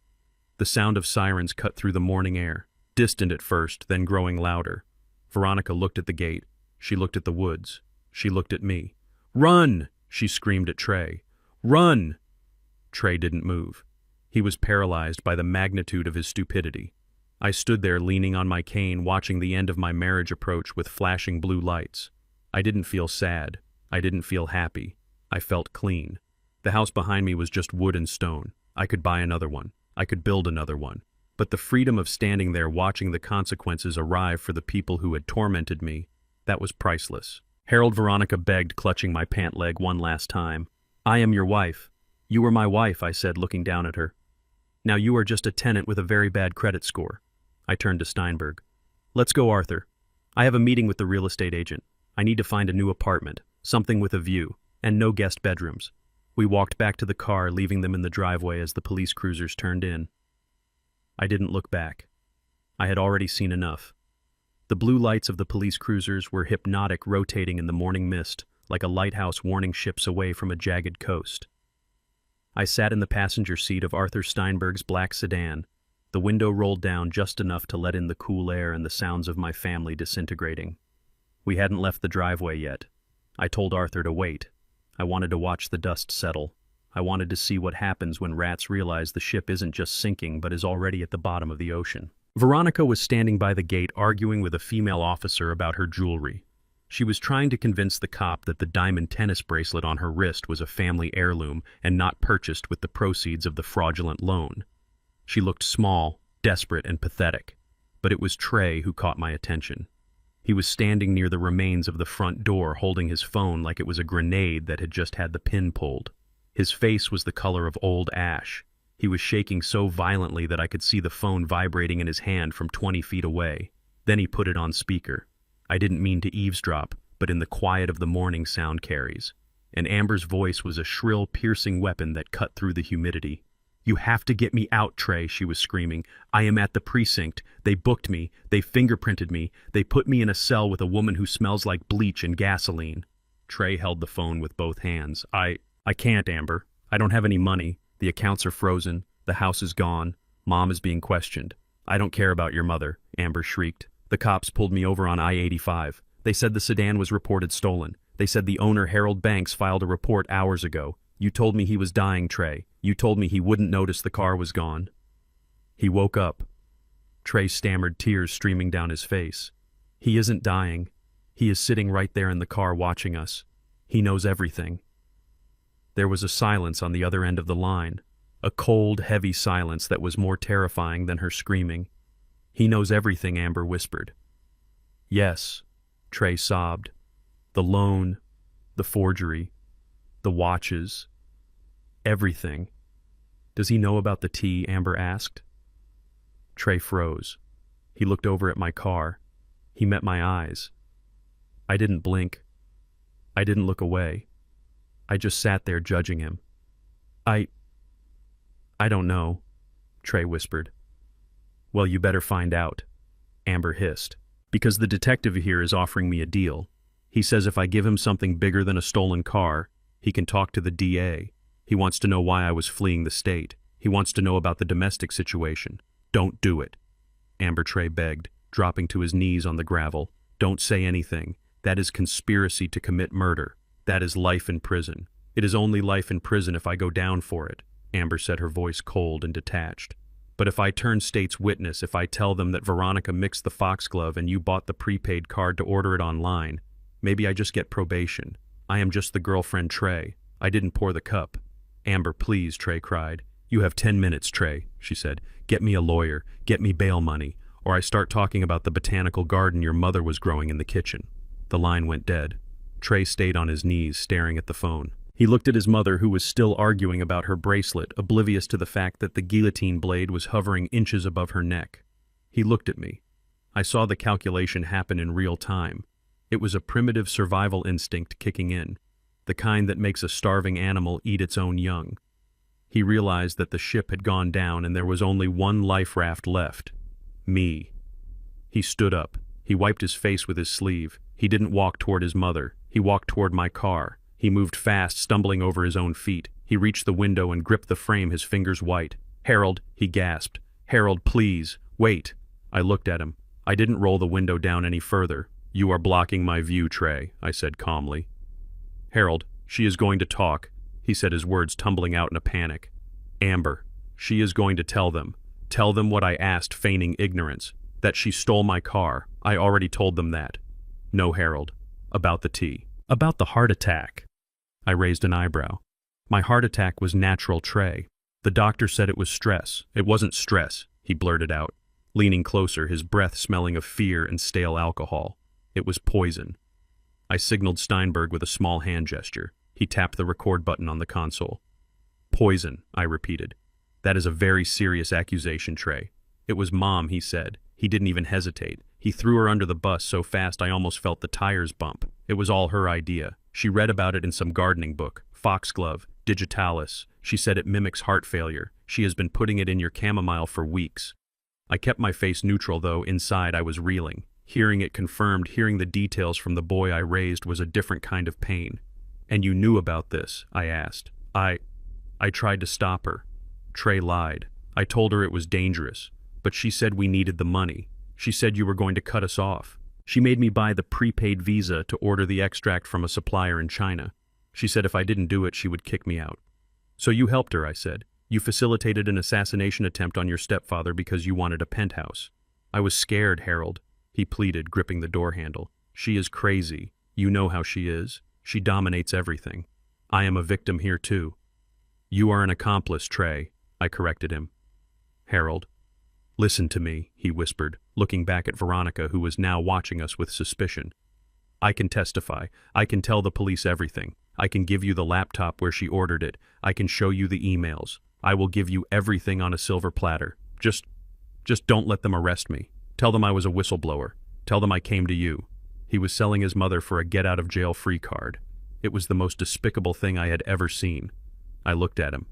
The sound of sirens cut through the morning air, distant at first, then growing louder. Veronica looked at the gate. She looked at the woods. She looked at me. "Run!" she screamed at Trey. "Run!" Trey didn't move. He was paralyzed by the magnitude of his stupidity. I stood there leaning on my cane, watching the end of my marriage approach with flashing blue lights. I didn't feel sad. I didn't feel happy. I felt clean. The house behind me was just wood and stone. I could buy another one. I could build another one. But the freedom of standing there watching the consequences arrive for the people who had tormented me, that was priceless. Harold, Veronica begged, clutching my pant leg one last time. "I am your wife. You were my wife," I said, looking down at her. "Now you are just a tenant with a very bad credit score." I turned to Steinberg. "Let's go, Arthur. I have a meeting with the real estate agent. I need to find a new apartment, something with a view, and no guest bedrooms." We walked back to the car, leaving them in the driveway as the police cruisers turned in. I didn't look back. I had already seen enough. The blue lights of the police cruisers were hypnotic, rotating in the morning mist, like a lighthouse warning ships away from a jagged coast. I sat in the passenger seat of Arthur Steinberg's black sedan. The window rolled down just enough to let in the cool air and the sounds of my family disintegrating. We hadn't left the driveway yet. I told Arthur to wait. I wanted to watch the dust settle. I wanted to see what happens when rats realize the ship isn't just sinking but is already at the bottom of the ocean. Veronica was standing by the gate arguing with a female officer about her jewelry. She was trying to convince the cop that the diamond tennis bracelet on her wrist was a family heirloom and not purchased with the proceeds of the fraudulent loan. She looked small, desperate, and pathetic, but it was Trey who caught my attention. He was standing near the remains of the front door, holding his phone like it was a grenade that had just had the pin pulled. His face was the color of old ash. He was shaking so violently that I could see the phone vibrating in his hand from 20 feet away. Then he put it on speaker. I didn't mean to eavesdrop, but in the quiet of the morning sound carries. And Amber's voice was a shrill, piercing weapon that cut through the humidity. "You have to get me out, Trey," she was screaming. "I am at the precinct. They booked me. They fingerprinted me. They put me in a cell with a woman who smells like bleach and gasoline." Trey held the phone with both hands. I can't, Amber. I don't have any money. The accounts are frozen. The house is gone. Mom is being questioned." "I don't care about your mother," Amber shrieked. "The cops pulled me over on I-85. They said the sedan was reported stolen. They said the owner, Harold Banks, filed a report hours ago. You told me he was dying, Trey. You told me he wouldn't notice the car was gone." He woke up. Trey stammered, tears streaming down his face. "He isn't dying. He is sitting right there in the car watching us. He knows everything." There was a silence on the other end of the line, a cold, heavy silence that was more terrifying than her screaming. "He knows everything," Amber whispered. "Yes," Trey sobbed. "The loan, the forgery, the watches, everything." "Does he know about the tea?" Amber asked. Trey froze. He looked over at my car. He met my eyes. I didn't blink. I didn't look away. I just sat there judging him. I don't know," Trey whispered. "Well, you better find out," Amber hissed. "Because the detective here is offering me a deal. He says if I give him something bigger than a stolen car, he can talk to the DA. He wants to know why I was fleeing the state. He wants to know about the domestic situation." "Don't do it," Amber, Trey begged, dropping to his knees on the gravel. "Don't say anything. That is conspiracy to commit murder. That is life in prison. It is only life in prison if I go down for it," Amber said, her voice cold and detached. "But if I turn state's witness, if I tell them that Veronica mixed the foxglove and you bought the prepaid card to order it online, maybe I just get probation. I am just the girlfriend, Trey. I didn't pour the cup." "Amber, please," Trey cried. "You have 10 minutes, Trey," she said. "Get me a lawyer, get me bail money, or I start talking about the botanical garden your mother was growing in the kitchen." The line went dead. Trey stayed on his knees, staring at the phone. He looked at his mother, who was still arguing about her bracelet, oblivious to the fact that the guillotine blade was hovering inches above her neck. He looked at me. I saw the calculation happen in real time. It was a primitive survival instinct kicking in, the kind that makes a starving animal eat its own young. He realized that the ship had gone down and there was only one life raft left. Me. He stood up. He wiped his face with his sleeve. He didn't walk toward his mother. He walked toward my car. He moved fast, stumbling over his own feet. He reached the window and gripped the frame, his fingers white. "Harold," he gasped. "Harold, please, wait." I looked at him. I didn't roll the window down any further. "You are blocking my view, Trey," I said calmly. "Harold, she is going to talk," he said, his words tumbling out in a panic. "Amber, she is going to tell them. Tell them what I asked, feigning ignorance. That she stole my car. I already told them that." "No, Harold. About the tea." "About the heart attack." I raised an eyebrow. "My heart attack was natural, Trey. The doctor said it was stress." "It wasn't stress," he blurted out, leaning closer, his breath smelling of fear and stale alcohol. "It was poison." I signaled Steinberg with a small hand gesture. He tapped the record button on the console. "Poison," I repeated. "That is a very serious accusation, Trey." "It was Mom," he said. He didn't even hesitate. He threw her under the bus so fast I almost felt the tires bump. It was all her idea. She read about it in some gardening book. Foxglove, digitalis. She said it mimics heart failure. She has been putting it in your chamomile for weeks. I kept my face neutral, though inside I was reeling. Hearing it confirmed, hearing the details from the boy I raised was a different kind of pain. "And you knew about this?" I asked. I tried to stop her." Trey lied. "I told her it was dangerous. But she said we needed the money. She said you were going to cut us off. She made me buy the prepaid visa to order the extract from a supplier in China. She said if I didn't do it, she would kick me out." "So you helped her," I said. "You facilitated an assassination attempt on your stepfather because you wanted a penthouse." "I was scared, Harold," he pleaded, gripping the door handle. "She is crazy. You know how she is. She dominates everything. I am a victim here too." "You are an accomplice, Trey," I corrected him. "Harold, listen to me," he whispered, looking back at Veronica, who was now watching us with suspicion. "I can testify. I can tell the police everything. I can give you the laptop where she ordered it. I can show you the emails. I will give you everything on a silver platter. Just don't let them arrest me. Tell them I was a whistleblower. Tell them I came to you." He was selling his mother for a get-out-of-jail-free card. It was the most despicable thing I had ever seen. I looked at him.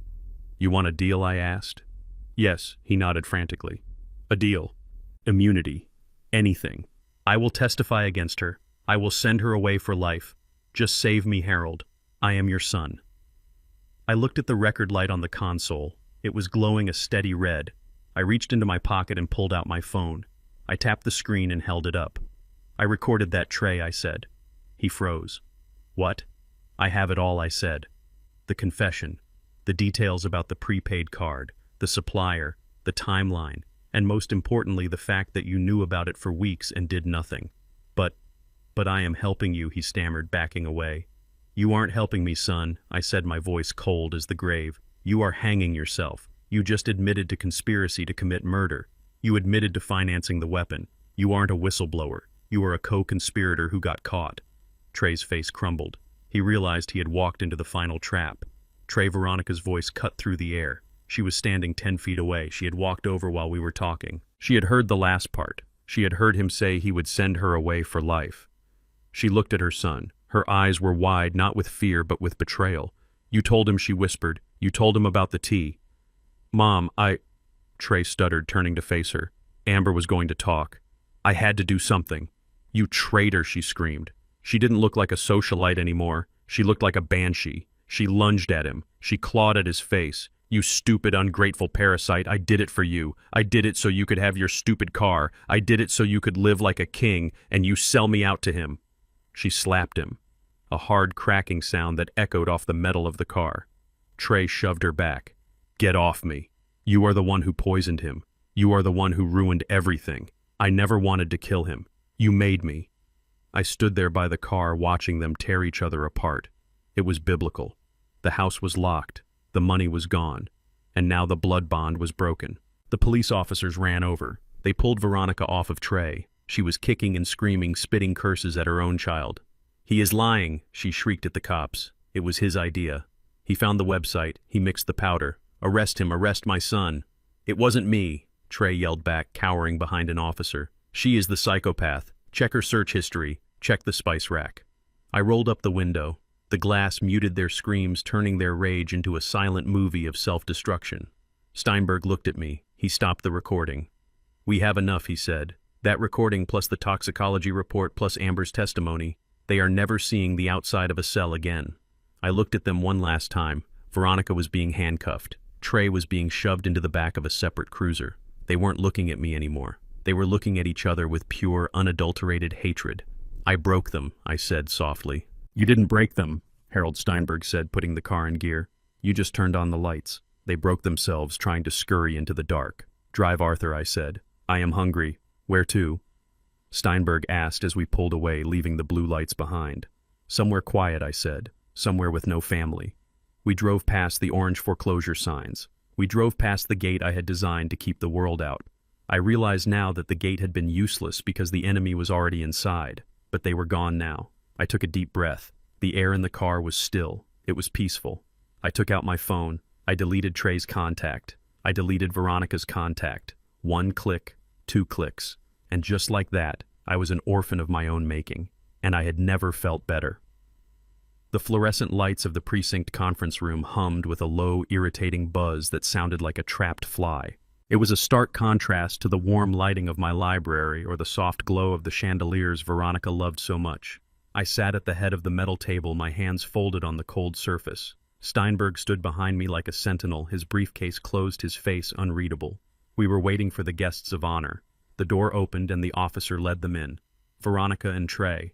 "You want a deal?" I asked. "Yes," he nodded frantically. "A deal. Immunity. Anything. I will testify against her. I will send her away for life. Just save me, Harold. I am your son." I looked at the record light on the console. It was glowing a steady red. I reached into my pocket and pulled out my phone. I tapped the screen and held it up. "I recorded that, Trey," I said. He froze. "What?" "I have it all," I said. The confession, the details about the prepaid card, the supplier, the timeline, and most importantly the fact that you knew about it for weeks and did nothing. But I am helping you," he stammered, backing away. "You aren't helping me, son," I said, my voice cold as the grave. "You are hanging yourself. You just admitted to conspiracy to commit murder. You admitted to financing the weapon. You aren't a whistleblower. You are a co-conspirator who got caught." Trey's face crumbled. He realized he had walked into the final trap. Trey, Veronica's voice cut through the air. She was standing 10 feet away. She had walked over while we were talking. She had heard the last part. She had heard him say he would send her away for life. She looked at her son. Her eyes were wide, not with fear, but with betrayal. "You told him," she whispered. "You told him about the tea." "Mom, Trey stuttered, turning to face her. Amber was going to talk. "I had to do something." "You traitor," she screamed. She didn't look like a socialite anymore. She looked like a banshee. She lunged at him. She clawed at his face. "You stupid, ungrateful parasite, I did it for you. I did it so you could have your stupid car. I did it so you could live like a king, and you sell me out to him." She slapped him. A hard cracking sound that echoed off the metal of the car. Trey shoved her back. "Get off me. You are the one who poisoned him. You are the one who ruined everything. I never wanted to kill him. You made me." I stood there by the car watching them tear each other apart. It was biblical. The house was locked. The money was gone. And now the blood bond was broken. The police officers ran over. They pulled Veronica off of Trey. She was kicking and screaming, spitting curses at her own child. "He is lying," she shrieked at the cops. It was his idea. He found the website. He mixed the powder. "Arrest him, arrest my son." "It wasn't me," Trey yelled back, cowering behind an officer. "She is the psychopath. Check her search history. Check the spice rack." I rolled up the window. The glass muted their screams, turning their rage into a silent movie of self-destruction. Steinberg looked at me. He stopped the recording. "We have enough," he said. "That recording plus the toxicology report plus Amber's testimony. They are never seeing the outside of a cell again." I looked at them one last time. Veronica was being handcuffed. Trey was being shoved into the back of a separate cruiser. They weren't looking at me anymore. They were looking at each other with pure, unadulterated hatred. "I broke them," I said softly. "You didn't break them," Harold Steinberg said, putting the car in gear. "You just turned on the lights. They broke themselves trying to scurry into the dark." "Drive, Arthur," I said. "I am hungry." "Where to?" Steinberg asked as we pulled away, leaving the blue lights behind. "Somewhere quiet," I said. "Somewhere with no family." We drove past the orange foreclosure signs. We drove past the gate I had designed to keep the world out. I realized now that the gate had been useless because the enemy was already inside, but they were gone now. I took a deep breath. The air in the car was still. It was peaceful. I took out my phone. I deleted Trey's contact. I deleted Veronica's contact. 1 click, 2 clicks. And just like that, I was an orphan of my own making, and I had never felt better. The fluorescent lights of the precinct conference room hummed with a low, irritating buzz that sounded like a trapped fly. It was a stark contrast to the warm lighting of my library or the soft glow of the chandeliers Veronica loved so much. I sat at the head of the metal table, my hands folded on the cold surface. Steinberg stood behind me like a sentinel, his briefcase closed, his face unreadable. We were waiting for the guests of honor. The door opened and the officer led them in. Veronica and Trey.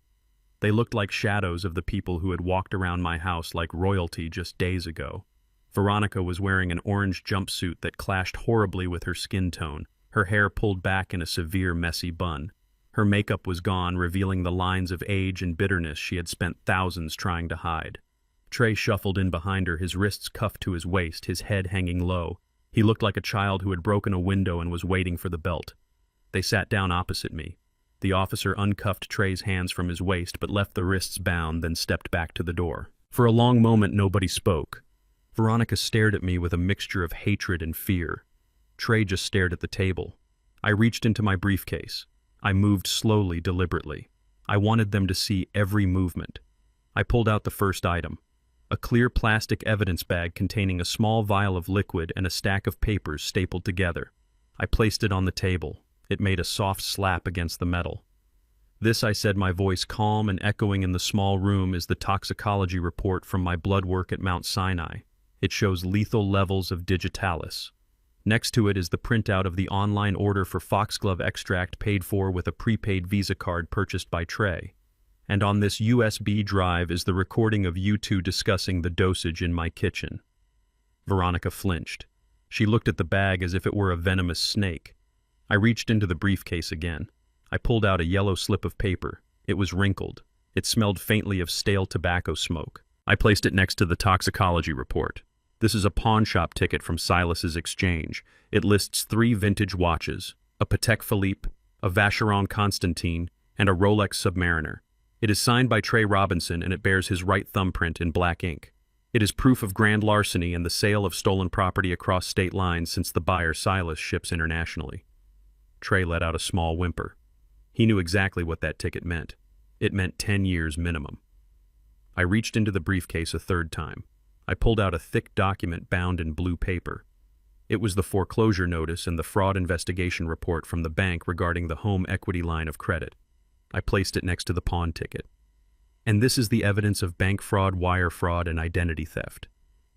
They looked like shadows of the people who had walked around my house like royalty just days ago. Veronica was wearing an orange jumpsuit that clashed horribly with her skin tone, her hair pulled back in a severe, messy bun. Her makeup was gone, revealing the lines of age and bitterness she had spent thousands trying to hide. Trey shuffled in behind her, his wrists cuffed to his waist, his head hanging low. He looked like a child who had broken a window and was waiting for the belt. They sat down opposite me. The officer uncuffed Trey's hands from his waist but left the wrists bound, then stepped back to the door. For a long moment, nobody spoke. Veronica stared at me with a mixture of hatred and fear. Trey just stared at the table. I reached into my briefcase. I moved slowly, deliberately. I wanted them to see every movement. I pulled out the first item, a clear plastic evidence bag containing a small vial of liquid and a stack of papers stapled together. I placed it on the table. It made a soft slap against the metal. "This," I said, my voice calm and echoing in the small room, "is the toxicology report from my blood work at Mount Sinai. It shows lethal levels of digitalis. Next to it is the printout of the online order for foxglove extract paid for with a prepaid Visa card purchased by Trey. And on this USB drive is the recording of you two discussing the dosage in my kitchen." Veronica flinched. She looked at the bag as if it were a venomous snake. I reached into the briefcase again. I pulled out a yellow slip of paper. It was wrinkled. It smelled faintly of stale tobacco smoke. I placed it next to the toxicology report. "This is a pawn shop ticket from Silas's exchange. It lists 3 vintage watches, a Patek Philippe, a Vacheron Constantin, and a Rolex Submariner. It is signed by Trey Robinson and it bears his right thumbprint in black ink. It is proof of grand larceny and the sale of stolen property across state lines since the buyer Silas ships internationally." Trey let out a small whimper. He knew exactly what that ticket meant. It meant 10 years minimum. I reached into the briefcase a third time. I pulled out a thick document bound in blue paper. It was the foreclosure notice and the fraud investigation report from the bank regarding the home equity line of credit. I placed it next to the pawn ticket. "And this is the evidence of bank fraud, wire fraud, and identity theft.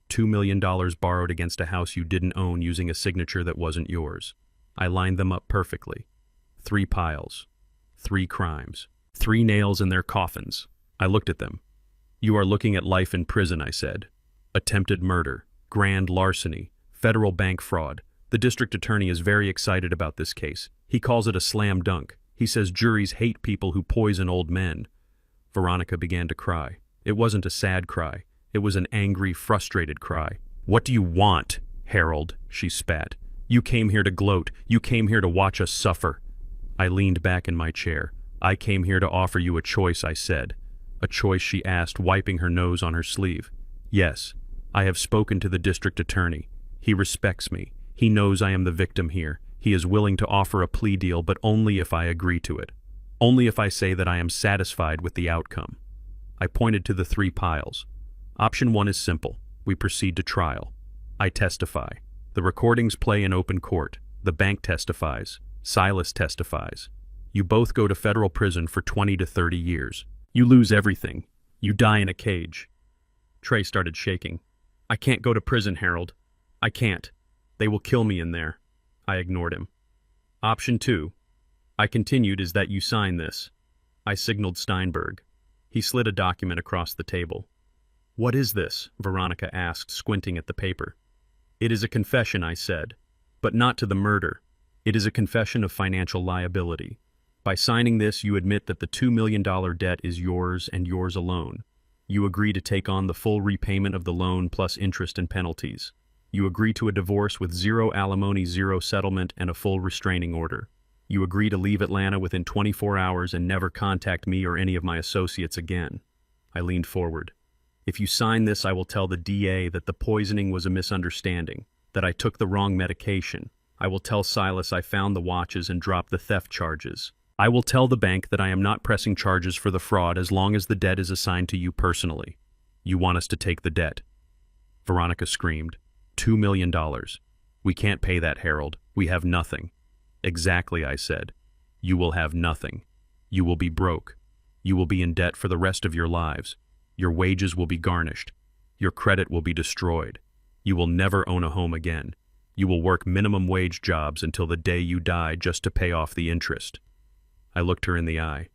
$2 million borrowed against a house you didn't own using a signature that wasn't yours." I lined them up perfectly. 3 piles. 3 crimes. 3 nails in their coffins. I looked at them. "You are looking at life in prison," I said. "Attempted murder, grand larceny, federal bank fraud. The district attorney is very excited about this case. He calls it a slam dunk. He says juries hate people who poison old men." Veronica began to cry. It wasn't a sad cry. It was an angry, frustrated cry. "What do you want, Harold?" she spat. "You came here to gloat. You came here to watch us suffer." I leaned back in my chair. I came here to offer you a choice, I said. A choice, she asked, wiping her nose on her sleeve. Yes, I have spoken to the district attorney. He respects me. He knows I am the victim here. He is willing to offer a plea deal, but only if I agree to it. Only if I say that I am satisfied with the outcome. I pointed to the 3 piles. Option 1 is simple. We proceed to trial. I testify. The recordings play in open court. The bank testifies. Silas testifies. You both go to federal prison for 20 to 30 years. You lose everything. You die in a cage. Trey started shaking. I can't go to prison, Harold. I can't. They will kill me in there. I ignored him. Option 2, I continued, is that you sign this. I signaled Steinberg. He slid a document across the table. What is this? Veronica asked, squinting at the paper. It is a confession, I said, but not to the murder. It is a confession of financial liability. By signing this, you admit that the $2 million debt is yours and yours alone. You agree to take on the full repayment of the loan plus interest and penalties. You agree to a divorce with 0 alimony, 0 settlement, and a full restraining order. You agree to leave Atlanta within 24 hours and never contact me or any of my associates again. I leaned forward. If you sign this, I will tell the DA that the poisoning was a misunderstanding, that I took the wrong medication. I will tell Silas I found the watches and dropped the theft charges. I will tell the bank that I am not pressing charges for the fraud as long as the debt is assigned to you personally. You want us to take the debt. Veronica screamed. $2 million. We can't pay that, Harold. We have nothing. Exactly, I said. You will have nothing. You will be broke. You will be in debt for the rest of your lives. Your wages will be garnished. Your credit will be destroyed. You will never own a home again. You will work minimum wage jobs until the day you die just to pay off the interest. I looked her in the eye.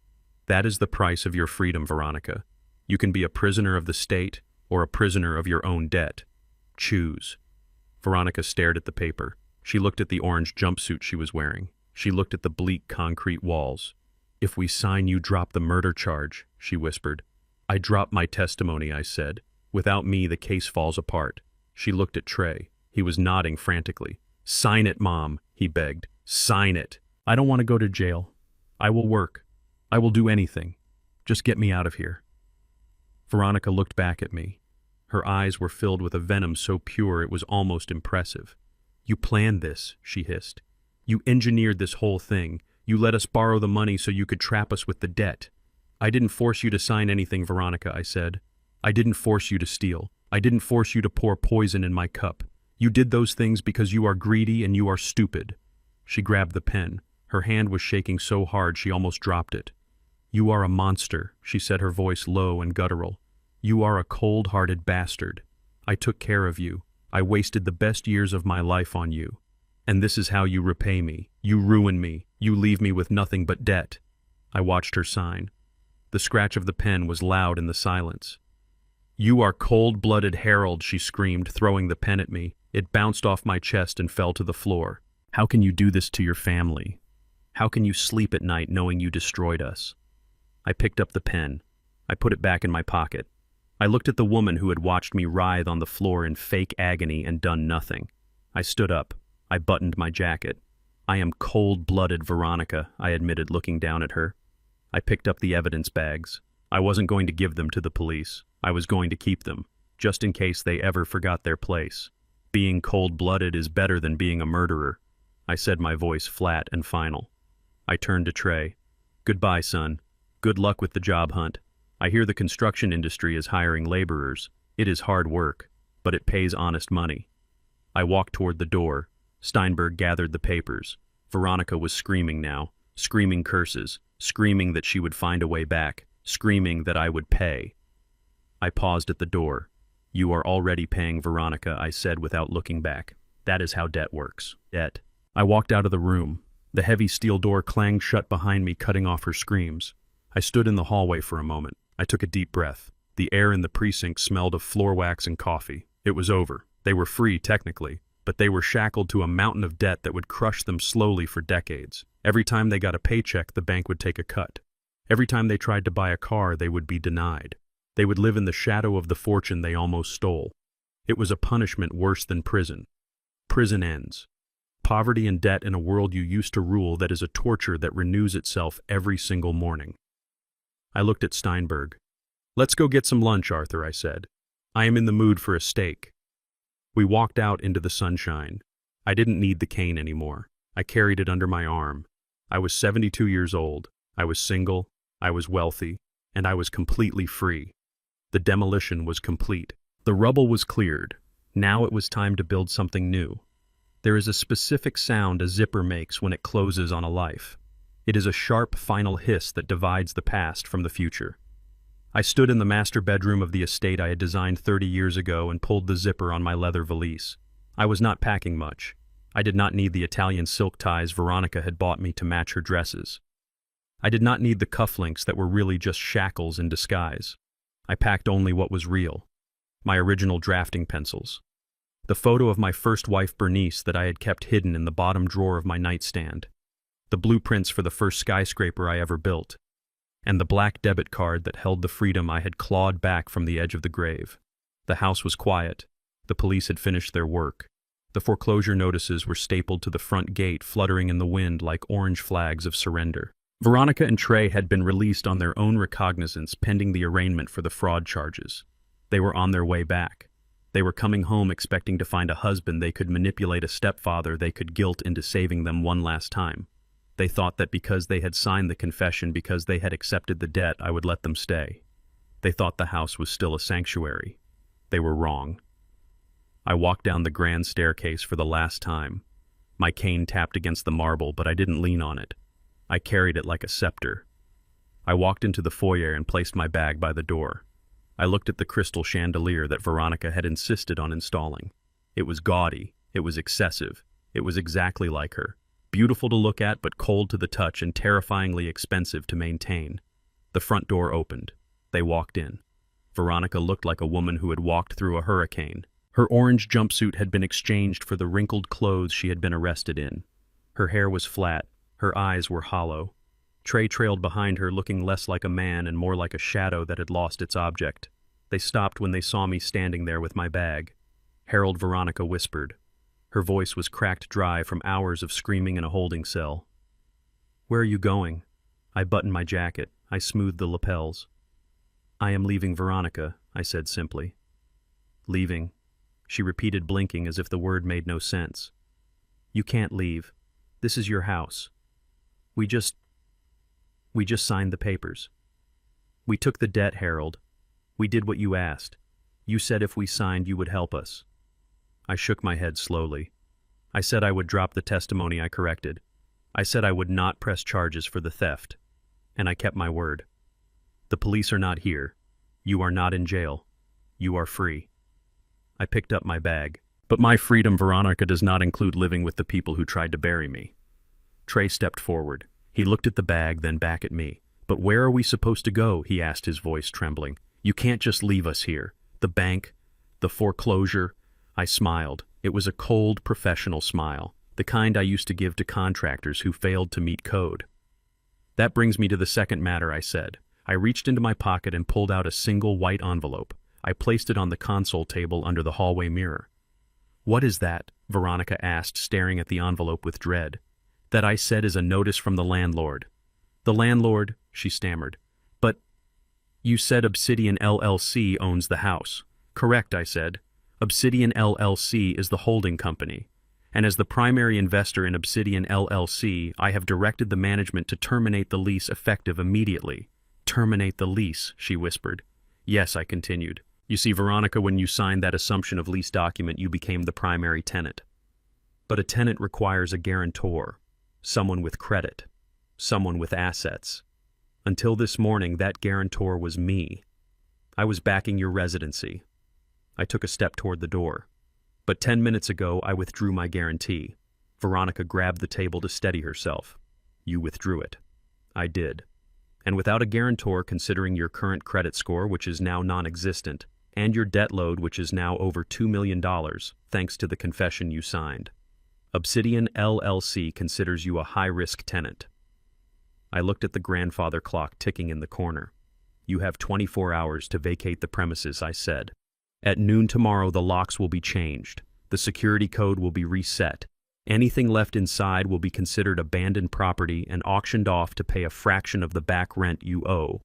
That is the price of your freedom, Veronica. You can be a prisoner of the state or a prisoner of your own debt. Choose. Veronica stared at the paper. She looked at the orange jumpsuit she was wearing. She looked at the bleak concrete walls. If we sign, you drop the murder charge, she whispered. I drop my testimony, I said. Without me, the case falls apart. She looked at Trey. He was nodding frantically. Sign it, Mom, he begged. Sign it. I don't want to go to jail. I will work. I will do anything. Just get me out of here. Veronica looked back at me. Her eyes were filled with a venom so pure it was almost impressive. You planned this, she hissed. You engineered this whole thing. You let us borrow the money so you could trap us with the debt. I didn't force you to sign anything, Veronica, I said. I didn't force you to steal. I didn't force you to pour poison in my cup. You did those things because you are greedy and you are stupid. She grabbed the pen. Her hand was shaking so hard she almost dropped it. You are a monster, she said, her voice low and guttural. You are a cold-hearted bastard. I took care of you. I wasted the best years of my life on you. And this is how you repay me. You ruin me. You leave me with nothing but debt. I watched her sign. The scratch of the pen was loud in the silence. You are cold-blooded, Harold, she screamed, throwing the pen at me. It bounced off my chest and fell to the floor. How can you do this to your family? How can you sleep at night knowing you destroyed us? I picked up the pen. I put it back in my pocket. I looked at the woman who had watched me writhe on the floor in fake agony and done nothing. I stood up. I buttoned my jacket. I am cold-blooded, Veronica, I admitted, looking down at her. I picked up the evidence bags. I wasn't going to give them to the police. I was going to keep them, just in case they ever forgot their place. Being cold-blooded is better than being a murderer, I said, my voice flat and final. I turned to Trey. Goodbye, son. Good luck with the job hunt. I hear the construction industry is hiring laborers. It is hard work, but it pays honest money. I walked toward the door. Steinberg gathered the papers. Veronica was screaming now, screaming curses, screaming that she would find a way back, screaming that I would pay. I paused at the door. You are already paying, Veronica, I said without looking back. That is how debt works. Debt. I walked out of the room. The heavy steel door clanged shut behind me, cutting off her screams. I stood in the hallway for a moment. I took a deep breath. The air in the precinct smelled of floor wax and coffee. It was over. They were free, technically, but they were shackled to a mountain of debt that would crush them slowly for decades. Every time they got a paycheck, the bank would take a cut. Every time they tried to buy a car, they would be denied. They would live in the shadow of the fortune they almost stole. It was a punishment worse than prison. Prison ends. poverty and debt in a world you used to rule that is a torture that renews itself every single morning. I looked at Steinberg. "Let's go get some lunch, Arthur," I said. "I am in the mood for a steak." We walked out into the sunshine. I didn't need the cane anymore. I carried it under my arm. I was 72 years old. I was single. I was wealthy. And I was completely free. The demolition was complete. The rubble was cleared. Now it was time to build something new. There is a specific sound a zipper makes when it closes on a life. It is a sharp, final hiss that divides the past from the future. I stood in the master bedroom of the estate I had designed 30 years ago and pulled the zipper on my leather valise. I was not packing much. I did not need the Italian silk ties Veronica had bought me to match her dresses. I did not need the cufflinks that were really just shackles in disguise. I packed only what was real. My original drafting pencils. The photo of my first wife Bernice that I had kept hidden in the bottom drawer of my nightstand. The blueprints for the first skyscraper I ever built. And the black debit card that held the freedom I had clawed back from the edge of the grave. The house was quiet. The police had finished their work. The foreclosure notices were stapled to the front gate, fluttering in the wind like orange flags of surrender. Veronica and Trey had been released on their own recognizance pending the arraignment for the fraud charges. They were on their way back. They were coming home expecting to find a husband they could manipulate, a stepfather they could guilt into saving them one last time. They thought that because they had signed the confession, because they had accepted the debt, I would let them stay. They thought the house was still a sanctuary. They were wrong. I walked down the grand staircase for the last time. My cane tapped against the marble, but I didn't lean on it. I carried it like a scepter. I walked into the foyer and placed my bag by the door. I looked at the crystal chandelier that Veronica had insisted on installing. It was gaudy. It was excessive. It was exactly like her. Beautiful to look at, but cold to the touch and terrifyingly expensive to maintain. The front door opened. They walked in. Veronica looked like a woman who had walked through a hurricane. Her orange jumpsuit had been exchanged for the wrinkled clothes she had been arrested in. Her hair was flat. Her eyes were hollow. Trey trailed behind her, looking less like a man and more like a shadow that had lost its object. They stopped when they saw me standing there with my bag. Harold, Veronica whispered. Her voice was cracked dry from hours of screaming in a holding cell. "Where are you going?" I buttoned my jacket. I smoothed the lapels. "I am leaving Veronica," I said simply. "Leaving?" She repeated, blinking as if the word made no sense. "You can't leave. This is your house. We just signed the papers. We took the debt, Harold. We did what you asked. You said if we signed, you would help us." I shook my head slowly. I said I would drop the testimony I corrected. I said I would not press charges for the theft. And I kept my word. The police are not here. You are not in jail. You are free. I picked up my bag. But my freedom, Veronica, does not include living with the people who tried to bury me. Trey stepped forward. He looked at the bag, then back at me. "But where are we supposed to go?" he asked, his voice trembling. "You can't just leave us here. The bank, the foreclosure." I smiled. It was a cold, professional smile, the kind I used to give to contractors who failed to meet code. "That brings me to the second matter," I said. I reached into my pocket and pulled out a single white envelope. I placed it on the console table under the hallway mirror. "What is that?" Veronica asked, staring at the envelope with dread. "That I said is a notice from the landlord." "The landlord?" she stammered. "But you said Obsidian LLC owns the house." "Correct," I said. Obsidian LLC is the holding company, and as the primary investor in Obsidian LLC, I have directed the management to terminate the lease effective immediately. "Terminate the lease," she whispered. "Yes," I continued. "You see, Veronica, when you signed that assumption of lease document, you became the primary tenant. But a tenant requires a guarantor, someone with credit, someone with assets. Until this morning, that guarantor was me. I was backing your residency." I took a step toward the door. "But 10 minutes ago, I withdrew my guarantee." Veronica grabbed the table to steady herself. "You withdrew it." "I did. And without a guarantor, considering your current credit score, which is now non-existent, and your debt load, which is now over $2 million, thanks to the confession you signed, Obsidian LLC considers you a high-risk tenant." I looked at the grandfather clock ticking in the corner. "You have 24 hours to vacate the premises," I said. "At noon tomorrow, the locks will be changed. The security code will be reset. Anything left inside will be considered abandoned property and auctioned off to pay a fraction of the back rent you owe.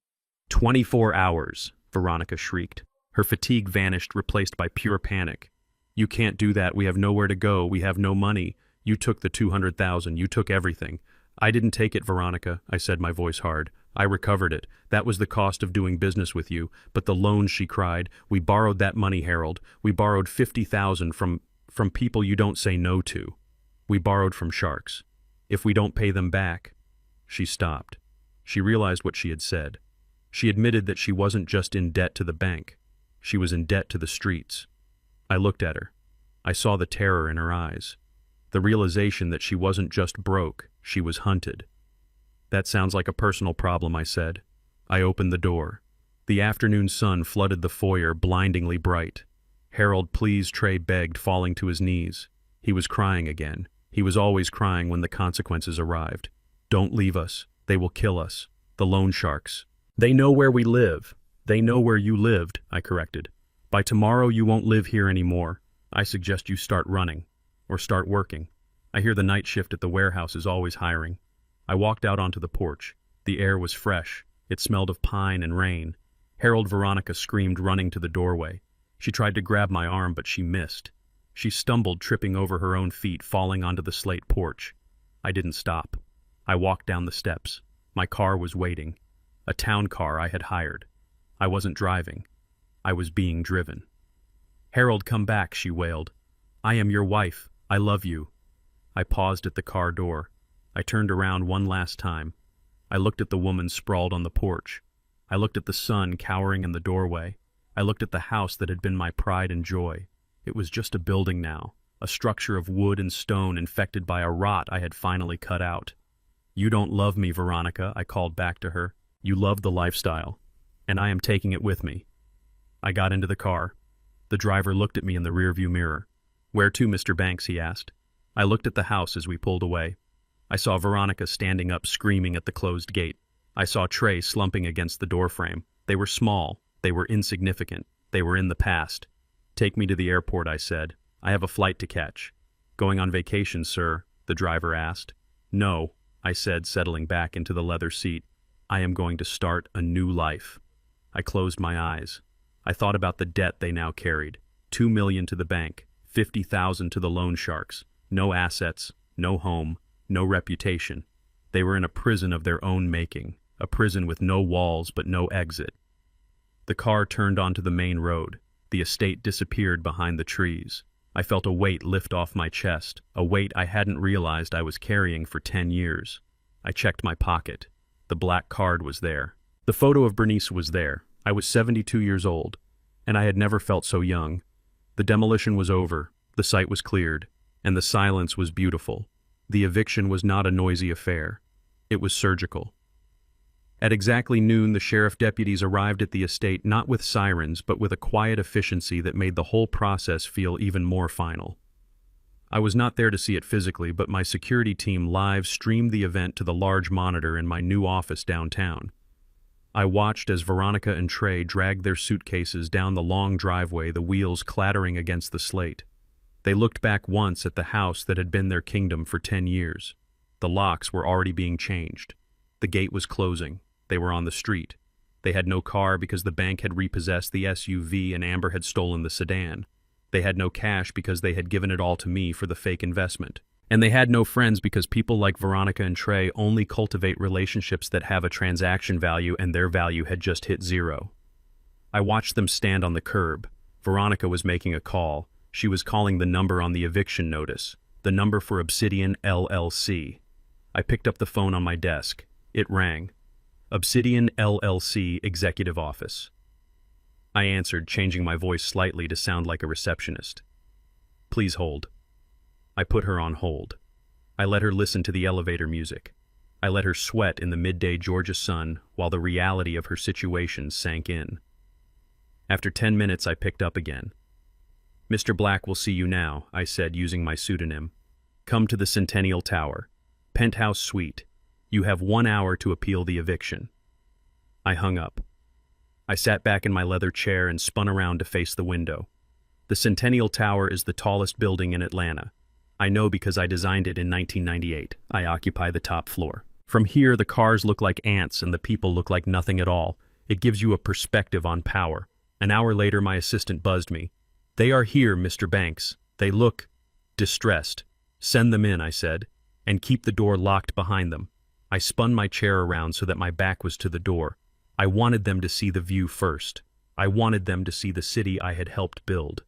24 hours, Veronica shrieked. Her fatigue vanished, replaced by pure panic. You can't do that. We have nowhere to go. We have no money. You took the 200,000. You took everything. I didn't take it, Veronica, I said, my voice hard. I recovered it. That was the cost of doing business with you. But the loans, she cried. We borrowed that money, Harold. We borrowed 50,000 from people you don't say no to. We borrowed from sharks. If we don't pay them back. She stopped. She realized what she had said. She admitted that she wasn't just in debt to the bank. She was in debt to the streets. I looked at her. I saw the terror in her eyes. The realization that she wasn't just broke, she was hunted. That sounds like a personal problem, I said. I opened the door. The afternoon sun flooded the foyer, blindingly bright. Harold, please, Trey begged, falling to his knees. He was crying again. He was always crying when the consequences arrived. Don't leave us. They will kill us. The loan sharks. They know where we live. They know where you lived, I corrected. By tomorrow you won't live here anymore. I suggest you start running. Or start working. I hear the night shift at the warehouse is always hiring. I walked out onto the porch. The air was fresh. It smelled of pine and rain. Harold, Veronica screamed, running to the doorway. She tried to grab my arm, but she missed. She stumbled, tripping over her own feet, falling onto the slate porch. I didn't stop. I walked down the steps. My car was waiting. A town car I had hired. I wasn't driving. I was being driven. Harold, come back, she wailed. I am your wife. I love you. I paused at the car door. I turned around one last time. I looked at the woman sprawled on the porch. I looked at the sun cowering in the doorway. I looked at the house that had been my pride and joy. It was just a building now, a structure of wood and stone infected by a rot I had finally cut out. You don't love me, Veronica, I called back to her. You love the lifestyle, and I am taking it with me. I got into the car. The driver looked at me in the rearview mirror. Where to, Mr. Banks, he asked. I looked at the house as we pulled away. I saw Veronica standing up, screaming at the closed gate. I saw Trey slumping against the doorframe. They were small. They were insignificant. They were in the past. Take me to the airport, I said. I have a flight to catch. Going on vacation, sir? The driver asked. No, I said, settling back into the leather seat. I am going to start a new life. I closed my eyes. I thought about the debt they now carried. $2 million to the bank, $50,000 to the loan sharks. No assets, no home, no reputation. They were in a prison of their own making, a prison with no walls but no exit. The car turned onto the main road. The estate disappeared behind the trees. I felt a weight lift off my chest, a weight I hadn't realized I was carrying for 10 years. I checked my pocket. The black card was there. The photo of Bernice was there. I was 72 years old, and I had never felt so young. The demolition was over, the site was cleared, and the silence was beautiful. The eviction was not a noisy affair. It was surgical. At exactly noon, the sheriff deputies arrived at the estate not with sirens, but with a quiet efficiency that made the whole process feel even more final. I was not there to see it physically, but my security team live streamed the event to the large monitor in my new office downtown. I watched as Veronica and Trey dragged their suitcases down the long driveway, the wheels clattering against the slate. They looked back once at the house that had been their kingdom for 10 years. The locks were already being changed. The gate was closing. They were on the street. They had no car because the bank had repossessed the SUV and Amber had stolen the sedan. They had no cash because they had given it all to me for the fake investment. And they had no friends because people like Veronica and Trey only cultivate relationships that have a transaction value, and their value had just hit zero. I watched them stand on the curb. Veronica was making a call. She was calling the number on the eviction notice, the number for Obsidian LLC. I picked up the phone on my desk. It rang. Obsidian LLC Executive Office. I answered, changing my voice slightly to sound like a receptionist. Please hold. I put her on hold. I let her listen to the elevator music. I let her sweat in the midday Georgia sun while the reality of her situation sank in. After 10 minutes, I picked up again. Mr. Black will see you now, I said, using my pseudonym. Come to the Centennial Tower. Penthouse Suite. You have 1 hour to appeal the eviction. I hung up. I sat back in my leather chair and spun around to face the window. The Centennial Tower is the tallest building in Atlanta. I know because I designed it in 1998. I occupy the top floor. From here, the cars look like ants and the people look like nothing at all. It gives you a perspective on power. An hour later, my assistant buzzed me. "They are here, Mr. Banks. They look distressed." "Send them in," I said, "and keep the door locked behind them." I spun my chair around so that my back was to the door. I wanted them to see the view first. I wanted them to see the city I had helped build.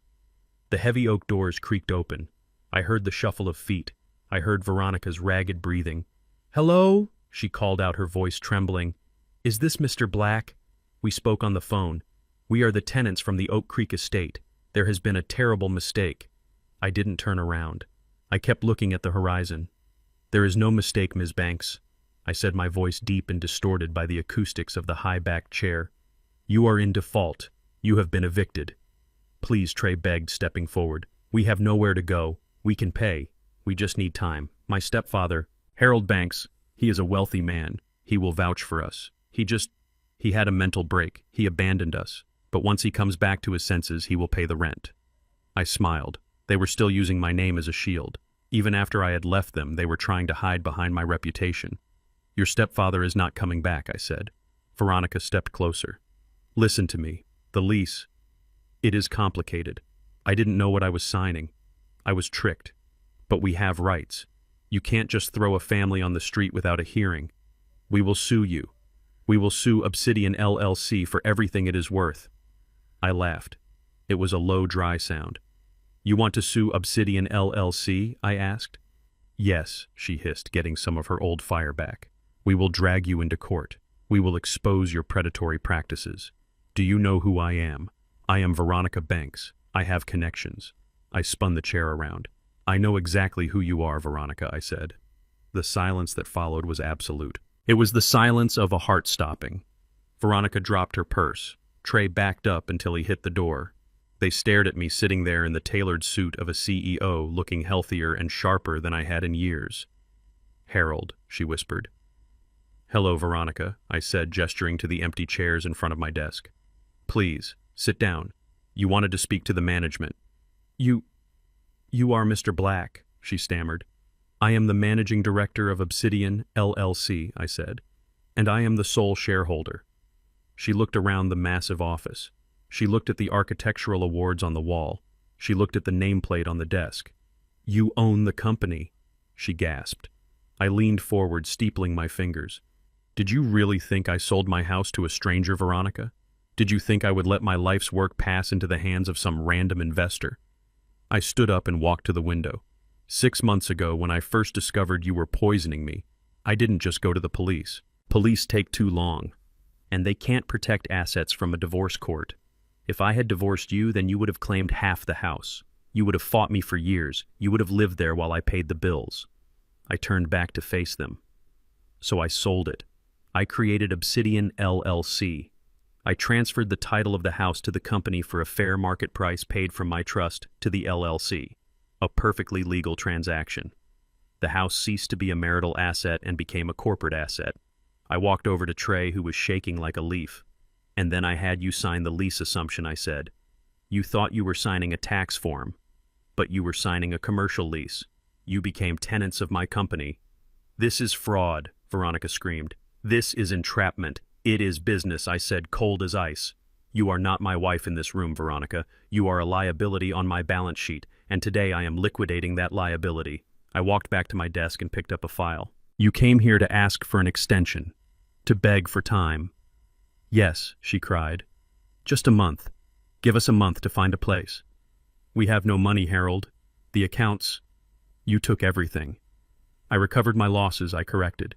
The heavy oak doors creaked open. I heard the shuffle of feet. I heard Veronica's ragged breathing. "Hello?" she called out, her voice trembling. "Is this Mr. Black?" We spoke on the phone. "We are the tenants from the Oak Creek estate. There has been a terrible mistake." I didn't turn around. I kept looking at the horizon. "There is no mistake, Ms. Banks," I said, my voice deep and distorted by the acoustics of the high-backed chair. "You are in default. You have been evicted." "Please," Trey begged, stepping forward. "We have nowhere to go. We can pay. We just need time. My stepfather, Harold Banks, he is a wealthy man. He will vouch for us. He had a mental break. He abandoned us. But once he comes back to his senses, he will pay the rent." I smiled. They were still using my name as a shield. Even after I had left them, they were trying to hide behind my reputation. "Your stepfather is not coming back," I said. Veronica stepped closer. "Listen to me. The lease. It is complicated. I didn't know what I was signing. I was tricked. But we have rights. You can't just throw a family on the street without a hearing. We will sue you. We will sue Obsidian LLC for everything it is worth." I laughed. It was a low, dry sound. "You want to sue Obsidian LLC?" I asked. "Yes," she hissed, getting some of her old fire back. "We will drag you into court. We will expose your predatory practices. Do you know who I am? I am Veronica Banks. I have connections." I spun the chair around. "I know exactly who you are, Veronica," I said. The silence that followed was absolute. It was the silence of a heart stopping. Veronica dropped her purse. Trey backed up until he hit the door. They stared at me sitting there in the tailored suit of a CEO, looking healthier and sharper than I had in years. "Harold," she whispered. "Hello, Veronica," I said, gesturing to the empty chairs in front of my desk. "Please, sit down. You wanted to speak to the management." You are Mr. Black," she stammered. "I am the managing director of Obsidian LLC," I said, "and I am the sole shareholder." She looked around the massive office. She looked at the architectural awards on the wall. She looked at the nameplate on the desk. "You own the company," she gasped. I leaned forward, steepling my fingers. "Did you really think I sold my house to a stranger, Veronica? Did you think I would let my life's work pass into the hands of some random investor?" I stood up and walked to the window. 6 months ago, when I first discovered you were poisoning me, I didn't just go to the police. Police take too long, and they can't protect assets from a divorce court. If I had divorced you, then you would have claimed half the house. You would have fought me for years. You would have lived there while I paid the bills. I turned back to face them. So I sold it. I created Obsidian LLC. I transferred the title of the house to the company for a fair market price paid from my trust to the LLC. A perfectly legal transaction. The house ceased to be a marital asset and became a corporate asset. I walked over to Trey, who was shaking like a leaf. "And then I had you sign the lease assumption," I said. "You thought you were signing a tax form, but you were signing a commercial lease. You became tenants of my company." "This is fraud," Veronica screamed. "This is entrapment. It is business," I said, cold as ice. "You are not my wife in this room, Veronica. You are a liability on my balance sheet, and today I am liquidating that liability." I walked back to my desk and picked up a file. "You came here to ask for an extension, to beg for time." "Yes," she cried. "Just a month. Give us a month to find a place." "We have no money, Harold. The accounts. You took everything." "I recovered my losses," I corrected.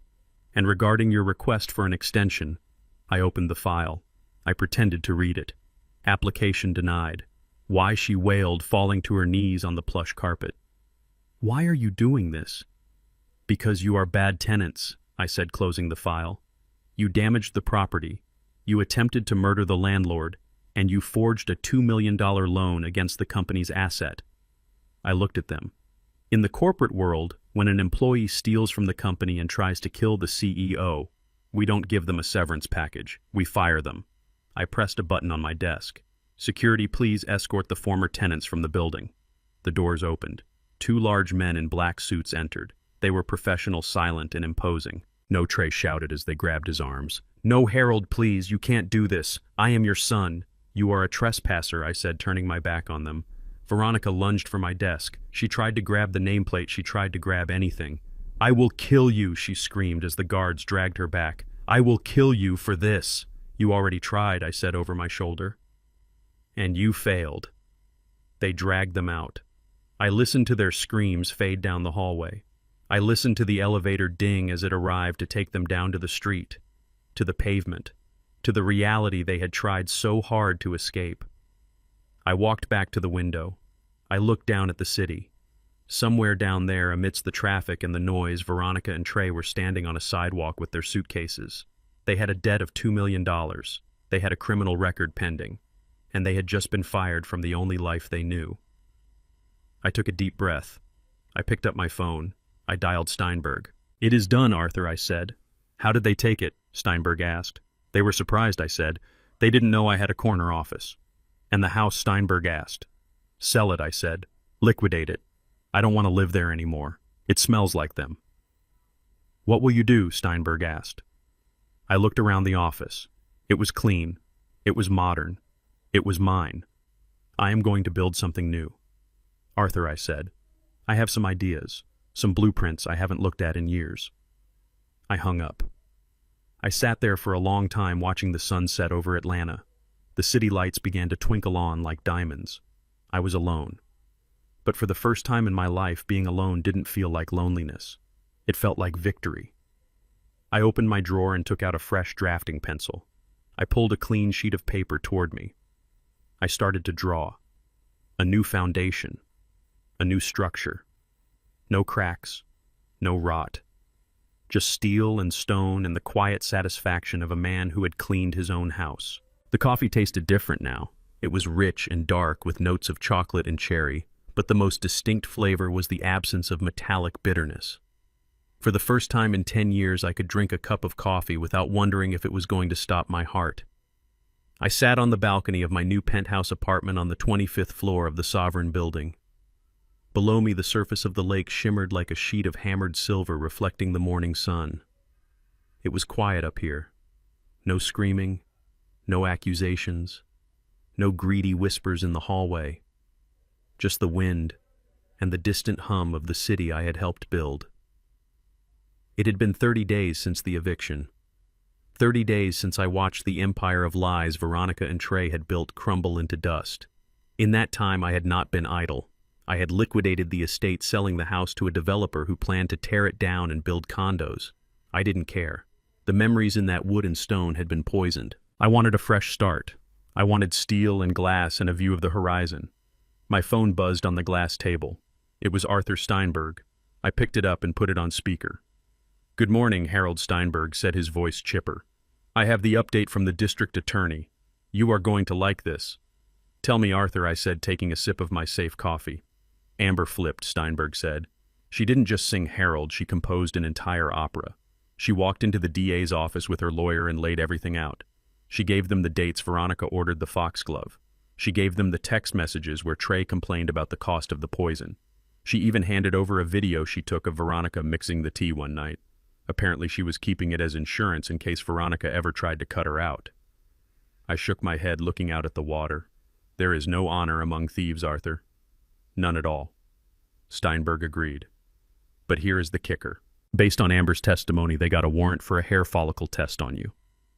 "And regarding your request for an extension," I opened the file. I pretended to read it. "Application denied." Why, she wailed, falling to her knees on the plush carpet. "Why are you doing this?" "Because you are bad tenants," I said, closing the file. "You damaged the property. You attempted to murder the landlord, and you forged a $2 million loan against the company's asset." I looked at them. In the corporate world, when an employee steals from the company and tries to kill the CEO, we don't give them a severance package. We fire them. I pressed a button on my desk. "Security, please escort the former tenants from the building." The doors opened. Two large men in black suits entered. They were professional, silent, and imposing. "No," Trey shouted as they grabbed his arms. "No, Harold, please, you can't do this. I am your son." "You are a trespasser," I said, turning my back on them. Veronica lunged for my desk. She tried to grab the nameplate, she tried to grab anything. "I will kill you," she screamed as the guards dragged her back. "I will kill you for this." "You already tried," I said over my shoulder. "And you failed." They dragged them out. I listened to their screams fade down the hallway. I listened to the elevator ding as it arrived to take them down to the street, to the pavement, to the reality they had tried so hard to escape. I walked back to the window. I looked down at the city. Somewhere down there, amidst the traffic and the noise, Veronica and Trey were standing on a sidewalk with their suitcases. They had a debt of $2 million. They had a criminal record pending. And they had just been fired from the only life they knew. I took a deep breath. I picked up my phone. I dialed Steinberg. "It is done, Arthur," I said. "How did they take it?" Steinberg asked. "They were surprised," I said. "They didn't know I had a corner office." "And the house?" Steinberg asked. "Sell it," I said. "Liquidate it. I don't want to live there anymore. It smells like them." "What will you do?" Steinberg asked. I looked around the office. It was clean. It was modern. It was mine. "I am going to build something new." "Arthur," I said, "I have some ideas, some blueprints I haven't looked at in years." I hung up. I sat there for a long time watching the sun set over Atlanta. The city lights began to twinkle on like diamonds. I was alone. But for the first time in my life, being alone didn't feel like loneliness. It felt like victory. I opened my drawer and took out a fresh drafting pencil. I pulled a clean sheet of paper toward me. I started to draw. A new foundation. A new structure. No cracks. No rot. Just steel and stone and the quiet satisfaction of a man who had cleaned his own house. The coffee tasted different now. It was rich and dark with notes of chocolate and cherry, but the most distinct flavor was the absence of metallic bitterness. For the first time in 10 years, I could drink a cup of coffee without wondering if it was going to stop my heart. I sat on the balcony of my new penthouse apartment on the 25th floor of the Sovereign Building. Below me, the surface of the lake shimmered like a sheet of hammered silver reflecting the morning sun. It was quiet up here. No screaming, no accusations, no greedy whispers in the hallway. Just the wind and the distant hum of the city I had helped build. It had been 30 days since the eviction. 30 days since I watched the empire of lies Veronica and Trey had built crumble into dust. In that time, I had not been idle. I had liquidated the estate, selling the house to a developer who planned to tear it down and build condos. I didn't care. The memories in that wood and stone had been poisoned. I wanted a fresh start. I wanted steel and glass and a view of the horizon. My phone buzzed on the glass table. It was Arthur Steinberg. I picked it up and put it on speaker. "Good morning," Harold Steinberg said, his voice chipper. "I have the update from the district attorney. You are going to like this." "Tell me, Arthur," I said, taking a sip of my safe coffee. "Amber flipped," Steinberg said. "She didn't just sing Harold, she composed an entire opera. She walked into the DA's office with her lawyer and laid everything out. She gave them the dates Veronica ordered the foxglove. She gave them the text messages where Trey complained about the cost of the poison. She even handed over a video she took of Veronica mixing the tea one night. Apparently she was keeping it as insurance in case Veronica ever tried to cut her out." I shook my head, looking out at the water. "There is no honor among thieves, Arthur." "None at all." Steinberg agreed. "But here is the kicker. Based on Amber's testimony, they got a warrant for a hair follicle test on you.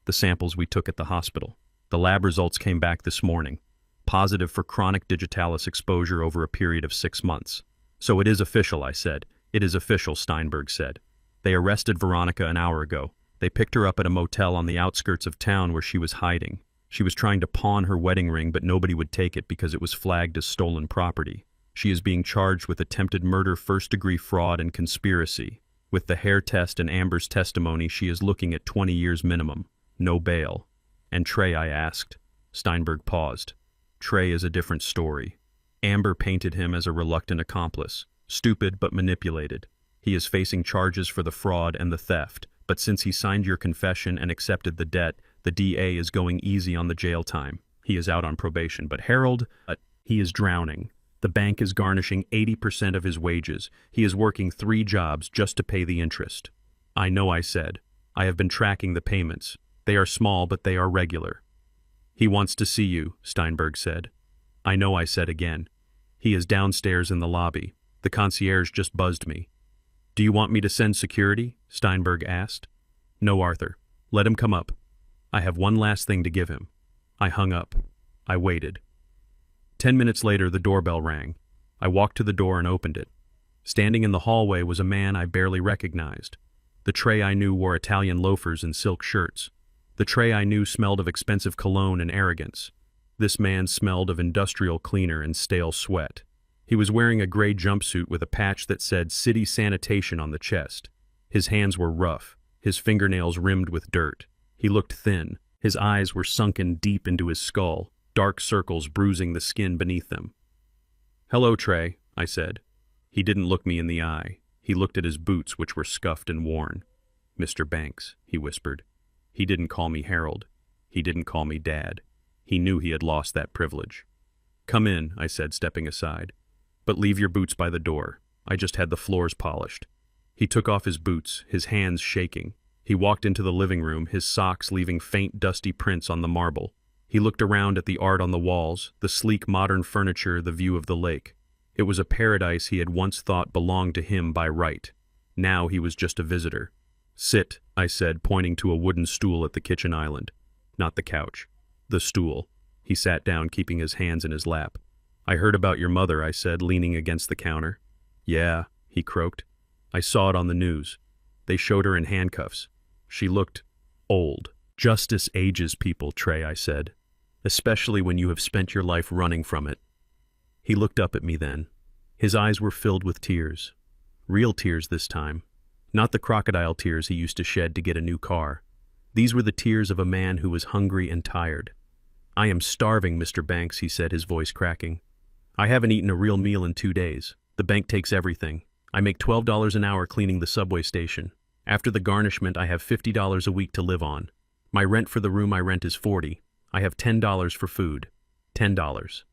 The samples we took at the hospital. The lab results came back this morning. Positive for chronic digitalis exposure over a period of 6 months. So it is official," I said. "It is official," Steinberg said. "They arrested Veronica an hour ago. They picked her up at a motel on the outskirts of town where she was hiding. She was trying to pawn her wedding ring, but nobody would take it because it was flagged as stolen property. She is being charged with attempted murder, first-degree fraud, and conspiracy. With the hair test and Amber's testimony, she is looking at 20 years minimum. No bail." "And Trey?" I asked. Steinberg paused. "Trey is a different story. Amber painted him as a reluctant accomplice, stupid but manipulated. He is facing charges for the fraud and the theft, but since he signed your confession and accepted the debt, the DA is going easy on the jail time. He is out on probation. But Harold, he is drowning. The bank is garnishing 80% of his wages. He is working 3 jobs just to pay the interest. I know, I said. I have been tracking the payments. They are small, but they are regular. He wants to see you, Steinberg said. I know, I said again. He is downstairs in the lobby. The concierge just buzzed me. Do you want me to send security? Steinberg asked. No, Arthur. Let him come up. I have one last thing to give him. I hung up. I waited. 10 minutes later, the doorbell rang. I walked to the door and opened it. Standing in the hallway was a man I barely recognized. The Trey I knew wore Italian loafers and silk shirts. The Trey I knew smelled of expensive cologne and arrogance. This man smelled of industrial cleaner and stale sweat. He was wearing a gray jumpsuit with a patch that said City Sanitation on the chest. His hands were rough, his fingernails rimmed with dirt. He looked thin. His eyes were sunken deep into his skull, dark circles bruising the skin beneath them. Hello, Trey, I said. He didn't look me in the eye. He looked at his boots, which were scuffed and worn. Mr. Banks, he whispered. He didn't call me Harold. He didn't call me Dad. He knew he had lost that privilege. Come in, I said, stepping aside. But leave your boots by the door. I just had the floors polished. He took off his boots, his hands shaking. He walked into the living room, his socks leaving faint, dusty prints on the marble. He looked around at the art on the walls, the sleek modern furniture, the view of the lake. It was a paradise he had once thought belonged to him by right. Now he was just a visitor. Sit, I said, pointing to a wooden stool at the kitchen island. Not the couch. The stool. He sat down, keeping his hands in his lap. I heard about your mother, I said, leaning against the counter. Yeah, he croaked. I saw it on the news. They showed her in handcuffs. She looked old. Justice ages people, Trey, I said. Especially when you have spent your life running from it. He looked up at me then. His eyes were filled with tears. Real tears this time. Not the crocodile tears he used to shed to get a new car. These were the tears of a man who was hungry and tired. I am starving, Mr. Banks, he said, his voice cracking. I haven't eaten a real meal in 2 days. The bank takes everything. I make $12 an hour cleaning the subway station. After the garnishment, I have $50 a week to live on. My rent for the room I rent is $40. I have $10 for food. $10.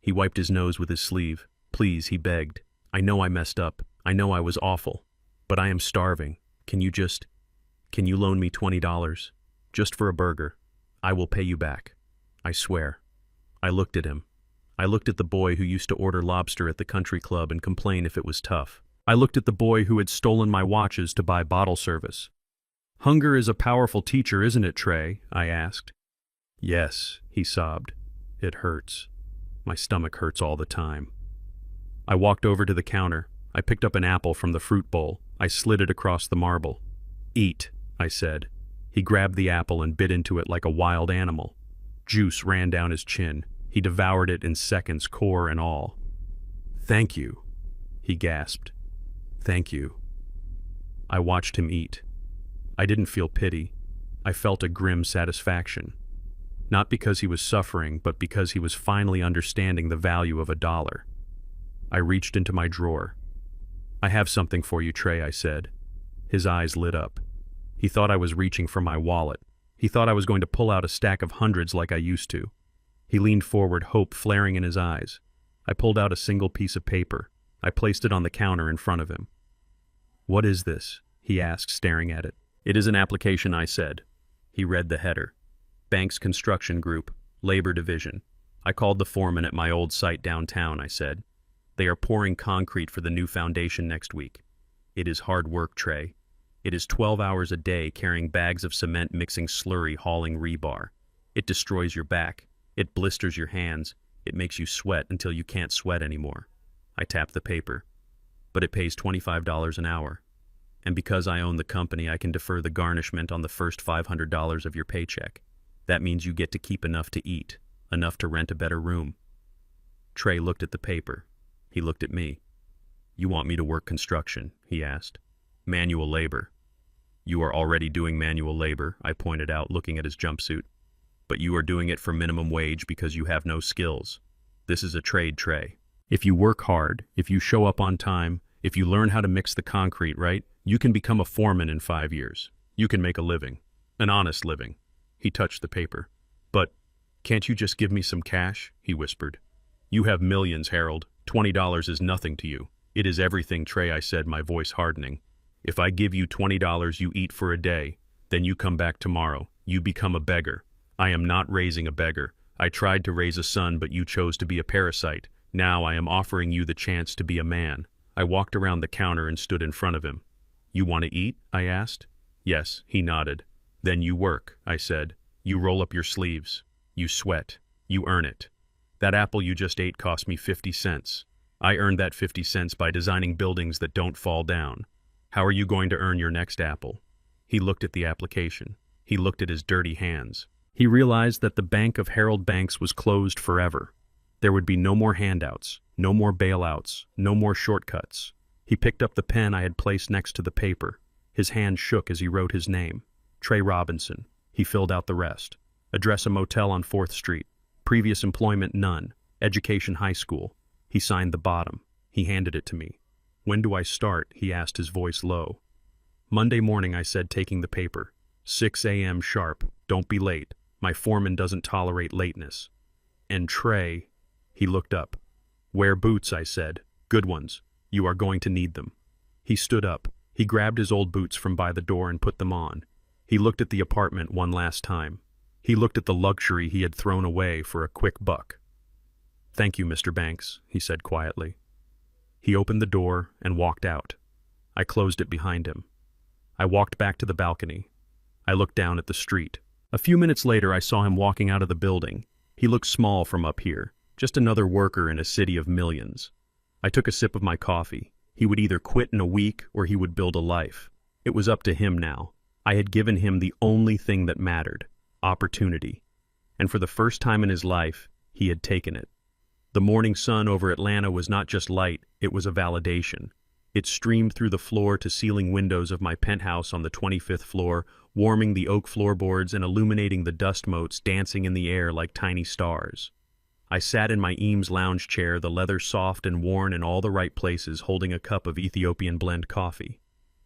He wiped his nose with his sleeve. Please, he begged. I know I messed up. I know I was awful. But I am starving. Can you loan me $20? Just for a burger. I will pay you back. I swear. I looked at him. I looked at the boy who used to order lobster at the country club and complain if it was tough. I looked at the boy who had stolen my watches to buy bottle service. Hunger is a powerful teacher, isn't it, Trey? I asked. Yes, he sobbed. It hurts. My stomach hurts all the time. I walked over to the counter. I picked up an apple from the fruit bowl. I slid it across the marble. Eat, I said. He grabbed the apple and bit into it like a wild animal. Juice ran down his chin. He devoured it in seconds, core and all. Thank you, he gasped. Thank you. I watched him eat. I didn't feel pity. I felt a grim satisfaction. Not because he was suffering, but because he was finally understanding the value of $1. I reached into my drawer. I have something for you, Trey, I said. His eyes lit up. He thought I was reaching for my wallet. He thought I was going to pull out a stack of hundreds like I used to. He leaned forward, hope flaring in his eyes. I pulled out a single piece of paper. I placed it on the counter in front of him. What is this? He asked, staring at it. It is an application, I said. He read the header. Banks Construction Group, Labor Division. I called the foreman at my old site downtown, I said. They are pouring concrete for the new foundation next week. It is hard work, Trey. It is 12 hours a day carrying bags of cement, mixing slurry, hauling rebar. It destroys your back. It blisters your hands. It makes you sweat until you can't sweat anymore. I tapped the paper. But it pays $25 an hour. And because I own the company, I can defer the garnishment on the first $500 of your paycheck. That means you get to keep enough to eat, enough to rent a better room. Trey looked at the paper. He looked at me. You want me to work construction? He asked. Manual labor. You are already doing manual labor, I pointed out, looking at his jumpsuit. But you are doing it for minimum wage because you have no skills. This is a trade, Trey. If you work hard, if you show up on time, if you learn how to mix the concrete right, you can become a foreman in 5 years. You can make a living. An honest living. He touched the paper. But can't you just give me some cash? He whispered. You have millions, Harold. $20 is nothing to you. It is everything, Trey, I said, my voice hardening. If I give you $20 you eat for a day, then you come back tomorrow. You become a beggar. I am not raising a beggar. I tried to raise a son, but you chose to be a parasite. Now I am offering you the chance to be a man. I walked around the counter and stood in front of him. You want to eat? I asked. Yes, he nodded. Then you work, I said. You roll up your sleeves. You sweat. You earn it. That apple you just ate cost me 50 cents. I earned that 50 cents by designing buildings that don't fall down. How are you going to earn your next apple? He looked at the application. He looked at his dirty hands. He realized that the bank of Harold Banks was closed forever. There would be no more handouts, no more bailouts, no more shortcuts. He picked up the pen I had placed next to the paper. His hand shook as he wrote his name. Trey Robinson. He filled out the rest. Address a motel on 4th Street. Previous employment none. Education high school. He signed the bottom. He handed it to me. When do I start? He asked, his voice low. Monday morning, I said, taking the paper. 6 a.m. sharp. Don't be late. My foreman doesn't tolerate lateness. And Trey, he looked up. Wear boots, I said. Good ones. You are going to need them. He stood up. He grabbed his old boots from by the door and put them on. He looked at the apartment one last time. He looked at the luxury he had thrown away for a quick buck. Thank you, Mr. Banks, he said quietly. He opened the door and walked out. I closed it behind him. I walked back to the balcony. I looked down at the street. A few minutes later, I saw him walking out of the building. He looked small from up here, just another worker in a city of millions. I took a sip of my coffee. He would either quit in a week or he would build a life. It was up to him now. I had given him the only thing that mattered, opportunity. And for the first time in his life, he had taken it. The morning sun over Atlanta was not just light, it was a validation. It streamed through the floor-to-ceiling windows of my penthouse on the 25th floor, warming the oak floorboards and illuminating the dust motes dancing in the air like tiny stars. I sat in my Eames lounge chair, the leather soft and worn in all the right places, holding a cup of Ethiopian blend coffee.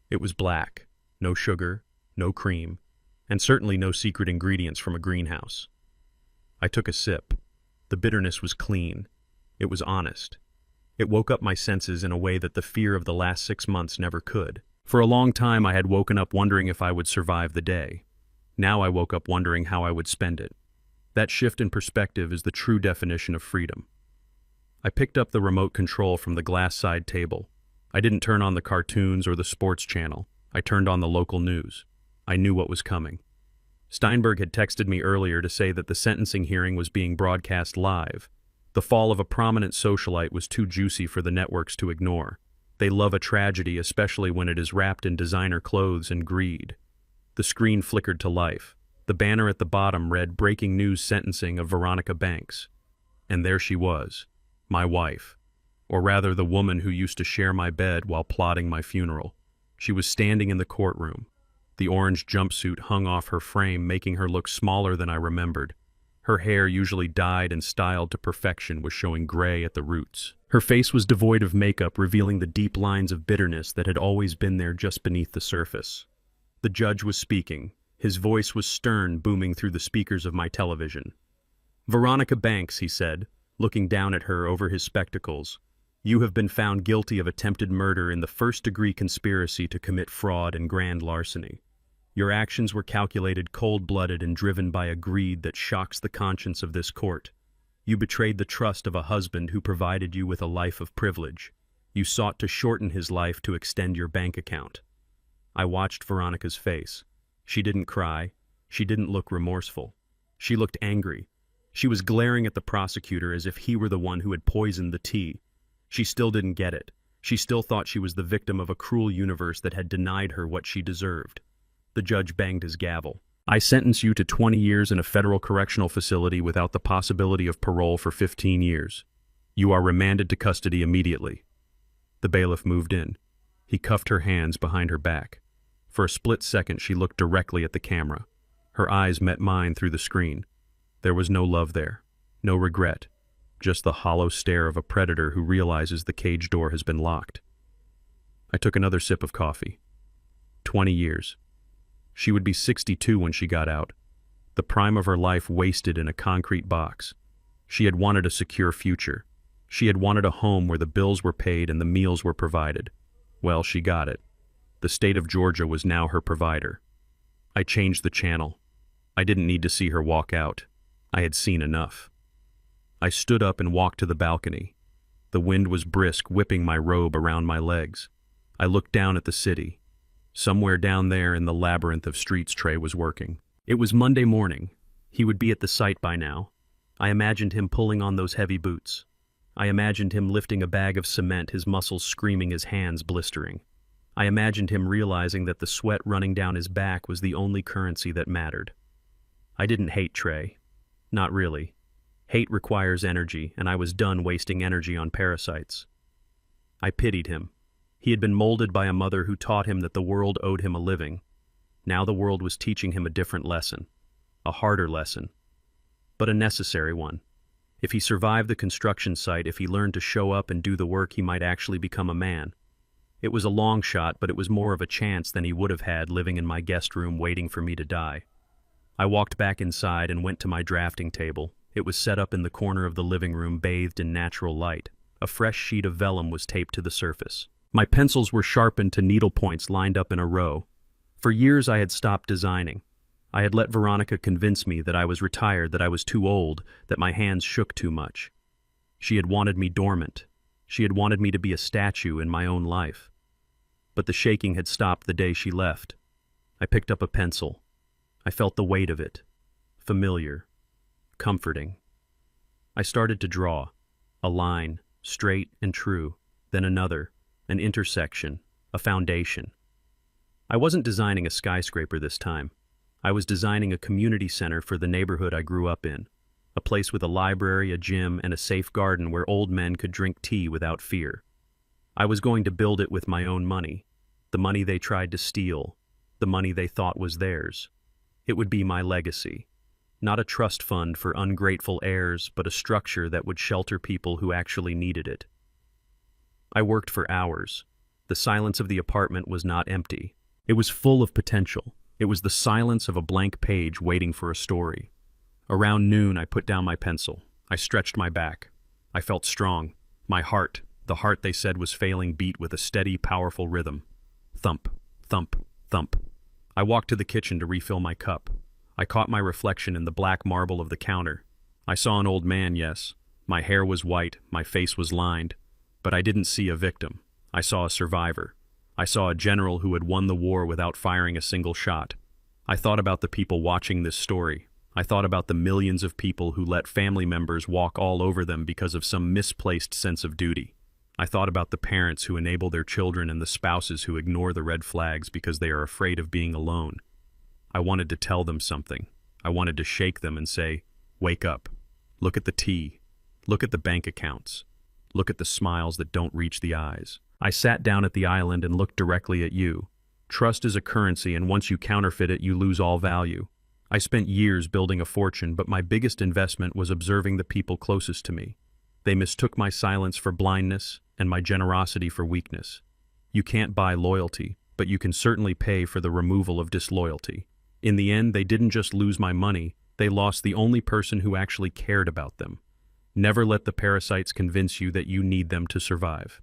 It was black, no sugar, no cream, and certainly no secret ingredients from a greenhouse. I took a sip. The bitterness was clean. It was honest. It woke up my senses in a way that the fear of the last 6 months never could. For a long time I had woken up wondering if I would survive the day. Now I woke up wondering how I would spend it. That shift in perspective is the true definition of freedom. I picked up the remote control from the glass side table. I didn't turn on the cartoons or the sports channel. I turned on the local news. I knew what was coming. Steinberg had texted me earlier to say that the sentencing hearing was being broadcast live. The fall of a prominent socialite was too juicy for the networks to ignore. They love a tragedy, especially when it is wrapped in designer clothes and greed. The screen flickered to life. The banner at the bottom read, "Breaking news sentencing of Veronica Banks." And there she was, my wife. Or rather, the woman who used to share my bed while plotting my funeral. She was standing in the courtroom. The orange jumpsuit hung off her frame, making her look smaller than I remembered. Her hair, usually dyed and styled to perfection, was showing gray at the roots. Her face was devoid of makeup, revealing the deep lines of bitterness that had always been there just beneath the surface. The judge was speaking. His voice was stern, booming through the speakers of my television. "Veronica Banks," he said, looking down at her over his spectacles, "you have been found guilty of attempted murder in the first-degree conspiracy to commit fraud and grand larceny. Your actions were calculated, cold-blooded, and driven by a greed that shocks the conscience of this court. You betrayed the trust of a husband who provided you with a life of privilege. You sought to shorten his life to extend your bank account." I watched Veronica's face. She didn't cry. She didn't look remorseful. She looked angry. She was glaring at the prosecutor as if he were the one who had poisoned the tea. She still didn't get it. She still thought she was the victim of a cruel universe that had denied her what she deserved. The judge banged his gavel. "I sentence you to 20 years in a federal correctional facility without the possibility of parole for 15 years. You are remanded to custody immediately." The bailiff moved in. He cuffed her hands behind her back. For a split second, she looked directly at the camera. Her eyes met mine through the screen. There was no love there, no regret, just the hollow stare of a predator who realizes the cage door has been locked. I took another sip of coffee. 20 years. She would be 62 when she got out. The prime of her life wasted in a concrete box. She had wanted a secure future. She had wanted a home where the bills were paid and the meals were provided. Well, she got it. The state of Georgia was now her provider. I changed the channel. I didn't need to see her walk out. I had seen enough. I stood up and walked to the balcony. The wind was brisk, whipping my robe around my legs. I looked down at the city. Somewhere down there in the labyrinth of streets Trey was working. It was Monday morning. He would be at the site by now. I imagined him pulling on those heavy boots. I imagined him lifting a bag of cement, his muscles screaming, his hands blistering. I imagined him realizing that the sweat running down his back was the only currency that mattered. I didn't hate Trey. Not really. Hate requires energy, and I was done wasting energy on parasites. I pitied him. He had been molded by a mother who taught him that the world owed him a living. Now the world was teaching him a different lesson. A harder lesson. But a necessary one. If he survived the construction site, if he learned to show up and do the work, he might actually become a man. It was a long shot, but it was more of a chance than he would have had living in my guest room waiting for me to die. I walked back inside and went to my drafting table. It was set up in the corner of the living room, bathed in natural light. A fresh sheet of vellum was taped to the surface. My pencils were sharpened to needle points lined up in a row. For years I had stopped designing. I had let Veronica convince me that I was retired, that I was too old, that my hands shook too much. She had wanted me dormant. She had wanted me to be a statue in my own life. But the shaking had stopped the day she left. I picked up a pencil. I felt the weight of it. Familiar. Comforting. I started to draw. A line, straight and true, then another, an intersection, a foundation. I wasn't designing a skyscraper this time. I was designing a community center for the neighborhood I grew up in, a place with a library, a gym, and a safe garden where old men could drink tea without fear. I was going to build it with my own money, the money they tried to steal, the money they thought was theirs. It would be my legacy. Not a trust fund for ungrateful heirs, but a structure that would shelter people who actually needed it. I worked for hours. The silence of the apartment was not empty. It was full of potential. It was the silence of a blank page waiting for a story. Around noon, I put down my pencil. I stretched my back. I felt strong. My heart, the heart they said was failing, beat with a steady, powerful rhythm. Thump, thump, thump. I walked to the kitchen to refill my cup. I caught my reflection in the black marble of the counter. I saw an old man, yes. My hair was white, my face was lined. But I didn't see a victim. I saw a survivor. I saw a general who had won the war without firing a single shot. I thought about the people watching this story. I thought about the millions of people who let family members walk all over them because of some misplaced sense of duty. I thought about the parents who enable their children and the spouses who ignore the red flags because they are afraid of being alone. I wanted to tell them something. I wanted to shake them and say, wake up. Look at the tea. Look at the bank accounts. Look at the smiles that don't reach the eyes. I sat down at the island and looked directly at you. Trust is a currency, and once you counterfeit it, you lose all value. I spent years building a fortune, but my biggest investment was observing the people closest to me. They mistook my silence for blindness and my generosity for weakness. You can't buy loyalty, but you can certainly pay for the removal of disloyalty. In the end, they didn't just lose my money, they lost the only person who actually cared about them. Never let the parasites convince you that you need them to survive.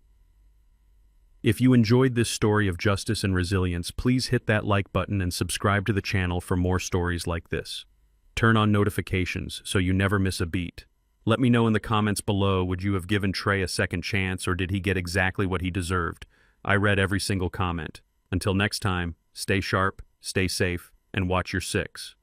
If you enjoyed this story of justice and resilience, please hit that like button and subscribe to the channel for more stories like this. Turn on notifications so you never miss a beat. Let me know in the comments below, would you have given Trey a second chance, or did he get exactly what he deserved? I read every single comment. Until next time, stay sharp, stay safe, and watch your six.